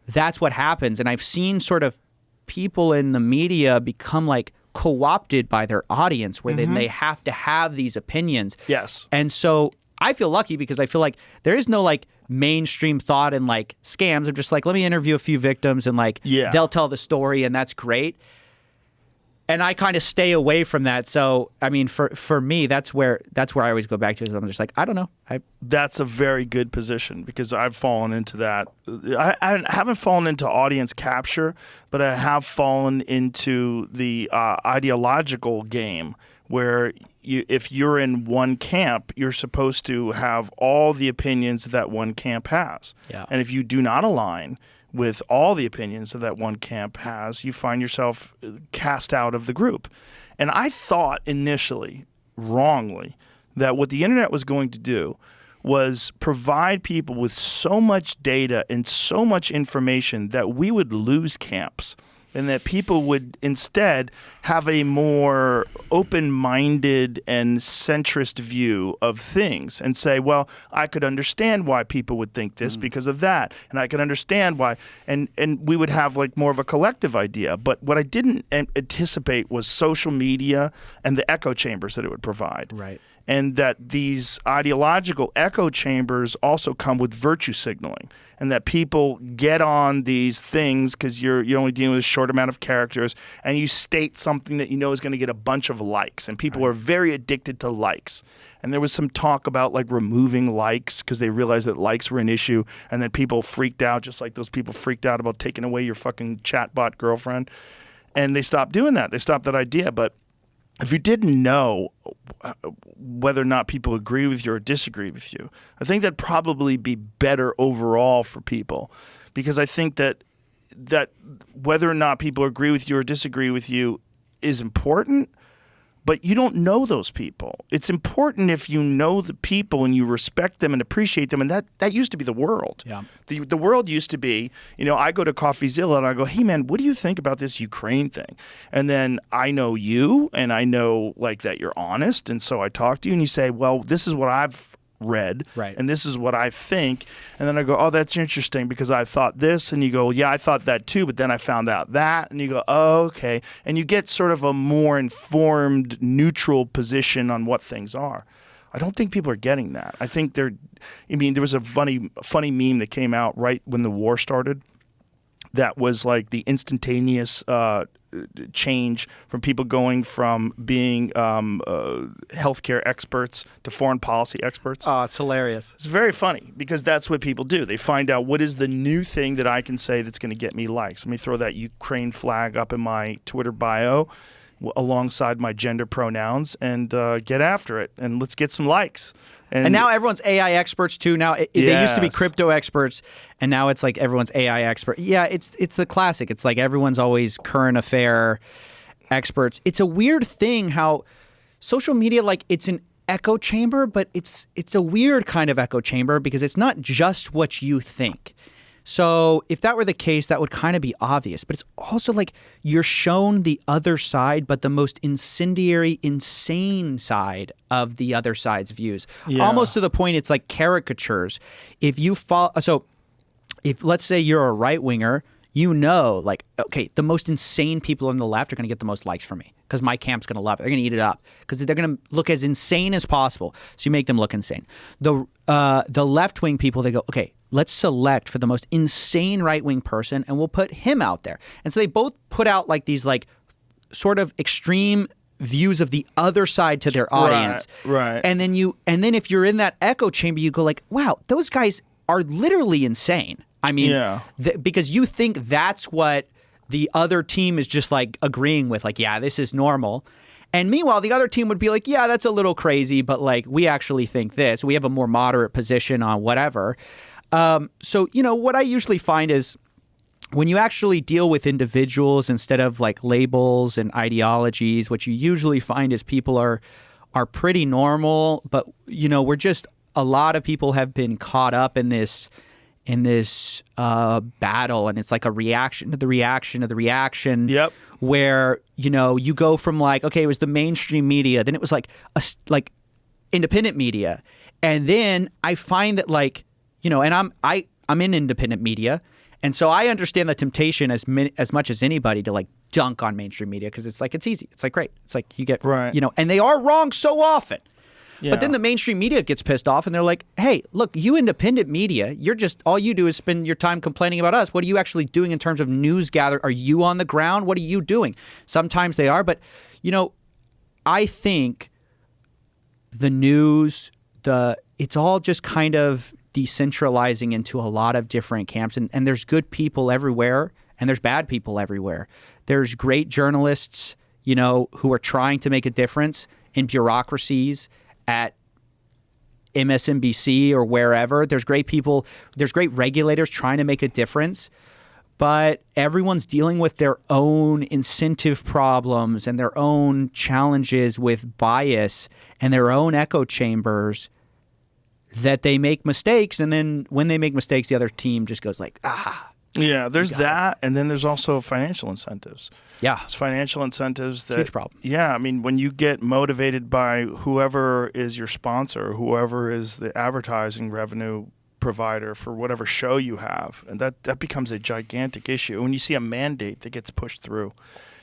Speaker 5: That's what happens. And I've seen sort of people in the media become like co-opted by their audience where then they have to have these opinions.
Speaker 4: Yes.
Speaker 5: And so I feel lucky because I feel like there is no like mainstream thought in like scams. I'm just like, let me interview a few victims and like they'll tell the story and that's great. And I kind of stay away from that. So, I mean, for me, that's where I always go back to is I'm just like, I don't know.
Speaker 4: That's a very good position because I've fallen into that. I haven't fallen into audience capture, but I have fallen into the ideological game where if you're in one camp, you're supposed to have all the opinions that one camp has.
Speaker 5: Yeah.
Speaker 4: And if you do not align with all the opinions that one camp has, you find yourself cast out of the group. And I thought initially, wrongly, that what the internet was going to do was provide people with so much data and so much information that we would lose camps and that people would instead have a more open-minded and centrist view of things and say, well, I could understand why people would think this because of that, and I could understand why, and we would have like more of a collective idea. But what I didn't anticipate was social media and the echo chambers that it would provide.
Speaker 5: Right.
Speaker 4: And that these ideological echo chambers also come with virtue signaling, and that people get on these things because you're only dealing with a short amount of characters, and you state something that you know is going to get a bunch of likes, and people are very addicted to likes. And there was some talk about like removing likes because they realized that likes were an issue, and then people freaked out, just like those people freaked out about taking away your fucking chatbot girlfriend, and they stopped doing that. They stopped that idea, but if you didn't know whether or not people agree with you or disagree with you, I think that'd probably be better overall for people, because I think that whether or not people agree with you or disagree with you is important, but you don't know those people. It's important if you know the people and you respect them and appreciate them, and that used to be the world.
Speaker 5: Yeah.
Speaker 4: The world used to be, I go to Coffeezilla and I go, hey man, what do you think about this Ukraine thing? And then I know you and I know like that you're honest, and so I talk to you and you say, well, this is what I've read,
Speaker 5: right,
Speaker 4: and this is what I think, and then I go, oh, that's interesting because I thought this, and you go, yeah, I thought that too, but then I found out that, and you go, oh, okay, and you get sort of a more informed, neutral position on what things are. I don't think people are getting that. I think there was a funny meme that came out right when the war started that was like the instantaneous change from people going from being healthcare experts to foreign policy experts.
Speaker 5: Oh, it's hilarious.
Speaker 4: It's very funny because that's what people do. They find out what is the new thing that I can say that's going to get me likes. Let me throw that Ukraine flag up in my Twitter bio alongside my gender pronouns and get after it. And let's get some likes.
Speaker 5: And now everyone's AI experts too. Now they used to be crypto experts, and now it's like everyone's AI expert. Yeah, it's the classic. It's like everyone's always current affair experts. It's a weird thing how social media, like, it's an echo chamber, but it's a weird kind of echo chamber because it's not just what you think. So if that were the case, that would kind of be obvious. But it's also like you're shown the other side, but the most incendiary, insane side of the other side's views. Yeah. Almost to the point it's like caricatures. If you follow, so if let's say you're a right winger, like, okay, the most insane people on the left are going to get the most likes from me because my camp's going to love it. They're going to eat it up because they're going to look as insane as possible. So you make them look insane. The left-wing people, they go, okay, let's select for the most insane right-wing person and we'll put him out there. And so they both put out like these like sort of extreme views of the other side to their audience.
Speaker 4: Right.
Speaker 5: And then if you're in that echo chamber, you go like, wow, those guys are literally insane. I mean, because you think that's what the other team is just like agreeing with, like, yeah, this is normal. And meanwhile, the other team would be like, yeah, that's a little crazy, but like we actually think this. We have a more moderate position on whatever. So, what I usually find is when you actually deal with individuals instead of like labels and ideologies, what you usually find is people are pretty normal, but we're just, a lot of people have been caught up in this battle, and it's like a reaction to the reaction to the reaction.
Speaker 4: Yep. Where
Speaker 5: you go from like, okay, it was the mainstream media, then it was like independent media, and then I find that like and I'm in independent media, and so I understand the temptation as much as anybody to like dunk on mainstream media because it's like it's easy, it's like great, it's like you get
Speaker 4: right,
Speaker 5: and they are wrong so often.
Speaker 4: Yeah.
Speaker 5: But then the mainstream media gets pissed off and they're like, hey, look, you independent media, you're just, all you do is spend your time complaining about us. What are you actually doing in terms of news gather? Are you on the ground? What are you doing? Sometimes they are. But, I think the news, it's all just kind of decentralizing into a lot of different camps. And there's good people everywhere and there's bad people everywhere. There's great journalists, who are trying to make a difference in bureaucracies at MSNBC or wherever. There's great people, there's great regulators trying to make a difference, but everyone's dealing with their own incentive problems and their own challenges with bias and their own echo chambers that they make mistakes. And then when they make mistakes, the other team just goes like,
Speaker 4: Yeah, there's that, and then there's also financial incentives.
Speaker 5: Yeah.
Speaker 4: There's financial incentives that...
Speaker 5: Huge problem.
Speaker 4: Yeah, I mean, when you get motivated by whoever is your sponsor, whoever is the advertising revenue provider for whatever show you have, and that becomes a gigantic issue. When you see a mandate that gets pushed through,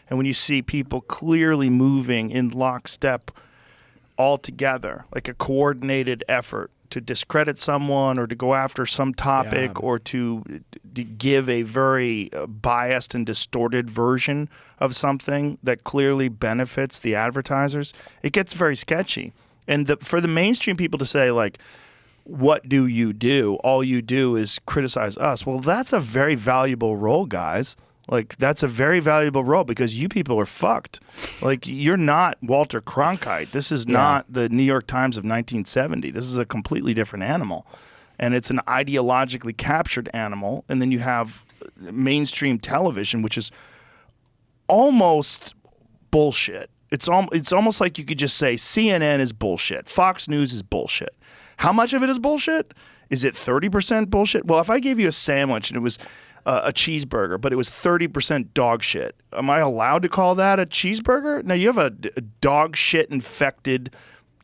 Speaker 4: and when you see people clearly moving in lockstep all together, like a coordinated effort to discredit someone or to go after some topic or to give a very biased and distorted version of something that clearly benefits the advertisers, it gets very sketchy. And for the mainstream people to say, like, what do you do? All you do is criticize us. Well, that's a very valuable role, guys. Like, that's a very valuable role because you people are fucked. Like, you're not Walter Cronkite. This is not the New York Times of 1970. This is a completely different animal. And it's an ideologically captured animal. And then you have mainstream television, which is almost bullshit. It's almost like you could just say CNN is bullshit. Fox News is bullshit. How much of it is bullshit? Is it 30% bullshit? Well, if I gave you a sandwich and it was a cheeseburger, but it was 30% dog shit, am I allowed to call that a cheeseburger? Now, you have a dog shit infected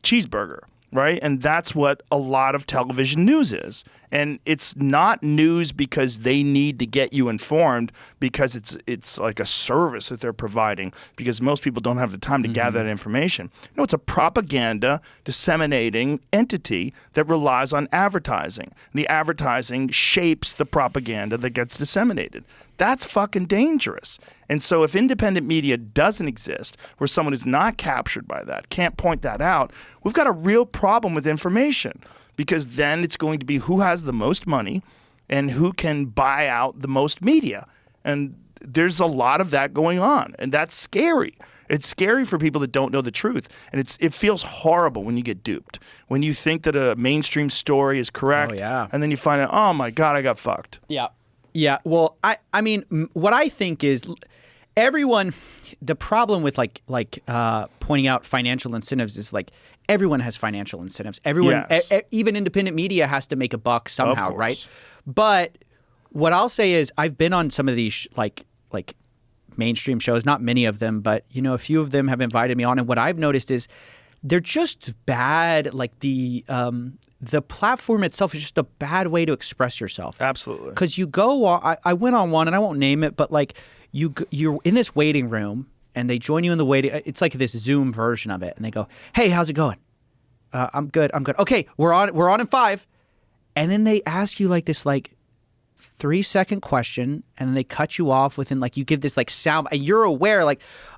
Speaker 4: cheeseburger, right? And that's what a lot of television news is. And it's not news because they need to get you informed because it's like a service that they're providing because most people don't have the time to gather that information. No, it's a propaganda disseminating entity that relies on advertising. The advertising shapes the propaganda that gets disseminated. That's fucking dangerous. And so if independent media doesn't exist, where someone is not captured by that, can't point that out, we've got a real problem with information. Because then it's going to be who has the most money and who can buy out the most media. And there's a lot of that going on. And that's scary. It's scary for people that don't know the truth. And it feels horrible when you get duped. When you think that a mainstream story is correct.
Speaker 5: Oh, yeah.
Speaker 4: And then you find out, oh my God, I got fucked.
Speaker 5: Yeah. Yeah. Well, I mean, what I think is everyone, the problem with like pointing out financial incentives is like, everyone has financial incentives. Everyone,
Speaker 4: yes.
Speaker 5: Even independent media has to make a buck somehow,
Speaker 4: Of course.
Speaker 5: right? But what I'll say is I've been on some of these like mainstream shows, not many of them, but a few of them have invited me on. And what I've noticed is they're just bad. Like the platform itself is just a bad way to express yourself.
Speaker 4: Absolutely.
Speaker 5: Because you go on, I went on one and I won't name it, but like you're in this waiting room. And they join you in the waiting. It's like this Zoom version of it, and they go, "Hey, how's it going? I'm good. Okay, we're on in 5." And then they ask you like this 3-second question, and then they cut you off within you give this sound, and you're aware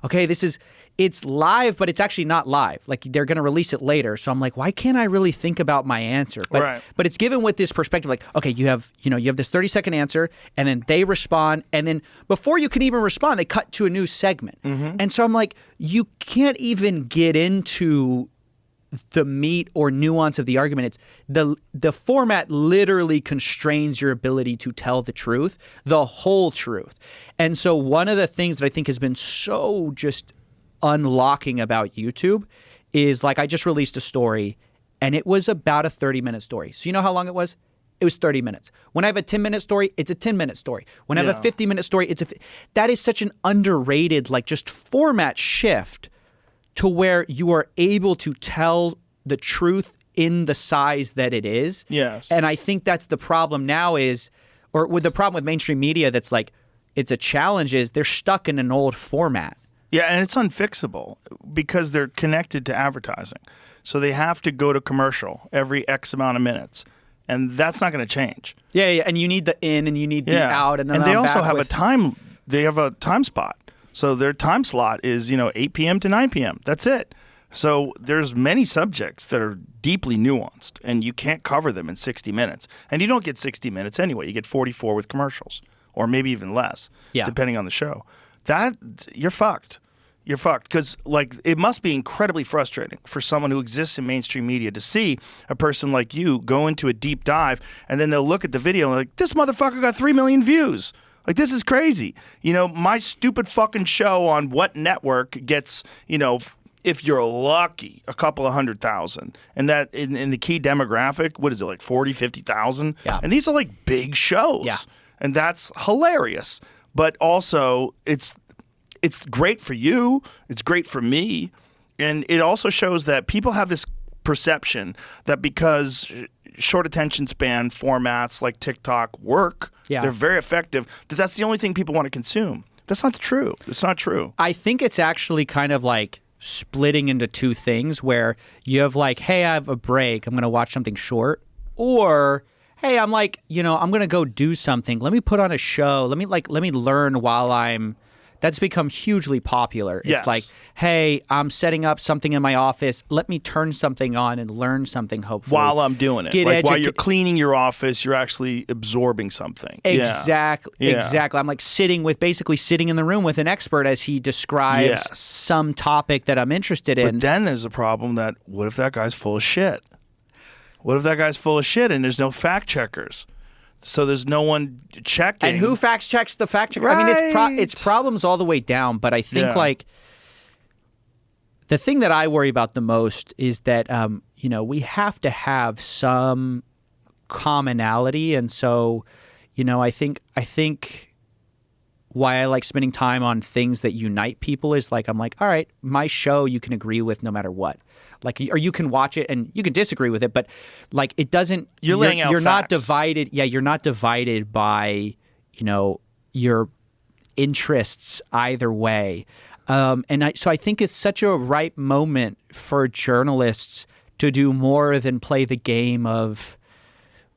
Speaker 5: okay, this is it's live, but it's actually not live. Like they're going to release it later. So I'm like, why can't I really think about my answer? But
Speaker 4: Right.
Speaker 5: but it's given with this perspective, like, okay, you have this 30-second answer, and then they respond, and then before you can even respond, they cut to a new segment. And so I'm like, you can't even get into the meat or nuance of the argument. It's the format literally constrains your ability to tell the truth, the whole truth. And so one of the things that I think has been so just unlocking about YouTube is, like, I just released a story and it was about a 30-minute story. So you know how long it was? It was 30 minutes. When I have a 10-minute story, it's a 10-minute story. When I have a 50-minute story, that is such an underrated, like, just format shift to where you are able to tell the truth in the size that it is.
Speaker 4: Yes.
Speaker 5: And I think that's the problem now or with the problem with mainstream media that's like, it's a challenge is they're stuck in an old format.
Speaker 4: Yeah, and it's unfixable because they're connected to advertising. So they have to go to commercial every X amount of minutes. And that's not going to change.
Speaker 5: Yeah, and you need the in and you need the out. And then
Speaker 4: they
Speaker 5: I'm
Speaker 4: also
Speaker 5: back
Speaker 4: have
Speaker 5: with...
Speaker 4: they have a time spot. So their time slot is, 8 p.m. to 9 p.m. That's it. So there's many subjects that are deeply nuanced, and you can't cover them in 60 minutes. And you don't get 60 minutes anyway. You get 44 with commercials, or maybe even less, depending on the show. You're fucked. You're fucked because, like, it must be incredibly frustrating for someone who exists in mainstream media to see a person like you go into a deep dive, and then they'll look at the video and like, this motherfucker got 3 million views. Like, this is crazy. My stupid fucking show on what network gets, if you're lucky, a couple of 100,000. And that in the key demographic, what is it, like 40, 50,000?
Speaker 5: Yeah.
Speaker 4: And these are like big shows.
Speaker 5: Yeah.
Speaker 4: And that's hilarious. But also, it's great for you. It's great for me. And it also shows that people have this perception that because short attention span formats like TikTok work, they're very effective, that's the only thing people want to consume. That's not true. It's not true.
Speaker 5: I think it's actually kind of like splitting into two things where you have like, hey, I have a break, I'm going to watch something short, or hey, I'm like, I'm going to go do something. Let me put on a show. Let me learn while I'm. That's become hugely popular.
Speaker 4: Yes.
Speaker 5: It's like, hey, I'm setting up something in my office. Let me turn something on and learn something, hopefully.
Speaker 4: While I'm doing it. While you're cleaning your office, you're actually absorbing something.
Speaker 5: Exactly.
Speaker 4: Yeah.
Speaker 5: Exactly. I'm like basically sitting in the room with an expert as he describes some topic that I'm interested in.
Speaker 4: But then there's a problem that, what if that guy's full of shit? What if that guy's full of shit and there's no fact checkers? So there's no one checking.
Speaker 5: And who fact checks the fact checker?
Speaker 4: Right.
Speaker 5: I mean, it's problems all the way down. But I think like the thing that I worry about the most is that we have to have some commonality, and so I think why I like spending time on things that unite people is like I'm like, all right, my show you can agree with no matter what. Like, or you can watch it and you can disagree with it, but like it doesn't.
Speaker 4: You're laying out
Speaker 5: You're not
Speaker 4: facts.
Speaker 5: divided. Yeah, you're not divided by your interests either way. So I think it's such a ripe moment for journalists to do more than play the game of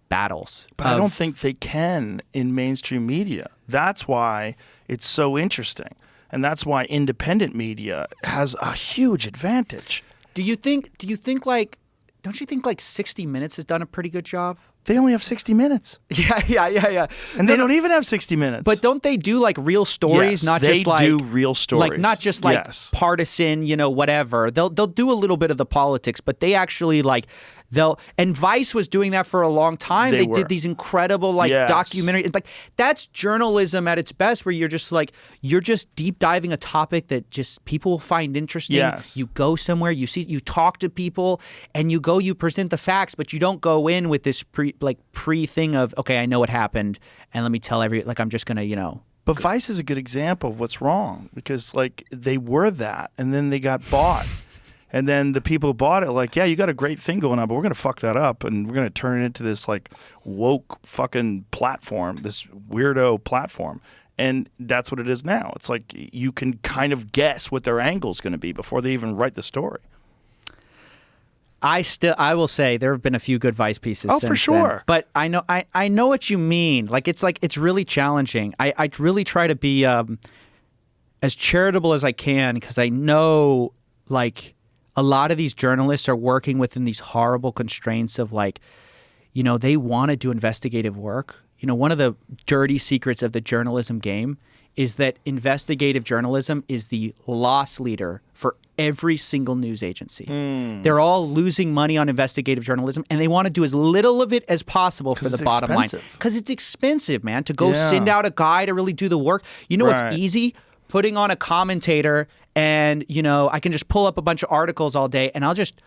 Speaker 5: battles.
Speaker 4: But I don't think they can in mainstream media. That's why it's so interesting, and that's why independent media has a huge advantage.
Speaker 5: Do you think like, don't you think like 60 Minutes has done a pretty good job?
Speaker 4: They only have 60 minutes.
Speaker 5: Yeah.
Speaker 4: And they don't even have 60 minutes.
Speaker 5: But don't they do like real stories?
Speaker 4: Yes,
Speaker 5: not
Speaker 4: they
Speaker 5: just like
Speaker 4: do real stories.
Speaker 5: Like not just like partisan, whatever. They'll do a little bit of the politics, but they actually like and Vice was doing that for a long time. They did these incredible like documentaries. Like that's journalism at its best, where you're just deep diving a topic that just people will find interesting.
Speaker 4: Yes.
Speaker 5: You go somewhere, you talk to people, and you present the facts, but you don't go in with this pre thing of, okay, I know what happened, and let me tell I'm just gonna
Speaker 4: But Vice is a good example of what's wrong, because like they were that, and then they got bought. And then the people who bought it, like, yeah, you got a great thing going on, but we're going to fuck that up, and we're going to turn it into this, like, woke fucking platform, this weirdo platform. And that's what it is now. It's like you can kind of guess what their angle's going to be before they even write the story.
Speaker 5: I will say there have been a few good Vice pieces.
Speaker 4: Oh,
Speaker 5: since
Speaker 4: for sure.
Speaker 5: then. But I know what you mean. Like it's really challenging. I really try to be as charitable as I can, because I know like a lot of these journalists are working within these horrible constraints of like, you know, they want to do investigative work. You know, one of the dirty secrets of the journalism game is that investigative journalism is the loss leader for every single news agency. They're all losing money on investigative journalism, and they want to do as little of it as possible for the bottom line. Because it's expensive, man, to go send out a guy to really do the work. You know what's easy? Putting on a commentator, and, you know, I can just pull up a bunch of articles all day, and I'll just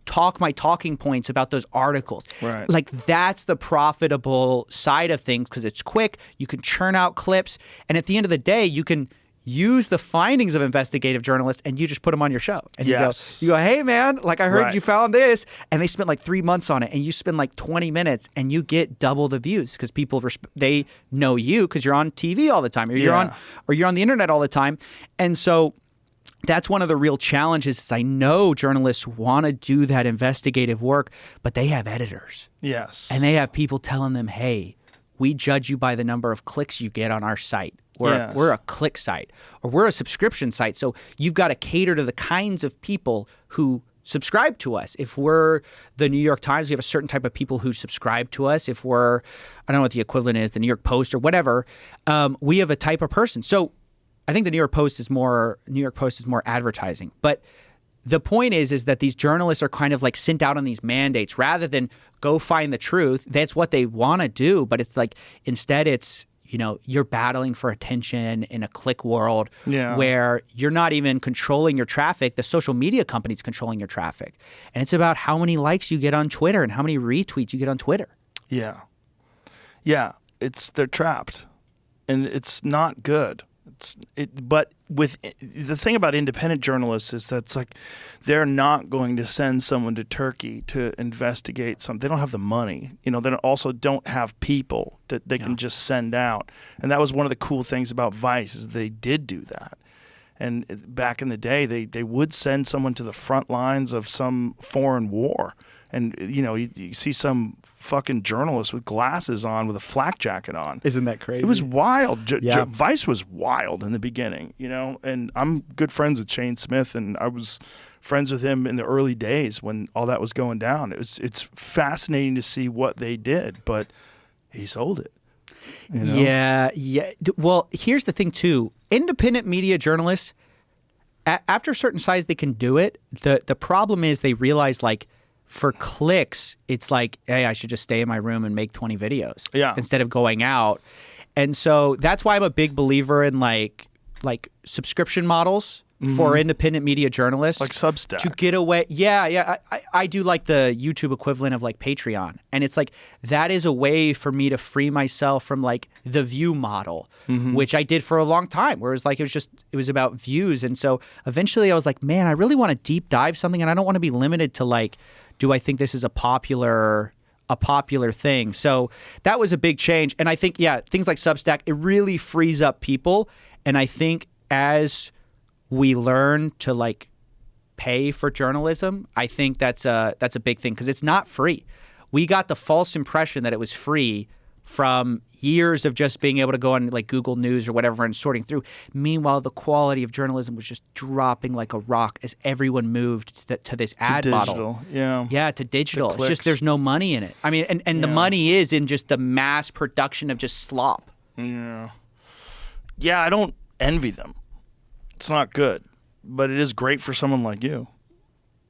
Speaker 5: talk my talking points about those articles.
Speaker 4: Right.
Speaker 5: Like, that's the profitable side of things, because it's quick. You can churn out clips. And at the end of the day, you can use the findings of investigative journalists and you just put them on your show. And you go, hey, man, like I heard you found this. And they spent like 3 months on it. And you spend like 20 minutes and you get double the views because people, they know you because you're on TV all the time. Or you're on the internet all the time. And so that's one of the real challenges is I know journalists want to do that investigative work, but they have editors.
Speaker 4: Yes.
Speaker 5: And they have people telling them, hey, we judge you by the number of clicks you get on our site. We're a click site, or we're a subscription site. So you've got to cater to the kinds of people who subscribe to us. If we're the New York Times, we have a certain type of people who subscribe to us. If we're, I don't know what the equivalent is, the New York Post or whatever, we have a type of person. So I think the New York Post is more advertising. But the point is that these journalists are kind of like sent out on these mandates rather than go find the truth. That's what they want to do. But it's like instead it's, you know, you're battling for attention in a click world where you're not even controlling your traffic. The social media company's controlling your traffic. And it's about how many likes you get on Twitter and how many retweets you get on Twitter.
Speaker 4: Yeah. Yeah. They're trapped. And it's not good. But with the thing about independent journalists is that it's like they're not going to send someone to Turkey to investigate something. They don't have the money. You know, they also don't have people that they can just send out. And that was one of the cool things about Vice is they did do that. And back in the day, they would send someone to the front lines of some foreign war. And, you know, you see some fucking journalist with glasses on with a flak jacket on.
Speaker 5: Isn't that crazy?
Speaker 4: It was wild. Vice was wild in the beginning, you know. And I'm good friends with Shane Smith, and I was friends with him in the early days when all that was going down. It's fascinating to see what they did, but he sold it. You know?
Speaker 5: Yeah. Well, here's the thing, too. Independent media journalists, after a certain size, they can do it. The problem is they realize, like, for clicks, it's like, hey, I should just stay in my room and make 20 videos instead of going out. And so that's why I'm a big believer in like subscription models for independent media journalists.
Speaker 4: Like Substack.
Speaker 5: To get away. Yeah. I do like the YouTube equivalent of like Patreon. And it's like that is a way for me to free myself from like the view model, which I did for a long time, where it was about views. And so eventually I was like, man, I really want to deep dive something, and I don't want to be limited to like, do I think this is a popular thing? So that was a big change. And I think, things like Substack, it really frees up people. And I think as we learn to like pay for journalism, I think that's a big thing, because it's not free. We got the false impression that it was free from years of just being able to go on like Google News or whatever and sorting through. Meanwhile, the quality of journalism was just dropping like a rock as everyone moved to this ad model. Yeah, to digital. It's just there's no money in it. I mean, and the money is in just the mass production of just slop.
Speaker 4: Yeah, I don't envy them. It's not good, but it is great for someone like you.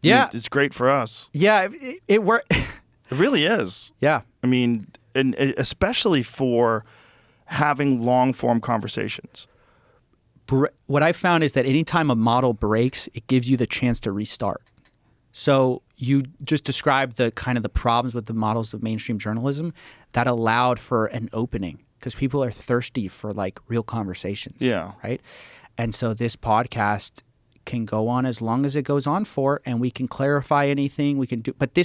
Speaker 5: Yeah.
Speaker 4: I mean, it's great for us.
Speaker 5: Yeah, it worked.
Speaker 4: It really is.
Speaker 5: Yeah.
Speaker 4: I mean, and especially for having long-form conversations.
Speaker 5: What I've found is that anytime a model breaks, it gives you the chance to restart. So you just described the kind of the problems with the models of mainstream journalism that allowed for an opening, because people are thirsty for like real conversations.
Speaker 4: Yeah.
Speaker 5: Right? And so this podcast can go on as long as it goes on for, and we can clarify anything we can do. But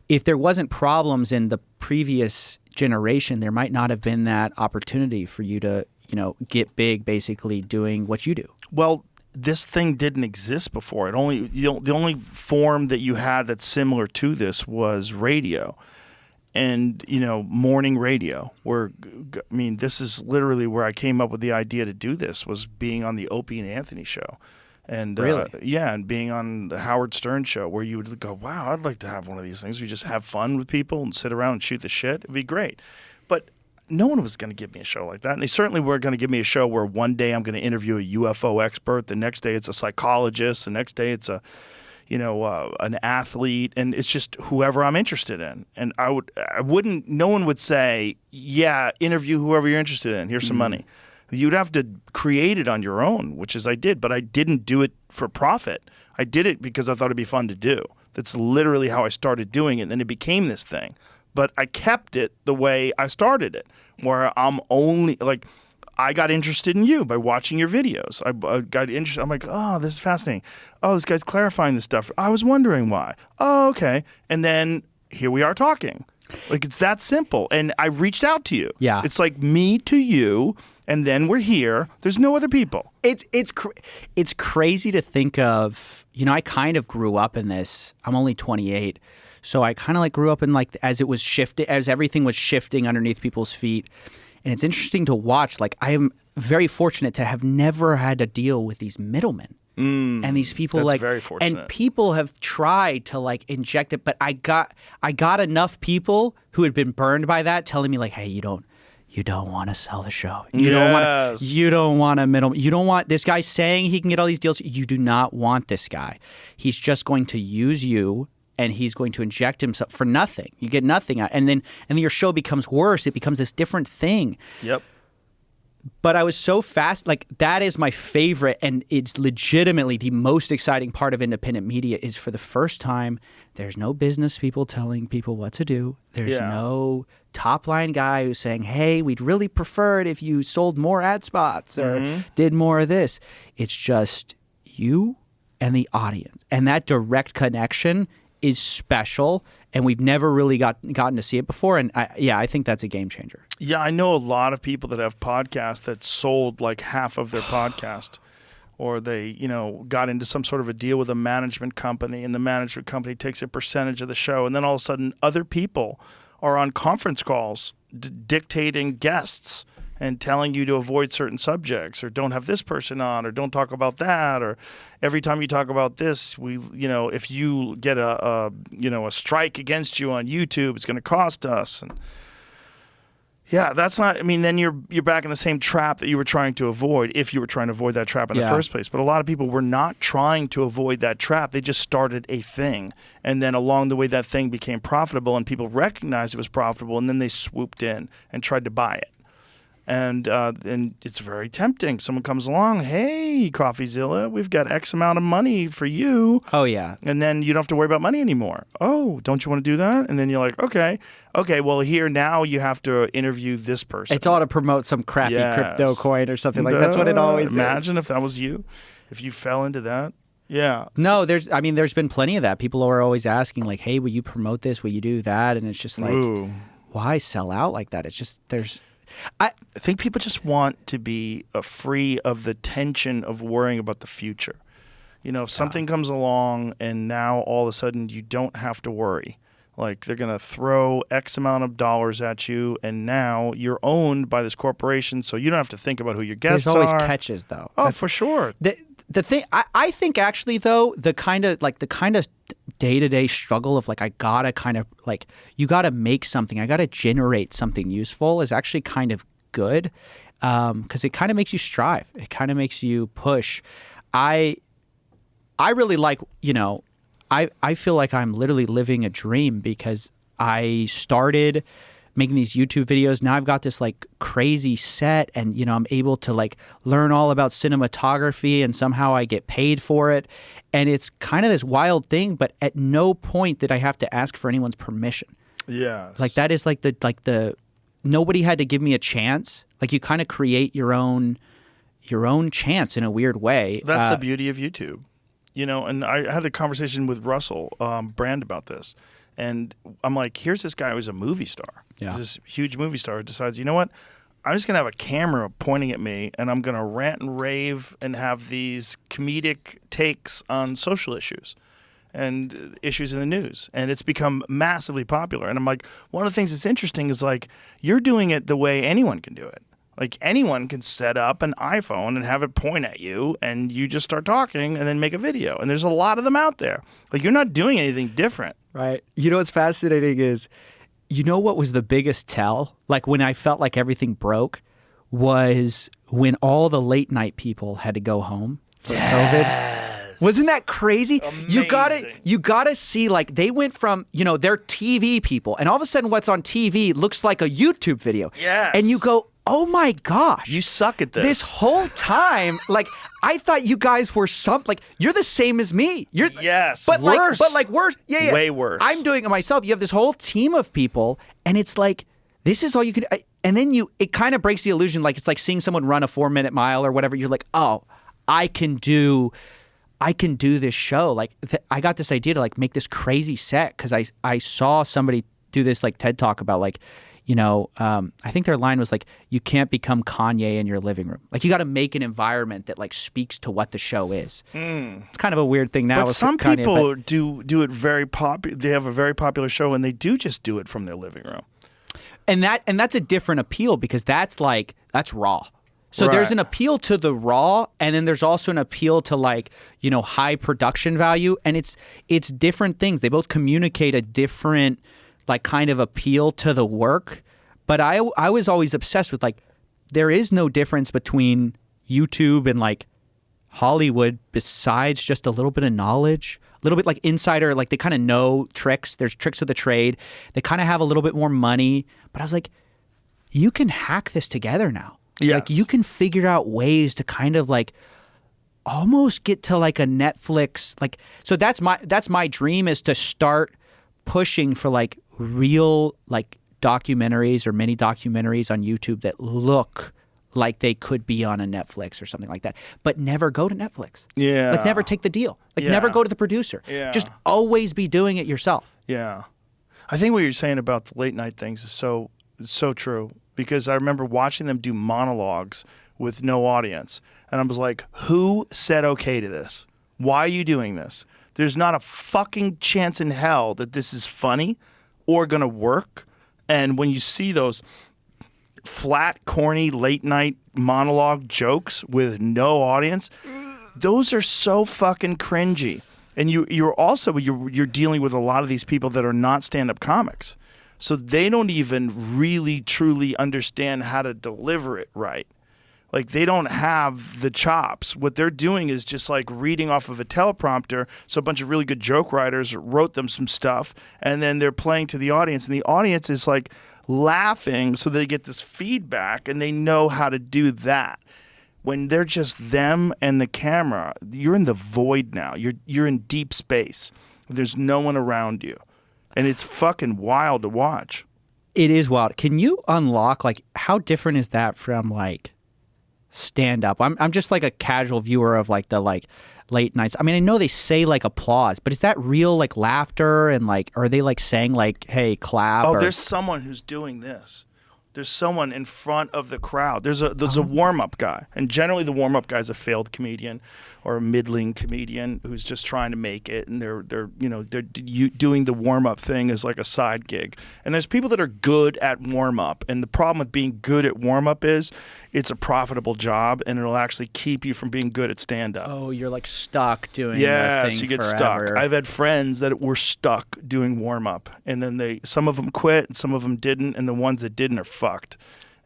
Speaker 5: if there wasn't problems in the previous generation, there might not have been that opportunity for you to, you know, get big basically doing what you do.
Speaker 4: Well, this thing didn't exist before. The only form that you had that's similar to this was radio. and morning radio. Where I mean, this is literally where I came up with the idea to do this, was being on the Opie and Anthony show. And
Speaker 5: Really?
Speaker 4: and being on the Howard Stern show, where you would go, wow, I'd like to have one of these things. We just have fun with people and sit around and shoot the shit. It'd be great. But no one was going to give me a show like that. And they certainly weren't going to give me a show where one day I'm going to interview a UFO expert, the next day it's a psychologist, the next day it's an athlete, and it's just whoever I'm interested in. And no one would say, yeah, interview whoever you're interested in. Here's some money. You'd have to create it on your own, which is I did, but I didn't do it for profit. I did it because I thought it'd be fun to do. That's literally how I started doing it, and then it became this thing. But I kept it the way I started it, where I'm only I got interested in you by watching your videos. I got interested. I'm like, oh, this is fascinating. Oh, this guy's clarifying this stuff. I was wondering why. Oh, okay. And then here we are talking. It's that simple. And I reached out to you.
Speaker 5: Yeah.
Speaker 4: It's like me to you, and then we're here. There's no other people.
Speaker 5: It's crazy to think of. I kind of grew up in this. I'm only 28. So I kind of grew up in as it was shifting, as everything was shifting underneath people's feet. And it's interesting to watch. I am very fortunate to have never had to deal with these middlemen. And these people
Speaker 4: that's very fortunate.
Speaker 5: And people have tried to inject it, but I got enough people who had been burned by that telling me hey, you don't want to sell the show. You don't want a middleman. You don't want this guy saying he can get all these deals. You do not want this guy. He's just going to use you. And he's going to inject himself for nothing. You get nothing out. And then your show becomes worse. It becomes this different thing.
Speaker 4: Yep.
Speaker 5: But I was so fast. That is my favorite. And it's legitimately the most exciting part of independent media is for the first time, there's no business people telling people what to do. There's no top line guy who's saying, hey, we'd really prefer it if you sold more ad spots or did more of this. It's just you and the audience. And that direct connection is special, and we've never really gotten to see it before. And I think that's a game changer.
Speaker 4: Yeah, I know a lot of people that have podcasts that sold half of their podcast, or they, got into some sort of a deal with a management company, and the management company takes a percentage of the show, and then all of a sudden other people are on conference calls dictating guests and telling you to avoid certain subjects, or don't have this person on, or don't talk about that, or every time you talk about this, if you get a strike against you on YouTube, it's going to cost us. And yeah, that's not. I mean, then you're back in the same trap that you were trying to avoid, if you were trying to avoid that trap in the first place. But a lot of people were not trying to avoid that trap. They just started a thing, and then along the way, that thing became profitable, and people recognized it was profitable, and then they swooped in and tried to buy it. And it's very tempting. Someone comes along, hey, Coffeezilla, we've got X amount of money for you.
Speaker 5: Oh, yeah.
Speaker 4: And then you don't have to worry about money anymore. Oh, don't you want to do that? And then you're like, okay, well, here now you have to interview this person.
Speaker 5: It's all to promote some crappy crypto coin or something that's what it always is.
Speaker 4: Imagine if that was you, if you fell into that. Yeah.
Speaker 5: No, there's been plenty of that. People are always asking, hey, will you promote this? Will you do that? And it's just why sell out like that? It's just
Speaker 4: I think people just want to be free of the tension of worrying about the future. If something comes along and now all of a sudden you don't have to worry. They're going to throw X amount of dollars at you, and now you're owned by this corporation, so you don't have to think about who your guests are.
Speaker 5: There's always catches, though.
Speaker 4: Oh, for sure.
Speaker 5: The thing I think actually though, the kind of day-to-day struggle of I gotta kind of you gotta make something, I gotta generate something useful is actually kind of good, because it kind of makes you strive. It kind of makes you push. I really I feel like I'm literally living a dream, because I started making these YouTube videos. Now I've got this crazy set, and I'm able to learn all about cinematography, and somehow I get paid for it. And it's kind of this wild thing, but at no point did I have to ask for anyone's permission.
Speaker 4: Yes.
Speaker 5: That is the nobody had to give me a chance. You kind of create your own chance in a weird way.
Speaker 4: That's the beauty of YouTube. And I had a conversation with Russell Brand about this. And I'm like, here's this guy who's a movie star.
Speaker 5: Yeah.
Speaker 4: He's this huge movie star who decides, you know what? I'm just going to have a camera pointing at me, and I'm going to rant and rave and have these comedic takes on social issues. and issues in the news, and it's become massively popular. And I'm like, one of the things that's interesting is like you're doing it the way anyone can do it. Like anyone can set up an iPhone and have it point at you, and you just start talking and then make a video. And there's a lot of them out there. Like you're not doing anything different.
Speaker 5: Right. You know what's fascinating is, you know what was the biggest tell? Like when I felt like everything broke was when all the late night people had to go home for COVID. Wasn't that crazy?
Speaker 4: Amazing.
Speaker 5: You gotta see, like, they went from, they're TV people, and all of a sudden what's on TV looks like a YouTube video.
Speaker 4: Yes.
Speaker 5: And you go, oh my gosh.
Speaker 4: You suck at this.
Speaker 5: This whole time, like, I thought you guys were you're the same as me.
Speaker 4: Yes,
Speaker 5: but
Speaker 4: worse.
Speaker 5: Like worse. Yeah.
Speaker 4: Way worse.
Speaker 5: I'm doing it myself. You have this whole team of people, and it's like, this is all you can. And then it kind of breaks the illusion. Like it's like seeing someone run a 4-minute mile or whatever. You're like, oh, I can do this show. Like I got this idea to like make this crazy set because I saw somebody do this like TED Talk about like, I think their line was like, you can't become Kanye in your living room. Like you got to make an environment that like speaks to what the show is. It's kind of a weird thing now.
Speaker 4: But
Speaker 5: with
Speaker 4: some
Speaker 5: Kanye,
Speaker 4: people do it very popular. They have a very popular show, and they do just do it from their living room.
Speaker 5: And that's a different appeal because that's raw. So there's
Speaker 4: Right.
Speaker 5: an appeal to the raw, and then there's also an appeal to like, high production value, and it's different things. They both communicate a different like kind of appeal to the work. But I was always obsessed with like, there is no difference between YouTube and like Hollywood besides just a little bit of knowledge, a little bit like insider, like they kind of know tricks. There's tricks of the trade. They kind of have a little bit more money. But I was like, you can hack this together now.
Speaker 4: Yes.
Speaker 5: Like you can figure out ways to kind of like almost get to like a Netflix. Like, so that's my dream, is to start pushing for like real like documentaries or mini documentaries on YouTube that look like they could be on a Netflix or something like that, but never go to Netflix.
Speaker 4: Yeah.
Speaker 5: Like never take the deal. Like
Speaker 4: Yeah.
Speaker 5: never go to the producer.
Speaker 4: Yeah.
Speaker 5: Just always be doing it yourself.
Speaker 4: Yeah. I think what you're saying about the late night things is so true, because I remember watching them do monologues with no audience, and I was like, who said okay to this? Why are you doing this? There's not a fucking chance in hell that this is funny or gonna work. And when you see those flat, corny, late night monologue jokes with no audience, those are so fucking cringy. And you're dealing with a lot of these people that are not stand-up comics, so they don't even really truly understand how to deliver it right. Like they don't have the chops. What they're doing is just like reading off of a teleprompter. So a bunch of really good joke writers wrote them some stuff, and then they're playing to the audience, and the audience is like laughing, so they get this feedback, and they know how to do that. When they're just them and the camera, you're in the void now. You're in deep space. There's no one around you, and it's fucking wild to watch.
Speaker 5: It is wild. Can you unlock like how different is that from like stand up? I'm just like a casual viewer of like the like late nights. I mean, I know they say like applause, but is that real like laughter, and like are they like saying like, hey, clap?
Speaker 4: Oh,
Speaker 5: or...
Speaker 4: there's someone who's doing this. There's someone in front of the crowd. There's a warm-up guy, and generally the warm-up guy is a failed comedian or a middling comedian who's just trying to make it, and they're doing the warm-up thing as like a side gig. And there's people that are good at warm-up, and the problem with being good at warm-up is it's a profitable job, and it'll actually keep you from being good at stand-up.
Speaker 5: Oh, you're like stuck doing the
Speaker 4: Yes,
Speaker 5: thing
Speaker 4: you get
Speaker 5: forever.
Speaker 4: stuck. I've had friends that were stuck doing warm-up, and then some of them quit, and some of them didn't, and the ones that didn't are fucked.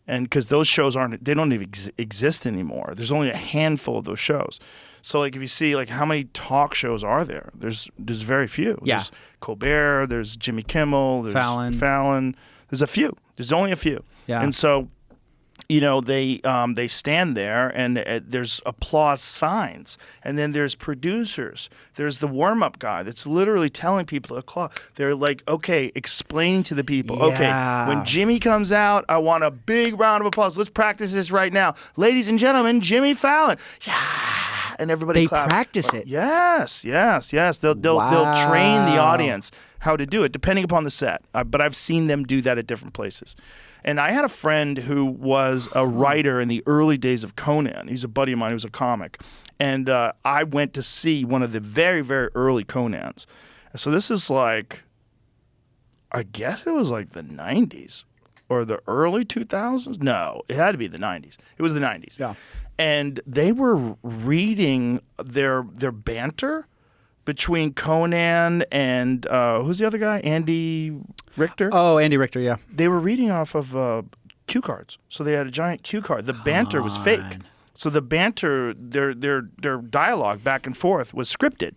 Speaker 4: And because those shows they don't even exist anymore. There's only a handful of those shows. So like if you see like how many talk shows are there? There's very few.
Speaker 5: Yeah.
Speaker 4: There's Colbert, there's Jimmy Kimmel, there's Fallon. There's a few. There's only a few.
Speaker 5: Yeah.
Speaker 4: And so they stand there, and there's applause signs, and then there's producers. There's the warm-up guy that's literally telling people to clap. They're like, okay, explaining to the people,
Speaker 5: Yeah.
Speaker 4: okay, when Jimmy comes out, I want a big round of applause. Let's practice this right now. Ladies and gentlemen, Jimmy Fallon. Yeah. And everybody
Speaker 5: They
Speaker 4: claps.
Speaker 5: practice it.
Speaker 4: Yes. They'll train the audience how to do it, depending upon the set. But I've seen them do that at different places. And I had a friend who was a writer in the early days of Conan. He's a buddy of mine who was a comic. And I went to see one of the very, very early Conans. So this is like, I guess it was like the 90s or the early 2000s. No, it had to be the 90s. It was the 90s.
Speaker 5: Yeah.
Speaker 4: And they were reading their banter between Conan and who's the other guy? Andy Richter?
Speaker 5: Oh, Andy Richter, yeah.
Speaker 4: They were reading off of cue cards. So they had a giant cue card. The banter was fake. So the banter, their dialogue back and forth was scripted.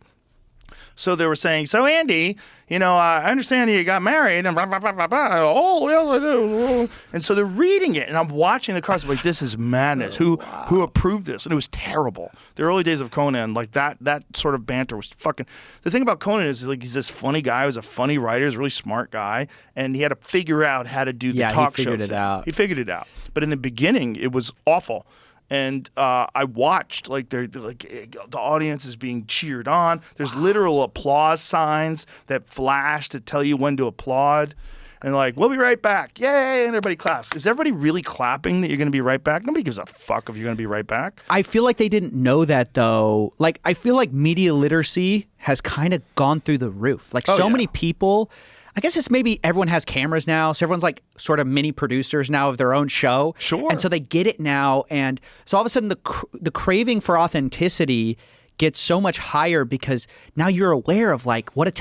Speaker 4: So they were saying, so Andy, I understand you got married and blah, blah, blah, blah, blah. Oh, yes, I do. And so they're reading it, and I'm watching the cards. I'm like, this is madness. Who approved this? And it was terrible. The early days of Conan, like that sort of banter was fucking. The thing about Conan is like he's this funny guy. He was a funny writer. He's a really smart guy, and he had to figure out how to do the talk show.
Speaker 5: He figured it out.
Speaker 4: He figured it out. But in the beginning, it was awful. And I watched, the audience is being cheered on. There's literal applause signs that flash to tell you when to applaud. And we'll be right back. Yay! And everybody claps. Is everybody really clapping that you're going to be right back? Nobody gives a fuck if you're going to be right back.
Speaker 5: I feel like they didn't know that, though. I feel like media literacy has kind of gone through the roof. Many people... I guess it's maybe everyone has cameras now, so everyone's sort of mini producers now of their own show.
Speaker 4: Sure.
Speaker 5: And so they get it now, and so all of a sudden the craving for authenticity gets so much higher because now you're aware of what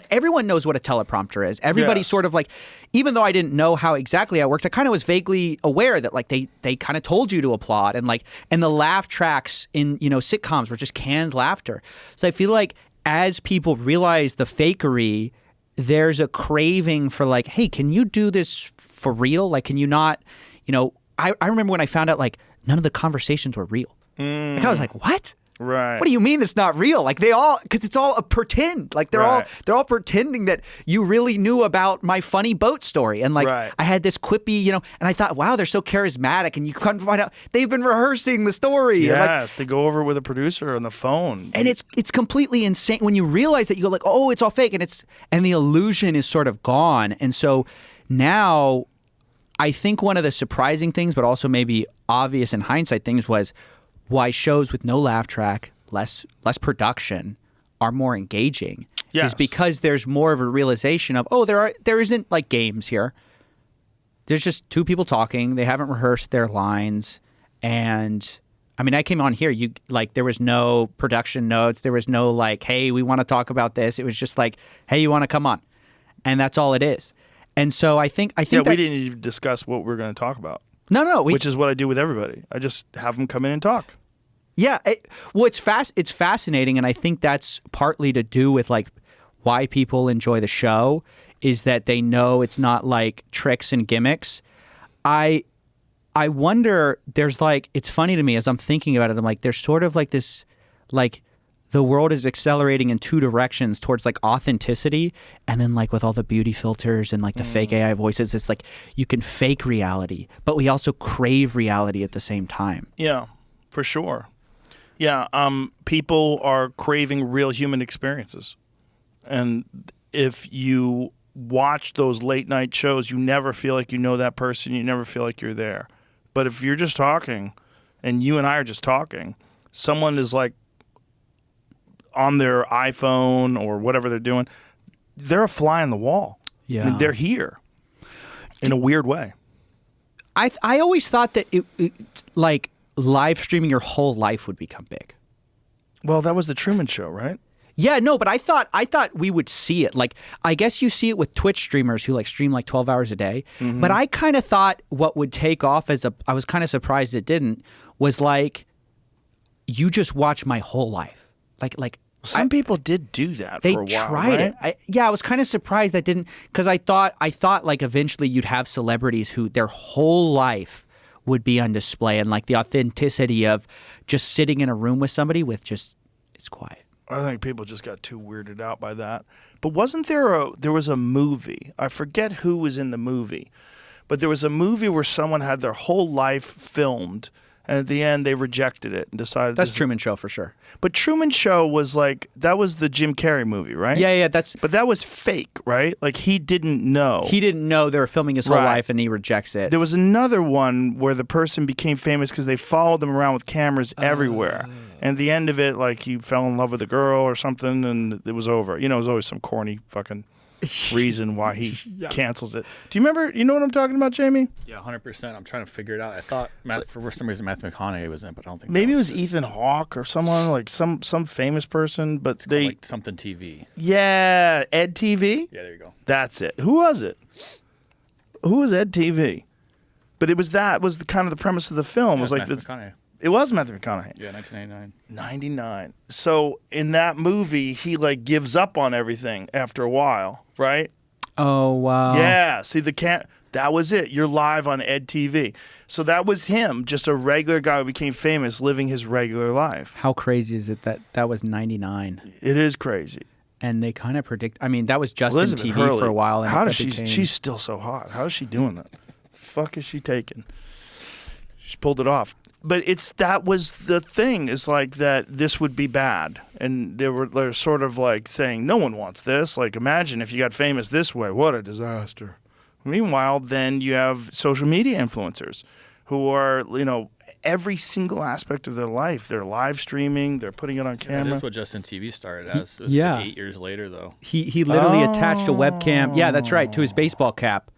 Speaker 5: everyone knows what a teleprompter is. Everybody's
Speaker 4: Yes.
Speaker 5: sort of even though I didn't know how exactly it works, I kind of was vaguely aware that they kind of told you to applaud and the laugh tracks in sitcoms were just canned laughter. So I feel like as people realize the fakery, there's a craving for hey, can you do this for real? Can you not, I remember when I found out none of the conversations were real. I was like, what?
Speaker 4: Right.
Speaker 5: What do you mean it's not real? Because it's all a pretend. They're all pretending that you really knew about my funny boat story. And
Speaker 4: Right.
Speaker 5: I had this quippy, and I thought, wow, they're so charismatic. And you come to find out they've been rehearsing the story.
Speaker 4: Yes, they go over it with a producer on the phone.
Speaker 5: And it's completely insane when you realize that you go oh, it's all fake, and the illusion is sort of gone. And so now I think one of the surprising things, but also maybe obvious in hindsight things, was why shows with no laugh track, less production, are more engaging.
Speaker 4: Yes.
Speaker 5: Is because there's more of a realization of there isn't games here. There's just two people talking. They haven't rehearsed their lines, and I mean, I came on here. There was no production notes. There was no hey, we want to talk about this. It was just hey, you want to come on, and that's all it is. And so I think
Speaker 4: we
Speaker 5: that,
Speaker 4: didn't even discuss what we're going to talk about.
Speaker 5: No,
Speaker 4: which is what I do with everybody. I just have them come in and talk.
Speaker 5: Yeah, it's fascinating, and I think that's partly to do with why people enjoy the show is that they know it's not tricks and gimmicks. I wonder. There's it's funny to me as I'm thinking about it. I'm there's sort of this the world is accelerating in two directions towards authenticity, and then with all the beauty filters and the fake AI voices, it's you can fake reality, but we also crave reality at the same time.
Speaker 4: Yeah, for sure. Yeah, people are craving real human experiences, and if you watch those late night shows, you never feel like you know that person. You never feel like you're there. But if you're just talking, and you and I are just talking, someone is on their iPhone or whatever they're doing, they're a fly on the wall.
Speaker 5: Yeah.
Speaker 4: I mean, they're here in a weird way.
Speaker 5: I always thought that it live streaming your whole life would become big.
Speaker 4: Well, that was the Truman Show, right?
Speaker 5: Yeah, no, but I thought we would see it. I guess you see it with Twitch streamers who stream 12 hours a day. Mm-hmm. But I kind of thought what would take off I was kind of surprised it didn't, was you just watch my whole life.
Speaker 4: Some people did do that for a while.
Speaker 5: They tried
Speaker 4: right?
Speaker 5: it. I was kind of surprised that didn't, because I thought eventually you'd have celebrities who their whole life would be on display, and the authenticity of just sitting in a room with somebody with just it's quiet.
Speaker 4: I think people just got too weirded out by that. But wasn't there was a movie? I forget who was in the movie, but there was a movie where someone had their whole life filmed. And at the end, they rejected it and decided...
Speaker 5: That's Truman Show for sure.
Speaker 4: But Truman Show was that was the Jim Carrey movie, right?
Speaker 5: Yeah,
Speaker 4: But that was fake, right? He didn't know.
Speaker 5: He didn't know they were filming his whole life, and he rejects it.
Speaker 4: There was another one where the person became famous because they followed them around with cameras everywhere. And the end of it, like he fell in love with a girl or something, and it was over. You know, there's always some corny fucking reason why he cancels it. Do you remember? You know what I'm talking about, Jamie?
Speaker 7: Yeah, 100%. I'm trying to figure it out. I thought for some reason Matthew McConaughey was in, but I don't think
Speaker 4: Maybe it
Speaker 7: that
Speaker 4: was Ethan Hawke or someone like some famous person, but
Speaker 7: called, like something TV.
Speaker 4: Yeah, Ed TV.
Speaker 7: Yeah, there you go.
Speaker 4: That's it. Who was it? Who was Ed TV? But it was the kind of the premise of the film. It was like
Speaker 7: Matthew
Speaker 4: this.
Speaker 7: McConaughey.
Speaker 4: It was Matthew McConaughey.
Speaker 7: Yeah, 1999.
Speaker 4: 99. So in that movie, he like gives up on everything after a while, right?
Speaker 5: Oh wow.
Speaker 4: Yeah. See that was it. You're live on Ed TV. So that was him, just a regular guy who became famous, living his regular life.
Speaker 5: How crazy is it that was 99?
Speaker 4: It is crazy.
Speaker 5: And they kind of predict. I mean, that was just
Speaker 4: Elizabeth
Speaker 5: in TV
Speaker 4: Hurley,
Speaker 5: for a while. And
Speaker 4: how
Speaker 5: it
Speaker 4: does she?
Speaker 5: became-
Speaker 4: She's still so hot. How is she doing that? The fuck is she taking? She's pulled it off. But that was the thing, is like that this would be bad. And they're sort of like saying, no one wants this. Like, imagine if you got famous this way. What a disaster. Meanwhile, then you have social media influencers who are, you know, every single aspect of their life. They're live streaming. They're putting it on
Speaker 7: Yeah,
Speaker 4: camera.
Speaker 7: that's what Justin TV started as. It was
Speaker 5: Yeah.
Speaker 7: like 8 years later, though.
Speaker 5: He literally attached a webcam. Yeah, that's right, to his baseball cap.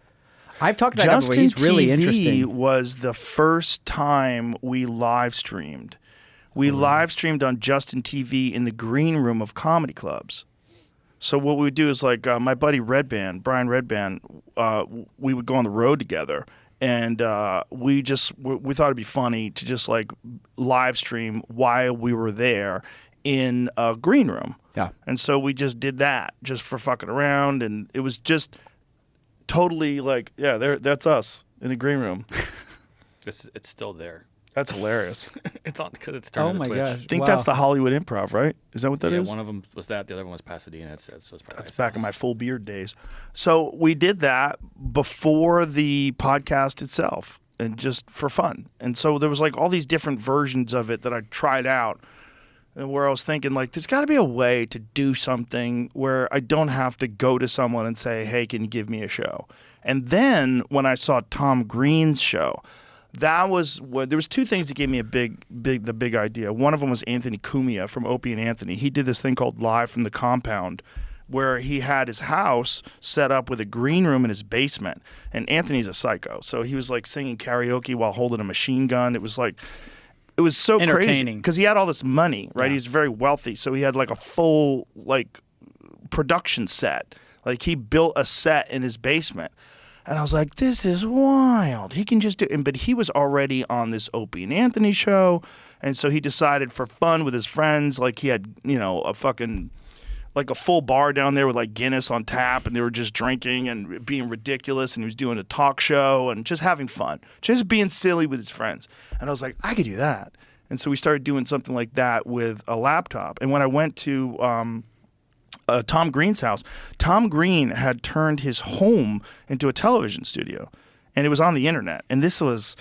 Speaker 5: I've talked about that before.
Speaker 4: Justin
Speaker 5: He's really
Speaker 4: TV
Speaker 5: interesting.
Speaker 4: was the first time we live streamed. We live streamed on Justin TV in the green room of comedy clubs. So what we would do is like my buddy Brian Redband, we would go on the road together, and we thought it'd be funny to just like live stream while we were there in a green room.
Speaker 5: Yeah.
Speaker 4: And so we just did that just for fucking around, and it was just totally like, yeah, that's us in the green room.
Speaker 7: It's still there.
Speaker 4: That's hilarious.
Speaker 7: It's on because it's turned
Speaker 5: Oh
Speaker 7: into
Speaker 5: my
Speaker 7: Twitch.
Speaker 5: gosh.
Speaker 4: I think
Speaker 5: Wow.
Speaker 4: that's the Hollywood Improv, right? Is that what that is?
Speaker 7: One of them was that. The other one was Pasadena. It says so. It's probably
Speaker 4: That's back in my full beard days. So we did that before the podcast itself, and just for fun. And so there was like all these different versions of it that I tried out, and where I was thinking like, there's got to be a way to do something where I don't have to go to someone and say, hey, can you give me a show? And then when I saw Tom Green's show, that was what there was two things that gave me the big idea. One of them was Anthony Cumia from Opie and Anthony. He did this thing called Live from the Compound, where he had his house set up with a green room in his basement. And Anthony's a psycho, so he was like singing karaoke while holding a machine gun. It was so crazy
Speaker 5: Entertaining.
Speaker 4: because he had all this money, right?
Speaker 5: Yeah.
Speaker 4: He's very wealthy, so he had like a full like production set. Like he built a set in his basement. And I was like, this is wild. He can just do it. But he was already on this Opie and Anthony show. And so he decided for fun with his friends, like he had, you know, a full bar down there with like Guinness on tap, and they were just drinking and being ridiculous. And he was doing a talk show and just having fun, just being silly with his friends. And I was like, I could do that. And so we started doing something like that with a laptop. And when I went to Tom Green's house, Tom Green had turned his home into a television studio, and it was on the internet. And this was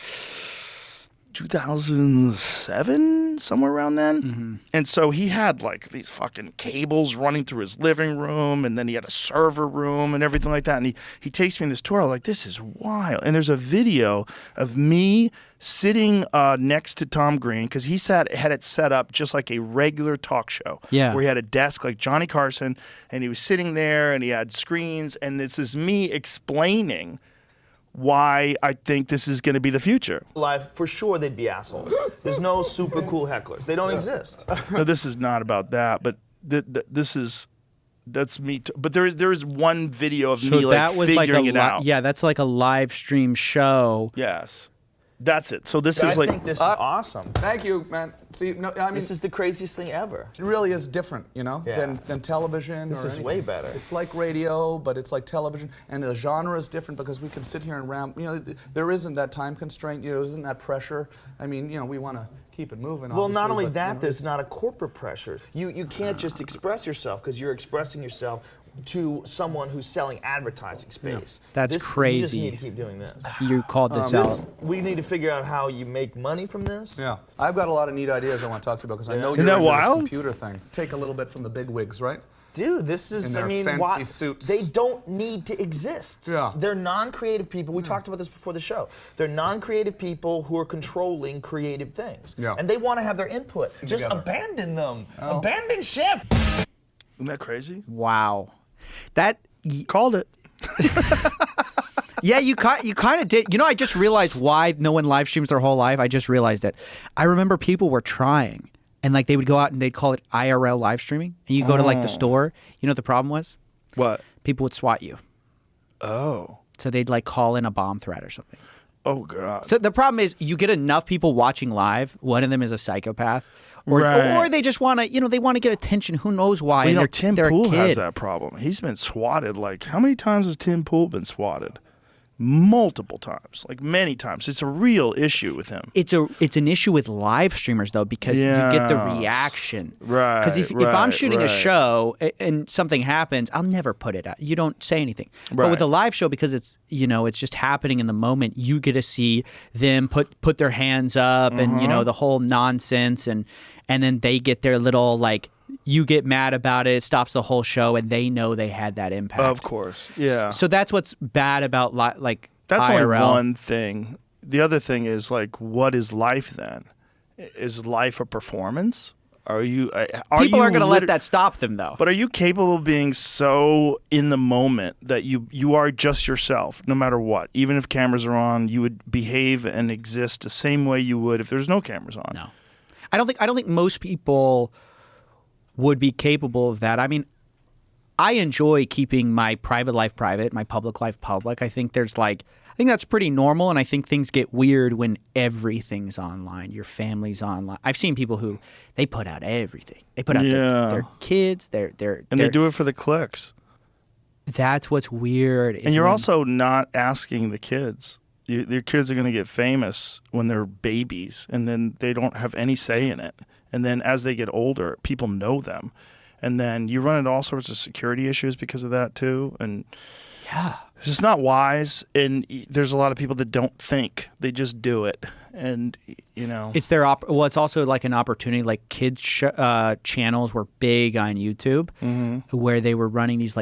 Speaker 4: 2007, somewhere around then. Mm-hmm. And so he had like these fucking cables running through his living room, and then he had a server room and everything like that. And he takes me on this tour. I'm like, this is wild. And there's a video of me sitting next to Tom Green, because he had it set up just like a regular talk show.
Speaker 5: Yeah.
Speaker 4: Where he had a desk like Johnny Carson, and he was sitting there, and he had screens, and this is me explaining why I think this is going to be the future.
Speaker 3: Live, for sure they'd be assholes. There's no super cool hecklers. They don't exist.
Speaker 4: No, this is not about that, but that's me. But there is one video of me like figuring it out.
Speaker 5: Yeah, that's like a live stream show.
Speaker 4: Yes, that's it. So this
Speaker 3: I
Speaker 4: is like
Speaker 3: think this is awesome.
Speaker 8: Thank you, man. See, no, I mean,
Speaker 3: This is the craziest thing ever.
Speaker 8: it really is different, you know,
Speaker 3: Yeah.
Speaker 8: than television.
Speaker 3: This
Speaker 8: or
Speaker 3: is
Speaker 8: anything.
Speaker 3: way better.
Speaker 8: It's like radio, but it's like television, and the genre is different because we can sit here and ramp. You know, there isn't that time constraint. You know, there isn't that pressure. I mean, you know, we want to keep it moving.
Speaker 3: Well, not
Speaker 8: obviously,
Speaker 3: only
Speaker 8: but,
Speaker 3: that,
Speaker 8: you know,
Speaker 3: there's not a corporate pressure. You can't just express yourself, because you're expressing yourself to someone who's selling advertising space.
Speaker 5: That's
Speaker 3: You just
Speaker 5: crazy.
Speaker 3: need to keep doing this.
Speaker 5: You called this out.
Speaker 3: We need to figure out how you make money from this.
Speaker 8: Yeah, I've got a lot of neat ideas I want to talk to you about because I know
Speaker 3: Isn't
Speaker 8: you're
Speaker 4: that
Speaker 8: into this
Speaker 4: wild?
Speaker 8: computer thing. Take a little bit from the big wigs, right?
Speaker 3: dude, this is,
Speaker 8: In their
Speaker 3: I mean,
Speaker 8: fancy suits.
Speaker 3: They don't need to exist.
Speaker 8: Yeah.
Speaker 3: They're non-creative people. We talked about this before the show. They're non-creative people who are controlling creative things.
Speaker 8: Yeah.
Speaker 3: And they want to have their input. Just
Speaker 8: Together.
Speaker 3: abandon them.
Speaker 8: Oh.
Speaker 3: Abandon ship.
Speaker 4: Isn't that crazy?
Speaker 5: Wow. That
Speaker 4: Called it.
Speaker 5: yeah, you kind of did. You know, I just realized why no one live streams their whole life. I just realized it. I remember people were trying, and like they would go out and they'd call it IRL live streaming, and you go to like the store. You know what the problem was?
Speaker 4: What?
Speaker 5: People would swat you.
Speaker 4: Oh.
Speaker 5: So they'd like call in a bomb threat or something.
Speaker 4: Oh, God.
Speaker 5: So the problem is you get enough people watching live. One of them is a psychopath.
Speaker 4: Right.
Speaker 5: Or they just want to, you know, they want to get attention. Who knows why?
Speaker 4: Well, you
Speaker 5: and
Speaker 4: know,
Speaker 5: they're,
Speaker 4: Tim
Speaker 5: they're
Speaker 4: Pool
Speaker 5: a kid.
Speaker 4: has that problem. He's been swatted. Like, how many times has Tim Pool been swatted? Multiple times. Like, many times. It's a real issue with him.
Speaker 5: It's an issue with live streamers though, because you get the
Speaker 4: Yes.
Speaker 5: reaction.
Speaker 4: Right,
Speaker 5: Because if I'm
Speaker 4: right,
Speaker 5: shooting a
Speaker 4: right.
Speaker 5: show and something happens, I'll never put it out. You don't say anything. But
Speaker 4: Right.
Speaker 5: with a live show, because it's, you know, it's just happening in the moment, you get to see them put their hands up and, you know, the whole nonsense, and then they get their little, like, you get mad about it, it stops the whole show, and they know they had that impact.
Speaker 4: Of course. Yeah.
Speaker 5: So that's what's bad about like
Speaker 4: That's
Speaker 5: IRL.
Speaker 4: only one thing. The other thing is, like, what is life then? Is life a performance? Are you?
Speaker 5: People aren't going to let
Speaker 4: liter-
Speaker 5: that stop them though.
Speaker 4: But are you capable of being so in the moment that you are just yourself, no matter what? Even if cameras are on, you would behave and exist the same way you would if there's no cameras on.
Speaker 5: No, I don't think most people would be capable of that. I mean, I enjoy keeping my private life private, my public life public. I think that's pretty normal, and I think things get weird when everything's online. Your family's online. I've seen people who they put out everything. They put out their kids, their
Speaker 4: They do it for the clicks.
Speaker 5: That's what's weird.
Speaker 4: And you're also not asking the kids. Your kids are going to get famous when they're babies, and then they don't have any say in it. And then as they get older, people know them. And then you run into all sorts of security issues because of that too. And
Speaker 5: yeah.
Speaker 4: it's just not wise. And there's a lot of people that don't think. They just do it. And, you know.
Speaker 5: It's their it's also like an opportunity. Like kids channels were big on YouTube, where they were running these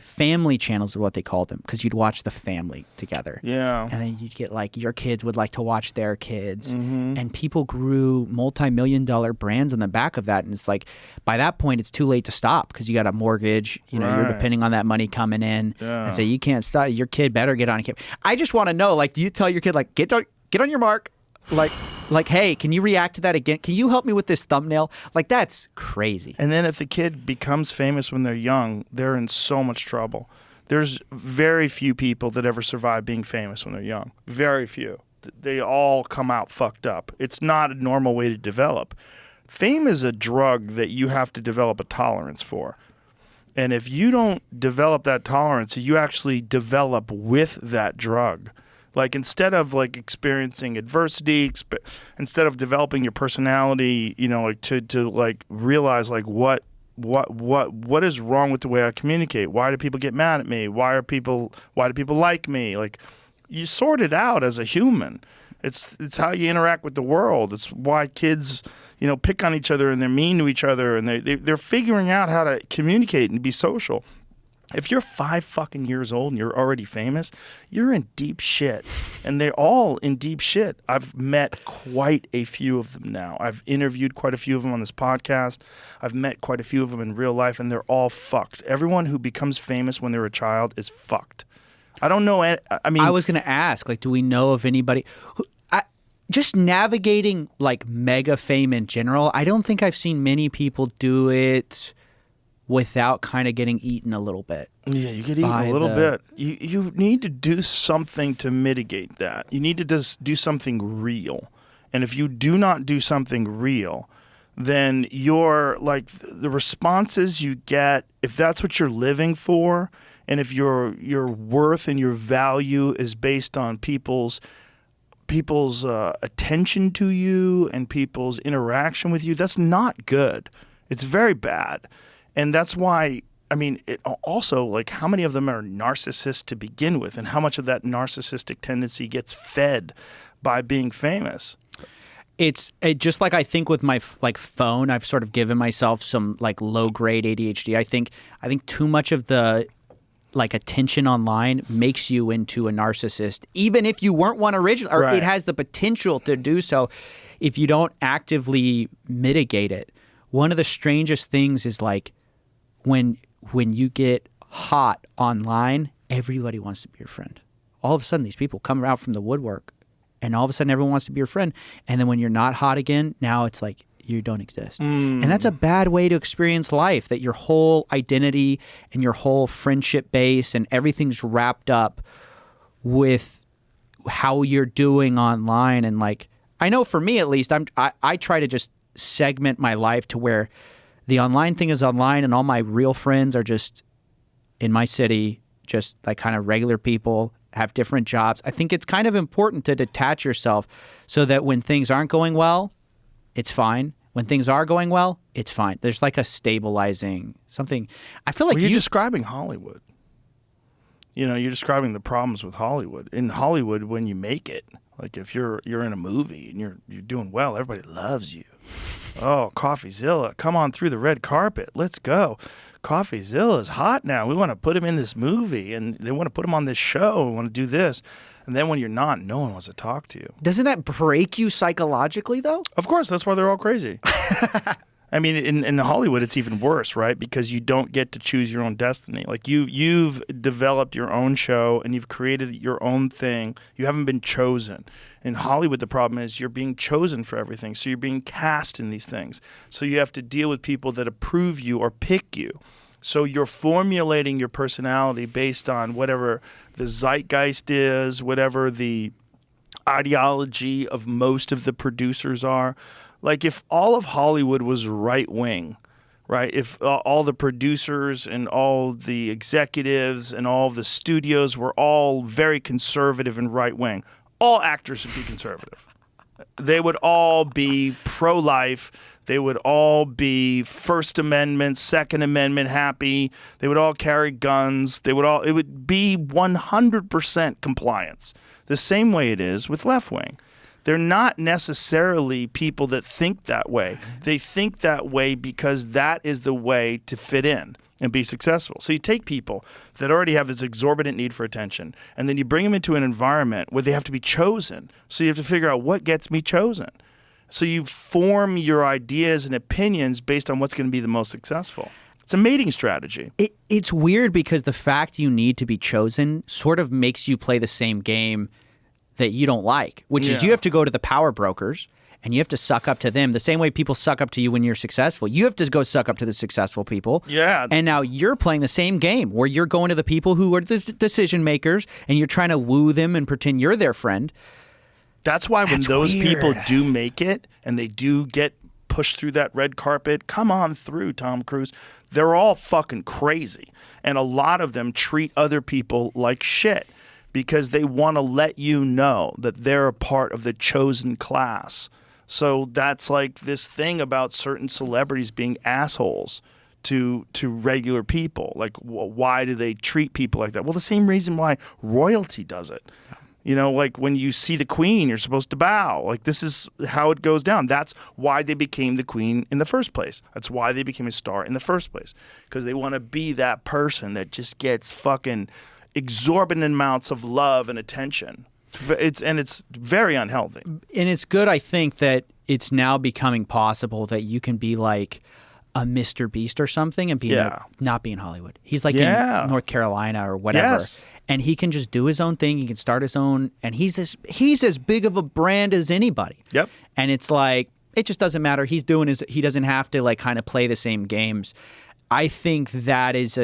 Speaker 5: family channels is what they called them, because you'd watch the family together.
Speaker 4: Yeah.
Speaker 5: And then you'd get like your kids would like to watch their kids, and people grew multi-million-dollar brands on the back of that. And it's like by that point it's too late to stop, because you got a mortgage. You know, you're
Speaker 4: Right.
Speaker 5: depending on that money coming in,
Speaker 4: Yeah.
Speaker 5: and so you can't stop. Your kid better get on camera. I just want to know, like, do you tell your kid like get on your mark? Like, hey, can you react to that again? Can you help me with this thumbnail? Like, that's crazy.
Speaker 4: And then if the kid becomes famous when they're young, they're in so much trouble. There's very few people that ever survive being famous when they're young. Very few. They all come out fucked up. It's not a normal way to develop. Fame is a drug that you have to develop a tolerance for. And if you don't develop that tolerance, you actually develop with that drug. Like, instead of like experiencing adversity, instead of developing your personality, you know, like to like realize like what is wrong with the way I communicate? Why do people get mad at me? Why do people like me? Like, you sort it out as a human. It's how you interact with the world. It's why kids, you know, pick on each other and they're mean to each other, and they're figuring out how to communicate and be social. If you're 5 fucking years old and you're already famous, you're in deep shit. And they're all in deep shit. I've met quite a few of them now. I've interviewed quite a few of them on this podcast. I've met quite a few of them in real life, and they're all fucked. Everyone who becomes famous when they're a child is fucked. I don't know. I mean,
Speaker 5: I was going to ask, like, do we know of anybody who, just navigating like mega fame in general? I don't think I've seen many people do it without kind of getting eaten a little bit.
Speaker 4: Yeah, you get eaten a little bit. You need to do something to mitigate that. You need to just do something real. And if you do not do something real, then you're like the responses you get, if that's what you're living for, and if your worth and your value is based on people's attention to you and people's interaction with you, that's not good. It's very bad. And that's why, I mean, it also, like, how many of them are narcissists to begin with, and how much of that narcissistic tendency gets fed by being famous?
Speaker 5: just like I think with my phone, I've sort of given myself some like low grade ADHD. I think too much of the like attention online makes you into a narcissist, even if you weren't one originally, or it has the potential to do so if you don't actively mitigate it. One of the strangest things is like when you get hot online, everybody wants to be your friend. All of a sudden, these people come out from the woodwork, and all of a sudden, everyone wants to be your friend. And then when you're not hot again, now it's like you don't exist. And that's a bad way to experience life, that your whole identity and your whole friendship base and everything's wrapped up with how you're doing online. And like, I know for me at least, I try to just segment my life to where the online thing is online and all my real friends are just in my city, just like kind of regular people, have different jobs. I think it's kind of important to detach yourself so that when things aren't going well, it's fine. When things are going well, it's fine. There's like a stabilizing something. I feel like
Speaker 4: you're describing Hollywood. You know, you're describing the problems with Hollywood. In Hollywood, when you make it, like if you're in a movie and you're doing well, everybody loves you. Oh, Coffeezilla, come on through the red carpet. Let's go. Coffeezilla is hot now. We want to put him in this movie, and they want to put him on this show. We want to do this. And then when you're not, no one wants to talk to you.
Speaker 5: Doesn't that break you psychologically, though?
Speaker 4: Of course. That's why they're all crazy. I mean, in Hollywood, it's even worse, right? Because you don't get to choose your own destiny. Like you've developed your own show and you've created your own thing. You haven't been chosen. In Hollywood, the problem is you're being chosen for everything. So you're being cast in these things. So you have to deal with people that approve you or pick you. So you're formulating your personality based on whatever the zeitgeist is, whatever the ideology of most of the producers are. Like if all of Hollywood was right-wing, right? If all the producers and all the executives and all the studios were all very conservative and right-wing, all actors would be conservative. They would all be pro-life. They would all be First Amendment, Second Amendment happy. They would all carry guns. It would be 100% compliance, the same way it is with left-wing. They're not necessarily people that think that way. They think that way because that is the way to fit in and be successful. So you take people that already have this exorbitant need for attention, and then you bring them into an environment where they have to be chosen. So you have to figure out what gets me chosen. So you form your ideas and opinions based on what's going to be the most successful. It's a mating strategy.
Speaker 5: It's weird because the fact you need to be chosen sort of makes you play the same game that you don't like, which is you have to go to the power brokers and you have to suck up to them the same way people suck up to you when you're successful. You have to go suck up to the successful people.
Speaker 4: Yeah.
Speaker 5: And now you're playing the same game where you're going to the people who are the decision makers and you're trying to woo them and pretend you're their friend.
Speaker 4: That's why when those people do make it and they do get pushed through that red carpet, come on through, Tom Cruise, they're all fucking crazy. And a lot of them treat other people like shit because they want to let you know that they're a part of the chosen class. So that's like this thing about certain celebrities being assholes to regular people. Like, why do they treat people like that? Well, the same reason why royalty does it. You know, like when you see the queen, you're supposed to bow. Like this is how it goes down. That's why they became the queen in the first place. That's why they became a star in the first place. Because they want to be that person that just gets fucking exorbitant amounts of love and attention. It's very unhealthy.
Speaker 5: And it's good, I think, that it's now becoming possible that you can be like a Mr. Beast or something and be not be in Hollywood. He's like in North Carolina or whatever. Yes. And he can just do his own thing. He can start his own, and he's as big of a brand as anybody.
Speaker 4: Yep.
Speaker 5: And it's like, it just doesn't matter. He doesn't have to like kind of play the same games. I think that is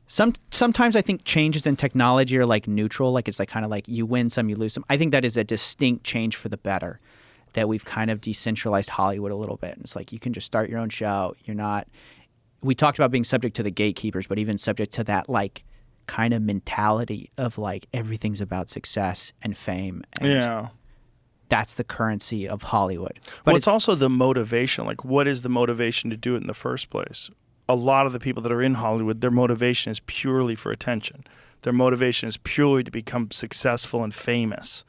Speaker 5: sometimes I think changes in technology are like neutral. Like it's like kind of like you win some, you lose some. I think that is a distinct change for the better, that we've kind of decentralized Hollywood a little bit. And it's like you can just start your own show. You're not. We talked about being subject to the gatekeepers, but even subject to that like kind of mentality of like everything's about success and fame. And that's the currency of Hollywood. But
Speaker 4: it's also the motivation. Like, what is the motivation to do it in the first place? A lot of the people that are in Hollywood, their motivation is purely for attention. Their motivation is purely to become successful and famous.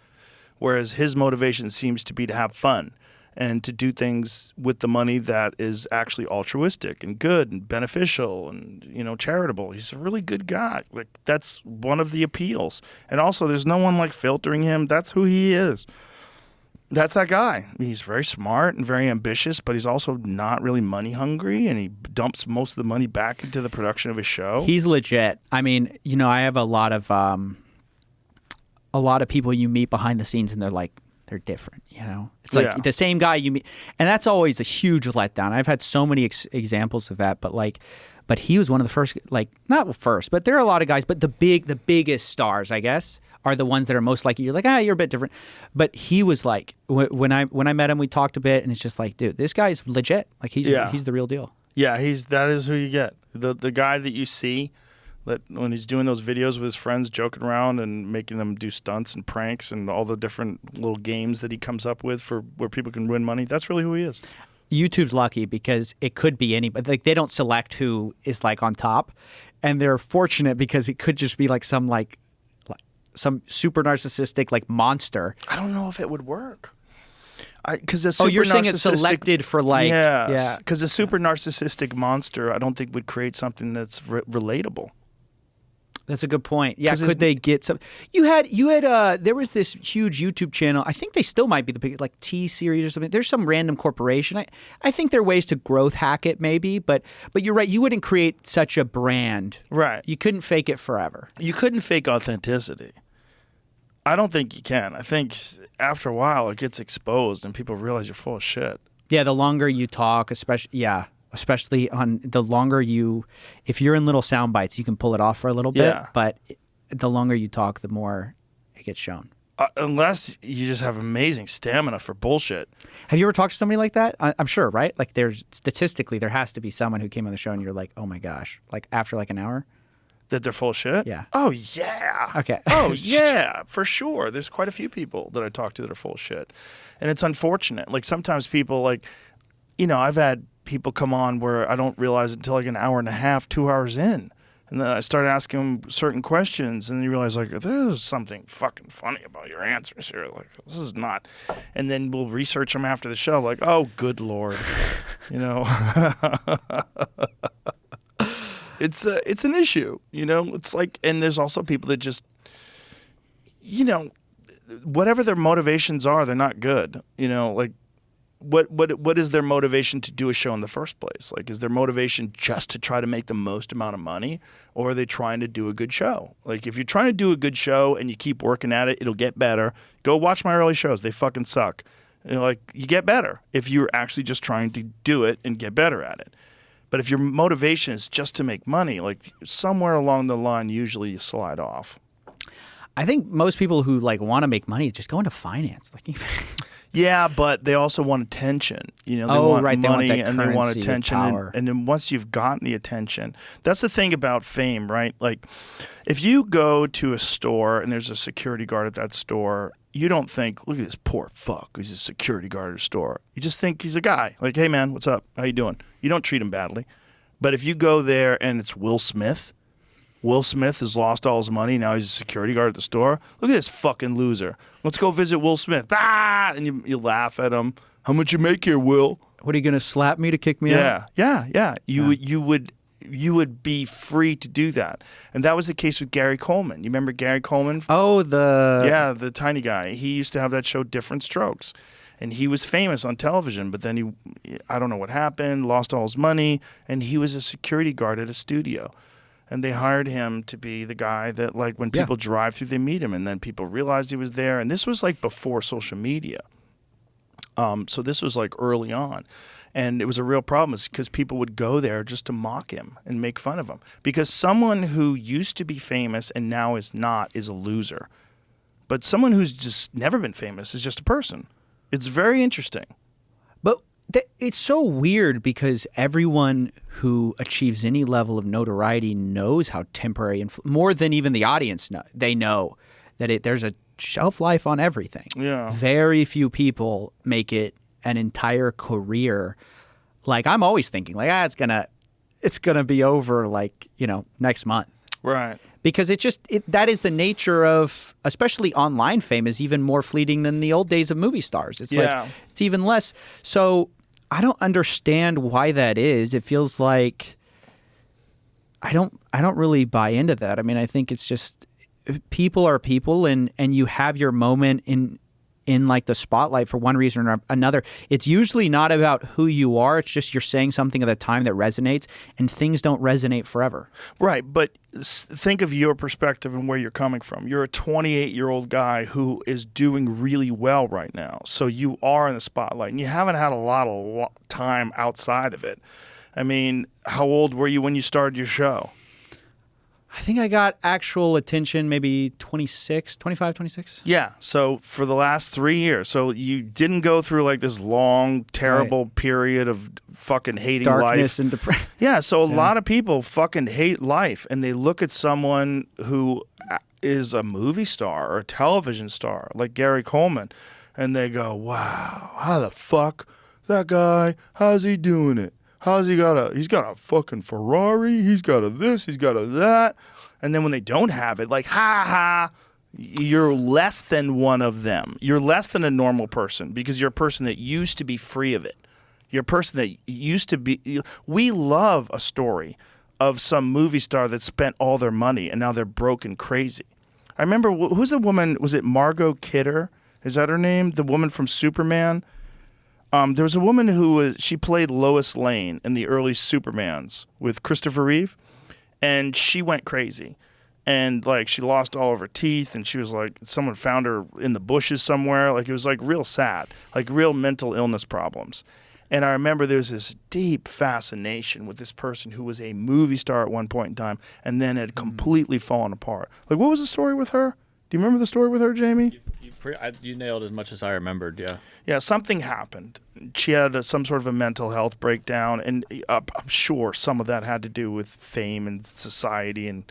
Speaker 4: whereas his motivation seems to be to have fun and to do things with the money that is actually altruistic and good and beneficial and, you know, charitable. He's a really good guy. Like, that's one of the appeals. And also, there's no one like filtering him. That's who he is. That's that guy. He's very smart and very ambitious, but he's also not really money hungry, and he dumps most of the money back into the production of his show.
Speaker 5: He's legit. I mean, you know, I have a lot of people you meet behind the scenes, and they're different, you know? It's like the same guy you meet. And that's always a huge letdown. I've had so many examples of that, but he was one of the first, like, not first, but there are a lot of guys, but the biggest stars, I guess, are the ones that are most like you. You're like, you're a bit different. But he was like, when I met him, we talked a bit, and it's just like, dude, this guy's legit. Like, he's the real deal.
Speaker 4: Yeah, that is who you get. The guy that you see that when he's doing those videos with his friends, joking around and making them do stunts and pranks and all the different little games that he comes up with for where people can win money. That's really who he is.
Speaker 5: YouTube's lucky because it could be anybody. Like, they don't select who is like on top, and they're fortunate because it could just be like some super narcissistic like monster.
Speaker 4: I don't know if it would work. Because
Speaker 5: you're saying it's selected for like
Speaker 4: because a super narcissistic monster, I don't think would create something that's relatable.
Speaker 5: That's a good point. Yeah, could they get some? You had there was this huge YouTube channel. I think they still might be the biggest, like T Series or something. There's some random corporation. I think there are ways to growth hack it maybe, but you're right. You wouldn't create such a brand.
Speaker 4: Right.
Speaker 5: You couldn't fake it forever.
Speaker 4: You couldn't fake authenticity. I don't think you can. I think after a while it gets exposed and people realize you're full of shit.
Speaker 5: Yeah, the longer you talk, especially on the longer if you're in little sound bites, you can pull it off for a little bit, but the longer you talk, the more it gets shown.
Speaker 4: Unless you just have amazing stamina for bullshit.
Speaker 5: Have you ever talked to somebody like that? I'm sure, right? Like, statistically, there has to be someone who came on the show and you're like, oh my gosh, like after like an hour?
Speaker 4: That they're full of shit?
Speaker 5: Yeah.
Speaker 4: Oh, yeah.
Speaker 5: Okay.
Speaker 4: Oh, yeah, for sure. There's quite a few people that I talk to that are full of shit. And it's unfortunate. Like, sometimes people, like, you know, I've had people come on where I don't realize until like an hour and a half, 2 hours in. And then I start asking them certain questions, and you realize, like, there's something fucking funny about your answers here. Like, this is not. And then we'll research them after the show, like, oh, good Lord. You know? It's an issue, you know? It's like, and there's also people that just, you know, whatever their motivations are, they're not good. You know, like, what is their motivation to do a show in the first place? Like, is their motivation just to try to make the most amount of money, or are they trying to do a good show? Like, if you're trying to do a good show and you keep working at it, it'll get better. Go watch my early shows. They fucking suck. You know, like, you get better if you're actually just trying to do it and get better at it. But if your motivation is just to make money, like, somewhere along the line, usually you slide off.
Speaker 5: I think most people who like want to make money just go into finance. Like,
Speaker 4: yeah, but they also want attention. You know, they want money and they want attention. And then once you've gotten the attention, that's the thing about fame, right? Like, if you go to a store and there's a security guard at that store, you don't think, look at this poor fuck, he's a security guard at a store. You just think he's a guy. Like, hey, man, what's up? How you doing? You don't treat him badly. But if you go there and it's Will Smith has lost all his money. Now he's a security guard at the store. Look at this fucking loser. Let's go visit Will Smith. Ah! And you laugh at him. How much you make here, Will?
Speaker 5: What, are you going to slap me to kick me out?
Speaker 4: Yeah. You would be free to do that. And that was the case with Gary Coleman. You remember Gary Coleman?
Speaker 5: Oh,
Speaker 4: the tiny guy. He used to have that show Different Strokes. And he was famous on television, but then I don't know what happened, lost all his money, and he was a security guard at a studio. And they hired him to be the guy that, like, when people drive through, they meet him, and then people realized he was there. And this was like before social media. So this was like early on. And it was a real problem because people would go there just to mock him and make fun of him. Because someone who used to be famous and now is not is a loser. But someone who's just never been famous is just a person. It's very interesting.
Speaker 5: But it's so weird because everyone who achieves any level of notoriety knows how temporary, and more than even the audience know. They know that there's a shelf life on everything.
Speaker 4: Yeah.
Speaker 5: Very few people make it an entire career. Like, I'm always thinking, like, it's gonna be over, like, you know, next month.
Speaker 4: Right.
Speaker 5: Because that is the nature of, especially online fame, is even more fleeting than the old days of movie stars. It's like it's even less. So I don't understand why that is. It feels like I don't really buy into that. I mean, I think it's just people are people, and you have your moment in like the spotlight for one reason or another. It's usually not about who you are. It's just you're saying something at the time that resonates, and things don't resonate forever.
Speaker 4: Right, but think of your perspective and where you're coming from. You're a 28-year-old guy who is doing really well right now. So you are in the spotlight, and you haven't had a lot of time outside of it. I mean, how old were you when you started your show?
Speaker 5: I think I got actual attention maybe 26, 25, 26.
Speaker 4: Yeah, so for the last 3 years. So you didn't go through like this long, terrible period of fucking hating
Speaker 5: Darkness
Speaker 4: life.
Speaker 5: and depression.
Speaker 4: Yeah, so a lot of people fucking hate life, and they look at someone who is a movie star or a television star, like Gary Coleman, and they go, wow, how the fuck, that guy, how's he doing it? He's got a fucking Ferrari, he's got a this, he's got a that. And then when they don't have it, like, ha, you're less than one of them. You're less than a normal person because you're a person that used to be free of it. You're a person that used to be. We love a story of some movie star that spent all their money and now they're broke and crazy. I remember, who's the woman, was it Margot Kidder? Is that her name? The woman from Superman? There was a woman she played Lois Lane in the early Supermans with Christopher Reeve, and she went crazy. And, like, she lost all of her teeth, and she was like, someone found her in the bushes somewhere. Like, it was, like, real sad, like, real mental illness problems. And I remember there was this deep fascination with this person who was a movie star at one point in time and then had completely fallen apart. Like, what was the story with her? Do you remember the story with her, Jamie?
Speaker 6: You nailed as much as I remembered, yeah.
Speaker 4: Yeah, something happened. She had some sort of a mental health breakdown, and I'm sure some of that had to do with fame and society and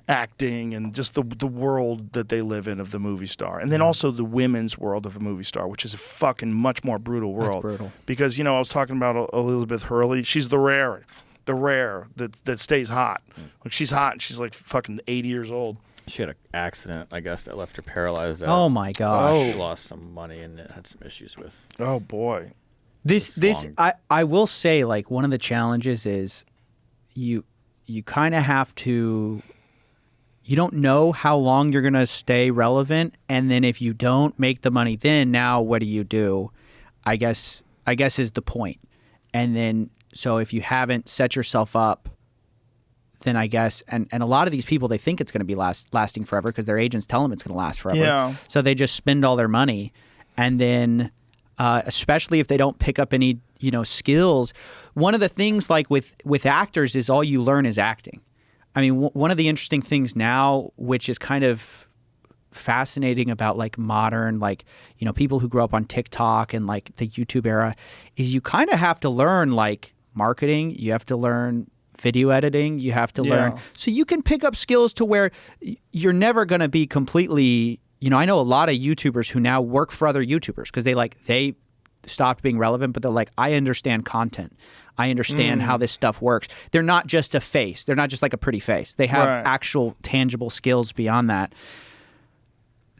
Speaker 4: acting and just the world that they live in of the movie star. And then also the women's world of a movie star, which is a fucking much more brutal world.
Speaker 5: That's brutal.
Speaker 4: Because, I was talking about Elizabeth Hurley. She's the rare that stays hot. Like, she's hot, and she's like fucking 80 years old.
Speaker 6: She had an accident, I guess, that left her paralyzed.
Speaker 5: Oh my gosh.
Speaker 6: She lost some money and had some issues with.
Speaker 4: Oh boy.
Speaker 5: I will say, like, one of the challenges is you kind of have to. You don't know how long you're gonna stay relevant, and then if you don't make the money, then now what do you do? I guess is the point. And then so if you haven't set yourself up, then I guess, and a lot of these people, they think it's going to be lasting forever because their agents tell them it's going to last forever.
Speaker 4: Yeah.
Speaker 5: So they just spend all their money, and then especially if they don't pick up any skills. One of the things like with actors is all you learn is acting. I mean, one of the interesting things now, which is kind of fascinating about like modern, like, people who grew up on TikTok and like the YouTube era, is you kind of have to learn like marketing. You have to learn video editing. You have to learn. So you can pick up skills to where you're never going to be completely, I know a lot of YouTubers who now work for other YouTubers because they stopped being relevant, but they're like, I understand content. I understand how this stuff works. They're not just a face. They're not just like a pretty face. They have actual tangible skills beyond that.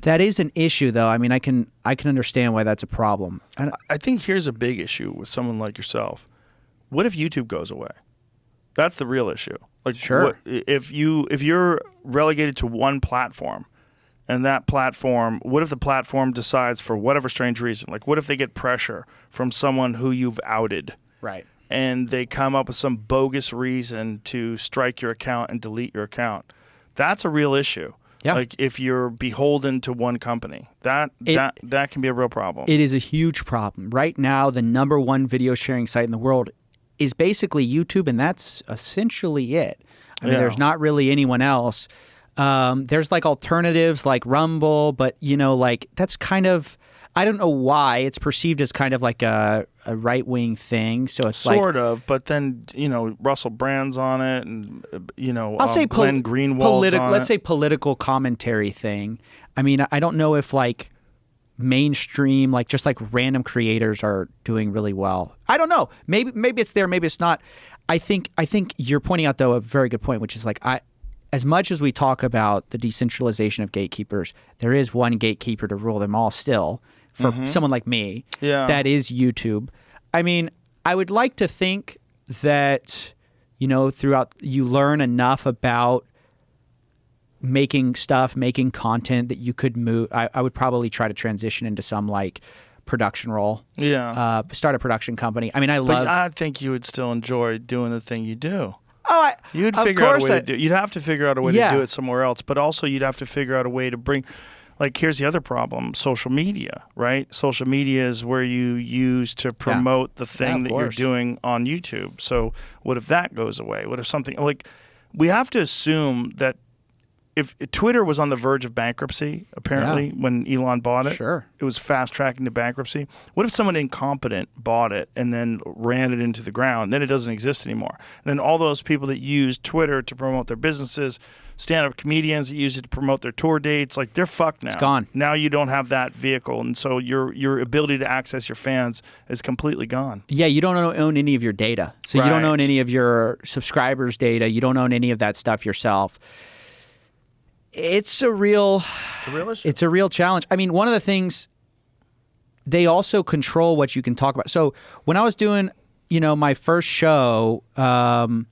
Speaker 5: That is an issue, though. I mean, I can understand why that's a problem.
Speaker 4: I think here's a big issue with someone like yourself. What if YouTube goes away? That's the real issue. Like,
Speaker 5: sure.
Speaker 4: If you're relegated to one platform, and that platform, what if the platform decides for whatever strange reason, like what if they get pressure from someone who you've outed?
Speaker 5: Right.
Speaker 4: And they come up with some bogus reason to strike your account and delete your account. That's a real issue. Yeah. Like if you're beholden to one company, that can be a real problem.
Speaker 5: It is a huge problem. Right now, the number one video sharing site in the world is basically YouTube, and that's essentially it. I mean, there's not really anyone else. There's like alternatives like Rumble, but like that's kind of, I don't know why it's perceived as kind of like a right-wing thing. So it's
Speaker 4: sort of, but then Russell Brand's on it, and
Speaker 5: I'll say
Speaker 4: Glenn Greenwald's on
Speaker 5: let's
Speaker 4: it.
Speaker 5: say political commentary thing. I mean, I don't know if like mainstream, like just like random creators are doing really well. I don't know. Maybe it's there, maybe it's not. I think you're pointing out though a very good point, which is like as much as we talk about the decentralization of gatekeepers, there is one gatekeeper to rule them all still for someone like me.
Speaker 4: Yeah.
Speaker 5: That is YouTube. I mean, I would like to think that, throughout you learn enough about making stuff, making content that you could move. I would probably try to transition into some like production role.
Speaker 4: Yeah.
Speaker 5: Start a production company. I mean,
Speaker 4: But I think you would still enjoy doing the thing you do.
Speaker 5: Oh,
Speaker 4: You'd figure out a way to do. You'd have to figure out a way to do it somewhere else, but also you'd have to figure out a way to bring. Like, here's the other problem: social media, right? Social media is where you use to promote the thing that you're doing on YouTube. So, what if that goes away? What if something like we have to assume that if Twitter was on the verge of bankruptcy, apparently, when Elon bought it, it was fast tracking to bankruptcy. What if someone incompetent bought it and then ran it into the ground? Then it doesn't exist anymore. And then all those people that use Twitter to promote their businesses, stand-up comedians that use it to promote their tour dates, like they're fucked now.
Speaker 5: It's gone.
Speaker 4: Now you don't have that vehicle, and so your ability to access your fans is completely gone.
Speaker 5: Yeah, you don't own any of your data. So you don't own any of your subscribers' data. You don't own any of that stuff yourself. It's a real issue. It's a real challenge. I mean, one of the things, they also control what you can talk about. So when I was doing, my first show, I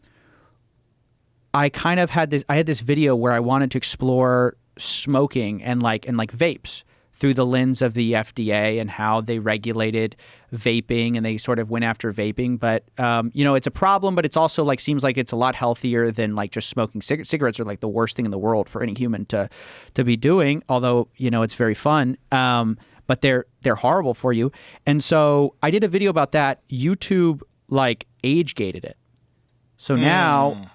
Speaker 5: kind of had this video where I wanted to explore smoking and vapes through the lens of the FDA and how they regulated vaping, and they sort of went after vaping. But, it's a problem, but it's also seems like it's a lot healthier than just smoking. Cigarettes are the worst thing in the world for any human to be doing, although, it's very fun. But they're horrible for you. And so I did a video about that. YouTube age gated it. So now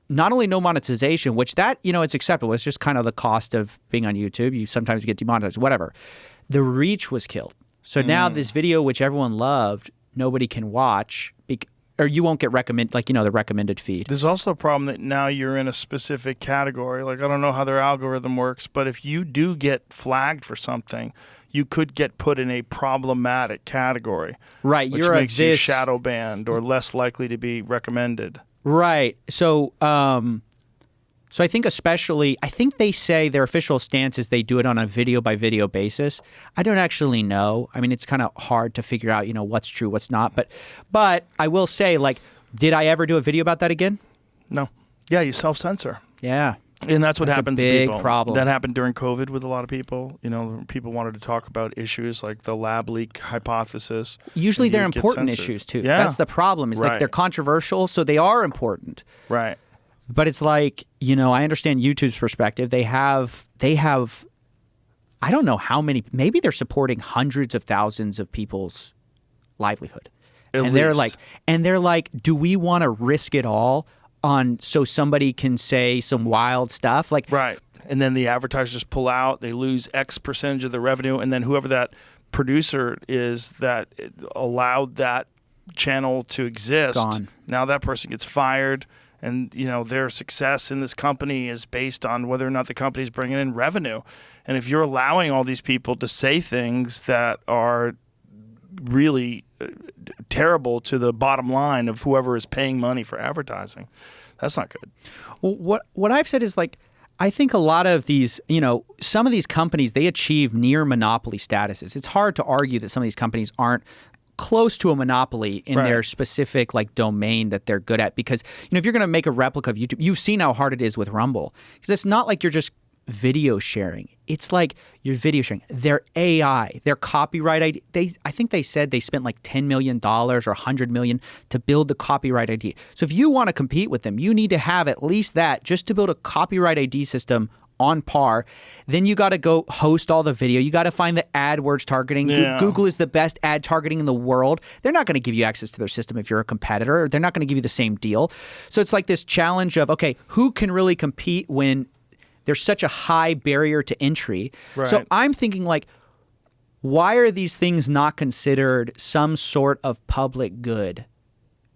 Speaker 5: not only no monetization, which that, it's acceptable. It's just kind of the cost of being on YouTube. You sometimes get demonetized, whatever. The reach was killed. So now this video, which everyone loved, nobody can watch, or you won't get the recommended feed.
Speaker 4: There's also a problem that now you're in a specific category. I don't know how their algorithm works, but if you do get flagged for something, you could get put in a problematic category.
Speaker 5: Right.
Speaker 4: Which makes you shadow banned or less likely to be recommended. Right.
Speaker 5: So I think they say their official stance is they do it on a video by video basis. I don't actually know. I mean, it's kind of hard to figure out, what's true, what's not. But I will say, did I ever do a video about that again?
Speaker 4: No. Yeah, you self-censor.
Speaker 5: Yeah.
Speaker 4: And that's what happens to people.
Speaker 5: Big problem.
Speaker 4: That happened during COVID with a lot of people. People wanted to talk about issues like the lab leak hypothesis.
Speaker 5: Usually they're important issues too.
Speaker 4: Yeah.
Speaker 5: That's the problem. Is they're controversial, so they are important.
Speaker 4: Right.
Speaker 5: But it's I understand YouTube's perspective. They have I don't know how many, maybe they're supporting hundreds of thousands of people's livelihood. They're like, do we want to risk it all so somebody can say some wild stuff?
Speaker 4: Right. And then the advertisers pull out, they lose X percentage of the revenue, and then whoever that producer is that allowed that channel to exist,
Speaker 5: gone.
Speaker 4: Now that person gets fired, and their success in this company is based on whether or not the company's bringing in revenue. And if you're allowing all these people to say things that are really terrible to the bottom line of whoever is paying money for advertising, that's not good.
Speaker 5: Well, what I've said is I think a lot of these, some of these companies, they achieve near monopoly statuses. It's hard to argue that some of these companies aren't close to a monopoly in their specific domain that they're good at, because if you're going to make a replica of YouTube, you've seen how hard it is with Rumble, because it's not like you're just video sharing. It's you're video sharing. Their AI, their copyright ID. I think they said they spent $10 million or $100 million to build the copyright ID. So if you want to compete with them, you need to have at least that just to build a copyright ID system on par. Then you got to go host all the video. You got to find the AdWords targeting.
Speaker 4: Yeah.
Speaker 5: Google is the best ad targeting in the world. They're not going to give you access to their system if you're a competitor. They're not going to give you the same deal. So it's this challenge of, okay, who can really compete when there's such a high barrier to entry?
Speaker 4: Right.
Speaker 5: So I'm thinking why are these things not considered some sort of public good?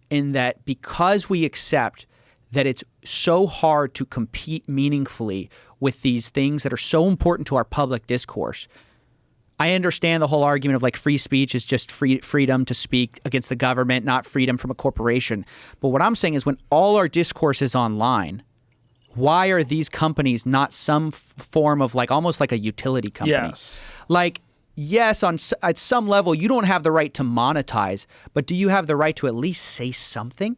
Speaker 5: In that, because we accept that it's so hard to compete meaningfully with these things that are so important to our public discourse. I understand the whole argument of free speech is just freedom to speak against the government, not freedom from a corporation. But what I'm saying is when all our discourse is online, why are these companies not some form of like almost like a utility company?
Speaker 4: Yes.
Speaker 5: Like, yes, at some level, you don't have the right to monetize, but do you have the right to at least say something?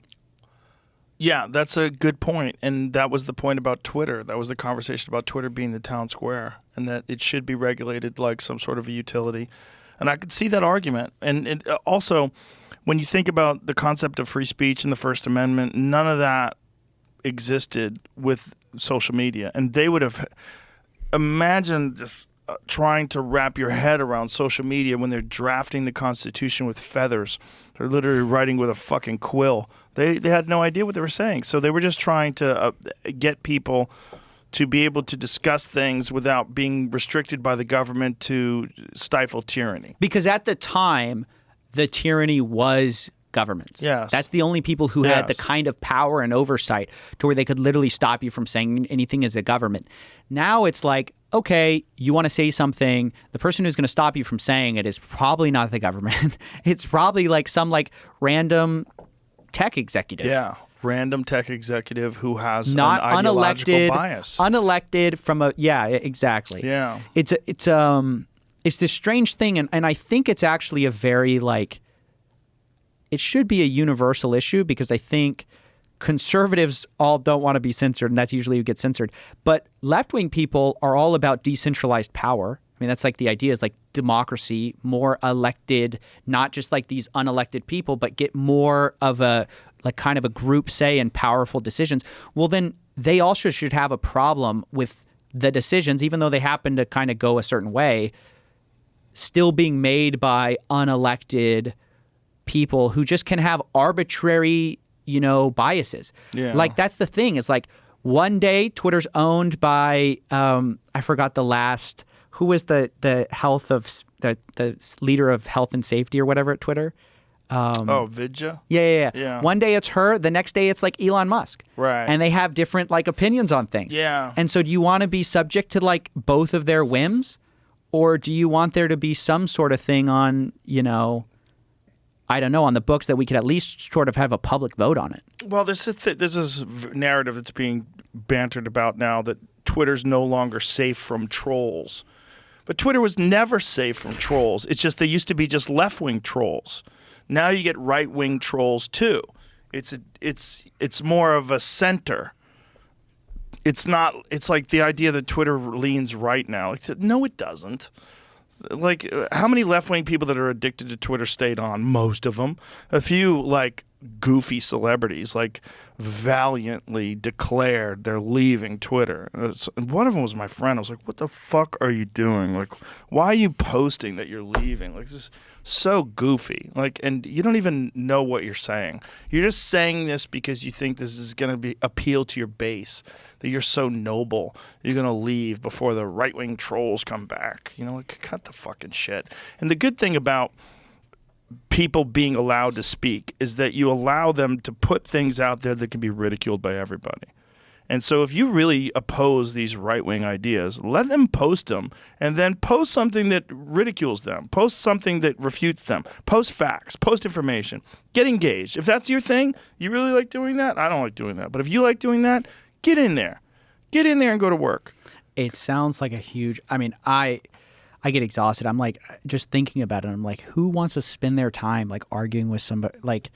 Speaker 4: Yeah, that's a good point. And that was the point about Twitter. That was the conversation about Twitter being the town square and that it should be regulated like some sort of a utility. And I could see that argument. And also, when you think about the concept of free speech and the First Amendment, none of that existed with social media. And they would have imagined just trying to wrap your head around social media when they're drafting the Constitution with feathers. They're literally writing with a fucking quill. They had no idea what they were saying. So they were just trying to get people to be able to discuss things without being restricted by the government to stifle tyranny.
Speaker 5: Because at the time, the tyranny was governments.
Speaker 4: Yes.
Speaker 5: That's the only people who had the kind of power and oversight to where they could literally stop you from saying anything as a government. Now it's like, okay, you want to say something, the person who's going to stop you from saying it is probably not the government. It's probably like some like random tech executive.
Speaker 4: Yeah. Random tech executive who has
Speaker 5: not
Speaker 4: an ideological
Speaker 5: unelected,
Speaker 4: bias.
Speaker 5: Unelected from a exactly.
Speaker 4: Yeah.
Speaker 5: It's this strange thing, and I think it's actually a very like it should be a universal issue because I think conservatives all don't want to be censored, and that's usually who gets censored. But left-wing people are all about decentralized power. I mean, that's like the idea is like democracy, more elected, not just like these unelected people, but get more of a like kind of a group say in powerful decisions. Well, then they also should have a problem with the decisions, even though they happen to kind of go a certain way, still being made by unelected people who just can have arbitrary, biases.
Speaker 4: Yeah.
Speaker 5: Like that's the thing. It's like one day Twitter's owned by I forgot the last who was the health of the leader of health and safety or whatever at Twitter.
Speaker 4: Vidya?
Speaker 5: Yeah. One day it's her. The next day it's like Elon Musk.
Speaker 4: Right.
Speaker 5: And they have different like opinions on things.
Speaker 4: Yeah.
Speaker 5: And so do you want to be subject to like both of their whims? Or do you want there to be some sort of thing on, I don't know, on the books that we could at least sort of have a public vote on it?
Speaker 4: Well, this is narrative that's being bantered about now that Twitter's no longer safe from trolls. But Twitter was never safe from trolls. It's just they used to be just left-wing trolls. Now you get right-wing trolls too. It's more of a center. It's not. It's like the idea that Twitter leans right now. No, it doesn't. Like, how many left-wing people that are addicted to Twitter stayed on? Most of them. A few, like, goofy celebrities, like, valiantly declared they're leaving Twitter. And one of them was my friend. I was like, what the fuck are you doing? Like, why are you posting that you're leaving? Like, this is so goofy. Like, and you don't even know what you're saying. You're just saying this because you think this is going to appeal to your base, that you're so noble. You're going to leave before the right-wing trolls come back. Like, cut the fucking shit. And the good thing about people being allowed to speak is that you allow them to put things out there that can be ridiculed by everybody. And so if you really oppose these right-wing ideas, let them post them and then post something that ridicules them. Post something that refutes them. Post facts. Post information. Get engaged. If that's your thing, you really like doing that? I don't like doing that. But if you like doing that, get in there. Get in there and go to work.
Speaker 5: It sounds like a huge, I get exhausted. I'm like, just thinking about it, I'm like, who wants to spend their time like arguing with somebody? Like,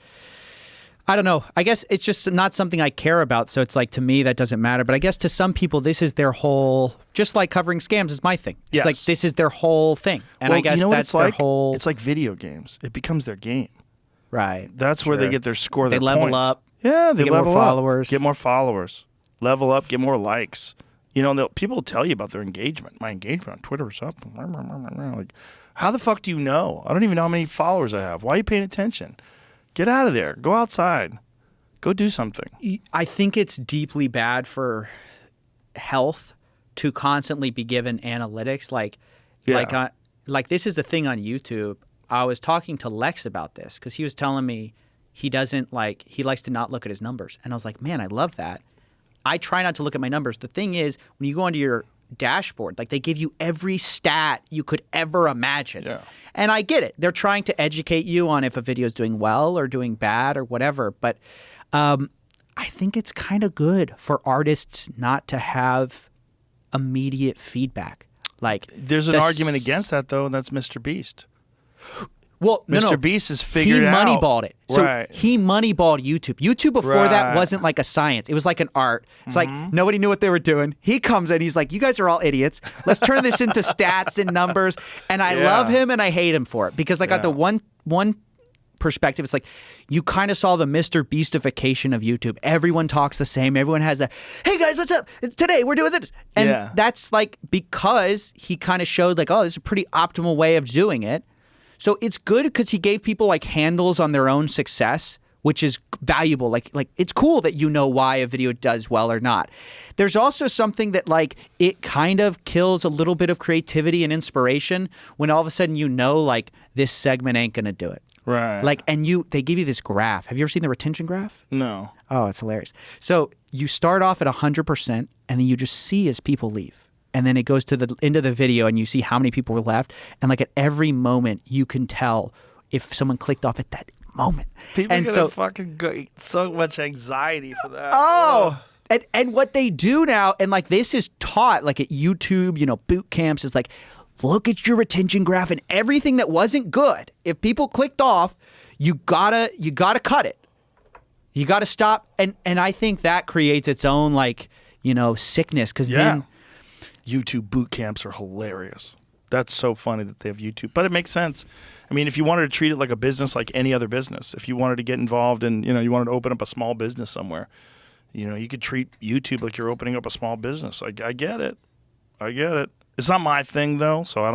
Speaker 5: I don't know. I guess it's just not something I care about. So it's like, to me, that doesn't matter. But I guess to some people, this is their whole, just like covering scams is my thing. It's like, this is their whole thing. And
Speaker 4: well,
Speaker 5: I guess that's their whole.
Speaker 4: It's like video games. It becomes their game.
Speaker 5: Right.
Speaker 4: That's where they get their score,
Speaker 5: They
Speaker 4: their
Speaker 5: level
Speaker 4: points.
Speaker 5: up.
Speaker 4: Yeah, they
Speaker 5: get
Speaker 4: level
Speaker 5: more
Speaker 4: up.
Speaker 5: followers.
Speaker 4: Get more followers. Level up, get more likes. People will tell you about their engagement. My engagement on Twitter is up. Like, how the fuck do you know? I don't even know how many followers I have. Why are you paying attention? Get out of there. Go outside. Go do something.
Speaker 5: I think it's deeply bad for health to constantly be given analytics. Like this is a thing on YouTube. I was talking to Lex about this because he was telling me he likes to not look at his numbers. And I was like, man, I love that. I try not to look at my numbers. The thing is, when you go onto your dashboard, like they give you every stat you could ever imagine.
Speaker 4: Yeah.
Speaker 5: And I get it. They're trying to educate you on if a video is doing well or doing bad or whatever. But I think it's kind of good for artists not to have immediate feedback. Like
Speaker 4: There's an argument against that though, and that's Mr. Beast.
Speaker 5: Well,
Speaker 4: Mr. Beast has figured
Speaker 5: he
Speaker 4: out.
Speaker 5: moneyballed it. So
Speaker 4: Right.
Speaker 5: he moneyballed YouTube. YouTube before that
Speaker 4: Right.
Speaker 5: wasn't like a science. It was like an art. It's like nobody knew what they were doing. He comes in, he's like, you guys are all idiots. Let's turn this into stats and numbers. And I
Speaker 4: Yeah.
Speaker 5: love him and I hate him for it because I got the one perspective. It's like you kind of saw the Mr. Beastification of YouTube. Everyone talks the same. Everyone has a, hey guys, what's up? Today we're doing this. And
Speaker 4: Yeah.
Speaker 5: that's like because he kind of showed like, oh, this is a pretty optimal way of doing it. So it's good because he gave people like handles on their own success, which is valuable. Like it's cool that you know why a video does well or not. There's also something that like it kind of kills a little bit of creativity and inspiration when all of a sudden you know like this segment ain't gonna do it.
Speaker 4: Right.
Speaker 5: Like and they give you this graph. Have you ever seen the retention graph?
Speaker 4: No.
Speaker 5: Oh, it's hilarious. So you start off at 100% and then you just see as people leave. And then it goes to the end of the video and you see how many people were left. And like at every moment, you can tell if someone clicked off at that moment.
Speaker 4: People
Speaker 5: and
Speaker 4: are
Speaker 5: so,
Speaker 4: gonna fucking go so much anxiety for that.
Speaker 5: oh, and what they do now, and like this is taught like at YouTube, you know, boot camps is like, look at your retention graph and everything that wasn't good. If people clicked off, you gotta cut it. You gotta stop. And I think that creates its own like, you know, sickness because then.
Speaker 4: YouTube boot camps are hilarious. That's so funny that they have YouTube. But it makes sense. I mean, if you wanted to treat it like a business, like any other business, if you wanted to get involved in, you know, you wanted to open up a small business somewhere, you know, you could treat YouTube like you're opening up a small business. I get it. I get it. It's not my thing though, so I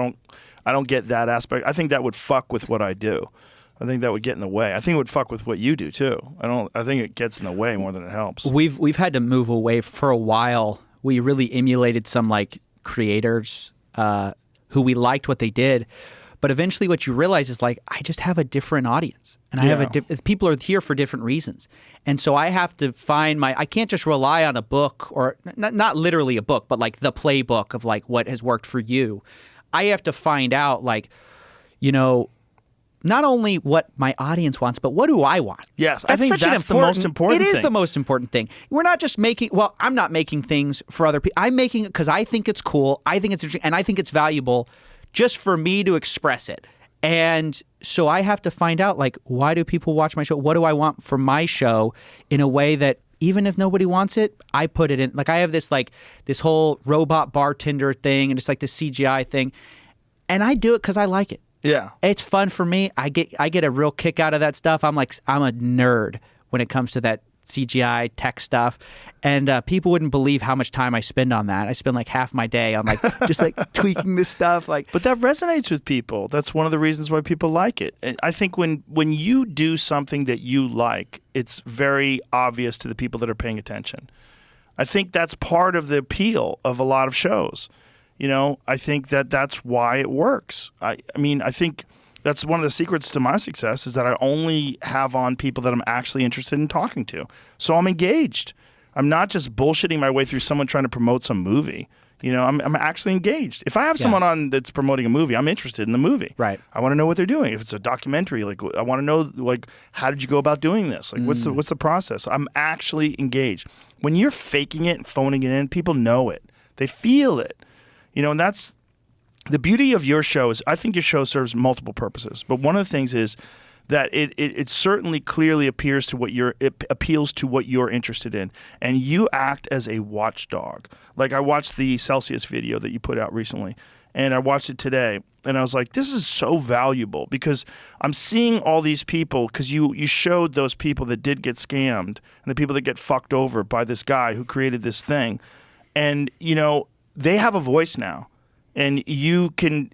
Speaker 4: don't get that aspect. I think that would fuck with what I do. I think that would get in the way. I think it would fuck with what you do too. I think it gets in the way more than it helps.
Speaker 5: We've had to move away for a while. We really emulated some like creators who we liked what they did, but eventually what you realize is like I just have a different audience, and I have people are here for different reasons, and so I have to find I can't just rely on a book or not literally a book, but like the playbook of like what has worked for you. I have to find out like, you know, not only what my audience wants, but what do I want?
Speaker 4: Yes, I think that's the most important thing.
Speaker 5: It is the most important thing. We're not just making, well, I'm not making things for other people. I'm making it because I think it's cool, I think it's interesting, and I think it's valuable just for me to express it. And so I have to find out, like, why do people watch my show? What do I want for my show in a way that even if nobody wants it, I put it in. Like, I have this, like, this whole robot bartender thing and it's like this CGI thing. And I do it because I like it.
Speaker 4: Yeah.
Speaker 5: It's fun for me. I get a real kick out of that stuff. I'm a nerd when it comes to that CGI tech stuff. And people wouldn't believe how much time I spend on that. I spend like half my day on like just like tweaking this stuff. Like,
Speaker 4: but that resonates with people. That's one of the reasons why people like it. And I think when you do something that you like, it's very obvious to the people that are paying attention. I think that's part of the appeal of a lot of shows. You know, I think that's why it works. I mean, I think that's one of the secrets to my success is that I only have on people that I'm actually interested in talking to. So I'm engaged. I'm not just bullshitting my way through someone trying to promote some movie. You know, I'm actually engaged. If I have someone on that's promoting a movie, I'm interested in the movie.
Speaker 5: Right.
Speaker 4: I want to know what they're doing. If it's a documentary, like I want to know, like, how did you go about doing this? Like, what's the process? I'm actually engaged. When you're faking it and phoning it in, people know it. They feel it. You know, and that's the beauty of your show is I think your show serves multiple purposes. But one of the things is that it certainly clearly appeals to what you're interested in. And you act as a watchdog. Like I watched the Celsius video that you put out recently. And I watched it today. And I was like, this is so valuable because I'm seeing all these people because you showed those people that did get scammed and the people that get fucked over by this guy who created this thing. And, you know, they have a voice now, and you can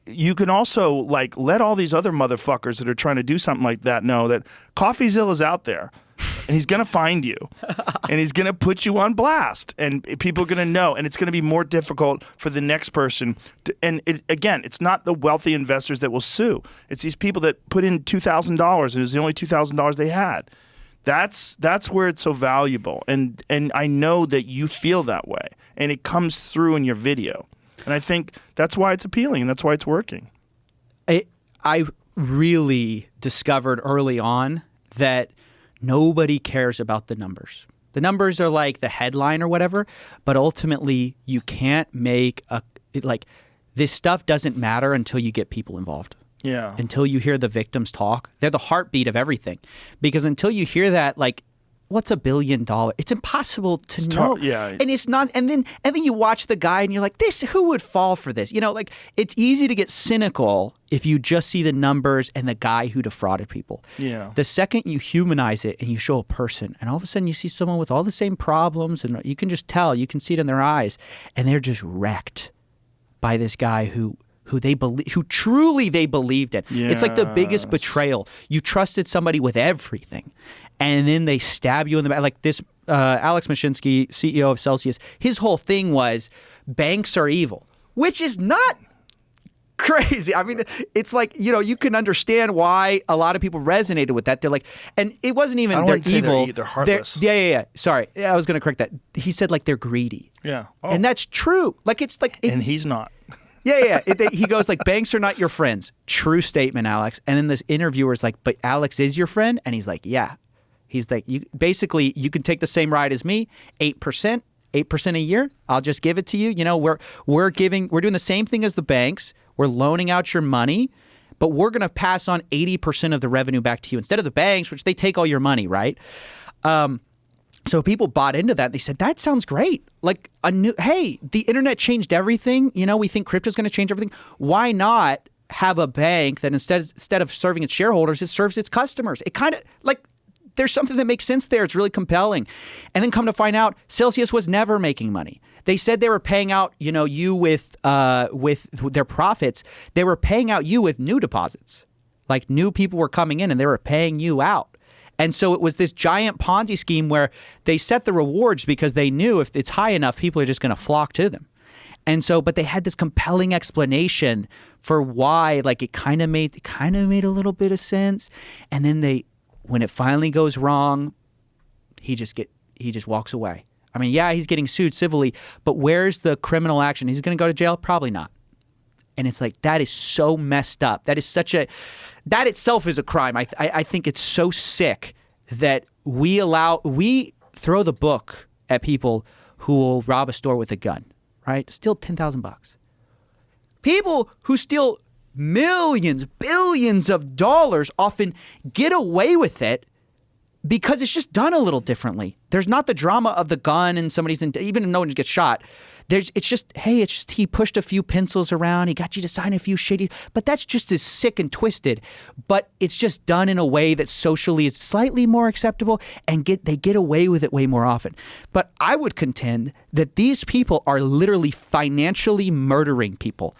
Speaker 4: also like let all these other motherfuckers that are trying to do something like that know that Coffeezilla's out there, and he's gonna find you, and he's gonna put you on blast, and people are gonna know, and it's gonna be more difficult for the next person. Again, it's not the wealthy investors that will sue; it's these people that put in $2,000, and it was the only $2,000 they had. That's where it's so valuable, and I know that you feel that way, and it comes through in your video, and I think that's why it's appealing, and that's why it's working.
Speaker 5: I really discovered early on that nobody cares about the numbers. The numbers are like the headline or whatever, but ultimately you can't make this stuff doesn't matter until you get people involved.
Speaker 4: Yeah.
Speaker 5: Until you hear the victims talk. They're the heartbeat of everything. Because until you hear that, like, what's $1 billion? It's impossible to know.
Speaker 4: Yeah.
Speaker 5: And it's not, and then you watch the guy and you're like, who would fall for this? You know, like, it's easy to get cynical if you just see the numbers and the guy who defrauded people.
Speaker 4: Yeah.
Speaker 5: The second you humanize it and you show a person, and all of a sudden you see someone with all the same problems, and you can just tell, you can see it in their eyes, and they're just wrecked by this guy who truly they believed in. It's like the biggest betrayal. You trusted somebody with everything, and then they stab you in the back. Like this Alex Mashinsky, CEO of Celsius, his whole thing was banks are evil, which is not crazy. I mean, it's like, you can understand why a lot of people resonated with that. They're like, and it wasn't even they're evil.
Speaker 4: They're heartless.
Speaker 5: Yeah. Sorry, I was going to correct that. He said like they're greedy.
Speaker 4: Yeah. Oh.
Speaker 5: And that's true. Like it's like,
Speaker 4: and he's not.
Speaker 5: Yeah. He goes like, banks are not your friends. True statement, Alex. And then this interviewer's like, but Alex is your friend? And he's like, yeah. He's like, you can take the same ride as me, 8% a year. I'll just give it to you. We're doing the same thing as the banks. We're loaning out your money, but we're going to pass on 80% of the revenue back to you instead of the banks, which they take all your money, right? So people bought into that. They said, that sounds great. Like hey, the internet changed everything. We think crypto's going to change everything. Why not have a bank that instead of serving its shareholders, it serves its customers? It kind of like there's something that makes sense there. It's really compelling. And then come to find out, Celsius was never making money. They said they were paying out, you with their profits. They were paying out you with new deposits. Like new people were coming in and they were paying you out. And so it was this giant Ponzi scheme where they set the rewards because they knew if it's high enough, people are just going to flock to them. And so, but they had this compelling explanation for why, like it kind of made a little bit of sense. And then when it finally goes wrong, he just walks away. I mean, yeah, he's getting sued civilly, but where's the criminal action? He's going to go to jail? Probably not. And it's like, that is so messed up. That that itself is a crime. I think it's so sick that we throw the book at people who will rob a store with a gun, right? Steal $10,000. People who steal millions, billions of dollars often get away with it because it's just done a little differently. There's not the drama of the gun and even if no one gets shot. It's just he pushed a few pencils around. He got you to sign a few shady, but that's just as sick and twisted. But it's just done in a way that socially is slightly more acceptable, and they get away with it way more often. But I would contend that these people are literally financially murdering people.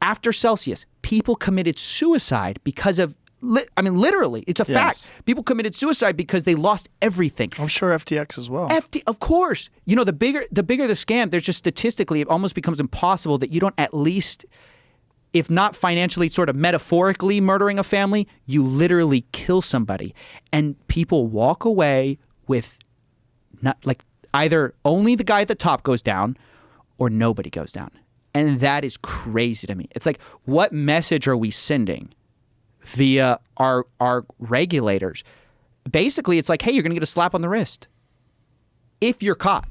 Speaker 5: After Celsius, people committed suicide because of. Literally, it's a fact. People committed suicide because they lost everything.
Speaker 4: I'm sure FTX as well.
Speaker 5: Of course. The bigger the scam, there's just statistically, it almost becomes impossible that you don't at least, if not financially, sort of metaphorically murdering a family, you literally kill somebody. And people walk away with not like either only the guy at the top goes down or nobody goes down. And that is crazy to me. It's like, what message are we sending via our regulators? Basically, it's like, hey, you're going to get a slap on the wrist if you're caught.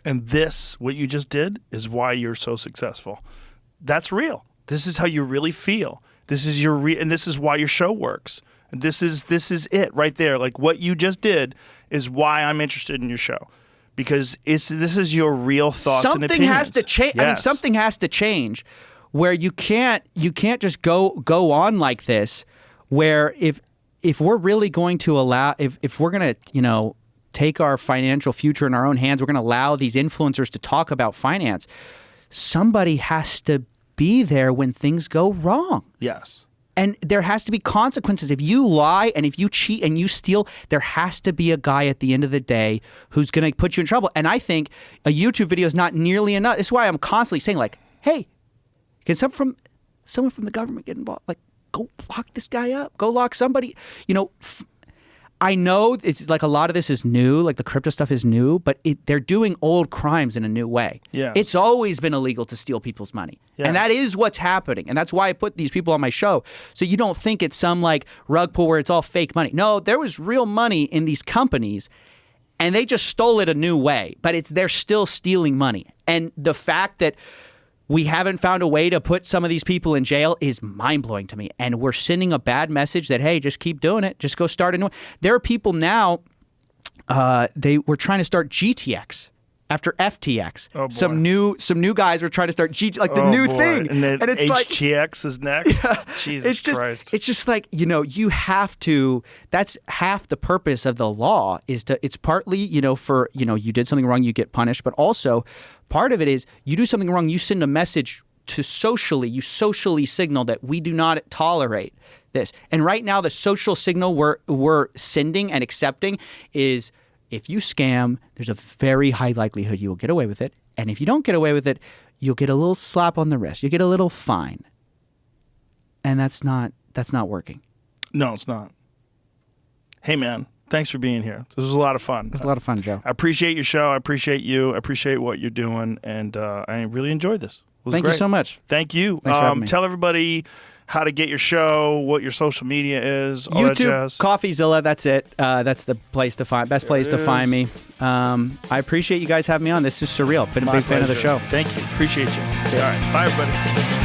Speaker 4: And what you just did, is why you're so successful. That's real. This is how you really feel. This is and this is why your show works. And this is it right there. Like what you just did is why I'm interested in your show. Because this is your real thoughts and opinions.
Speaker 5: Something has to change.
Speaker 4: Yes.
Speaker 5: I mean, something has to change where you can't just go on like this, where if we're really going to allow, if we're going to, take our financial future in our own hands, we're going to allow these influencers to talk about finance, somebody has to be there when things go wrong.
Speaker 4: Yes.
Speaker 5: And there has to be consequences. If you lie and if you cheat and you steal, there has to be a guy at the end of the day who's going to put you in trouble. And I think a YouTube video is not nearly enough. That's why I'm constantly saying, like, hey, can someone from the government get involved? Like, go lock this guy up. Go lock somebody. I know it's like a lot of this is new, like the crypto stuff is new, but they're doing old crimes in a new way.
Speaker 4: Yes.
Speaker 5: It's always been illegal to steal people's money.
Speaker 4: Yes.
Speaker 5: And that is what's happening. And that's why I put these people on my show. So you don't think it's some like rug pull where it's all fake money. No, there was real money in these companies. and they just stole it a new way, but they're still stealing money. And the fact that we haven't found a way to put some of these people in jail is mind-blowing to me. And we're sending a bad message that, hey, just keep doing it. Just go start a new one. There are people now, they were trying to start GTX after FTX.
Speaker 4: Oh, boy.
Speaker 5: Some new guys are trying to start GTX, like the new thing.
Speaker 4: And then
Speaker 5: it's
Speaker 4: HTX is next. Jesus Christ.
Speaker 5: It's just like, you have to, that's half the purpose of the law is to, it's partly, for, you did something wrong, you get punished, but also part of it is you do something wrong, you send a message you socially signal that we do not tolerate this. And right now the social signal we're sending and accepting is, if you scam, there's a very high likelihood you will get away with it. And if you don't get away with it, you'll get a little slap on the wrist. You'll get a little fine. And that's not working.
Speaker 4: No, it's not. Hey, man, thanks for being here. This was a lot of fun.
Speaker 5: It was a lot of fun, Joe.
Speaker 4: I appreciate your show. I appreciate you. I appreciate what you're doing. And I really enjoyed this. It was
Speaker 5: Thank
Speaker 4: great.
Speaker 5: you so much.
Speaker 4: Thank you.
Speaker 5: Thanks for having me.
Speaker 4: Tell everybody how to get your show, what your social media is, all that
Speaker 5: YouTube,
Speaker 4: jazz.
Speaker 5: Coffeezilla, that's it. That's the place to find, best place to find me. I appreciate you guys having me on. This is surreal. Been a big fan of the show.
Speaker 4: Thank you. Appreciate you. All right. Bye, everybody.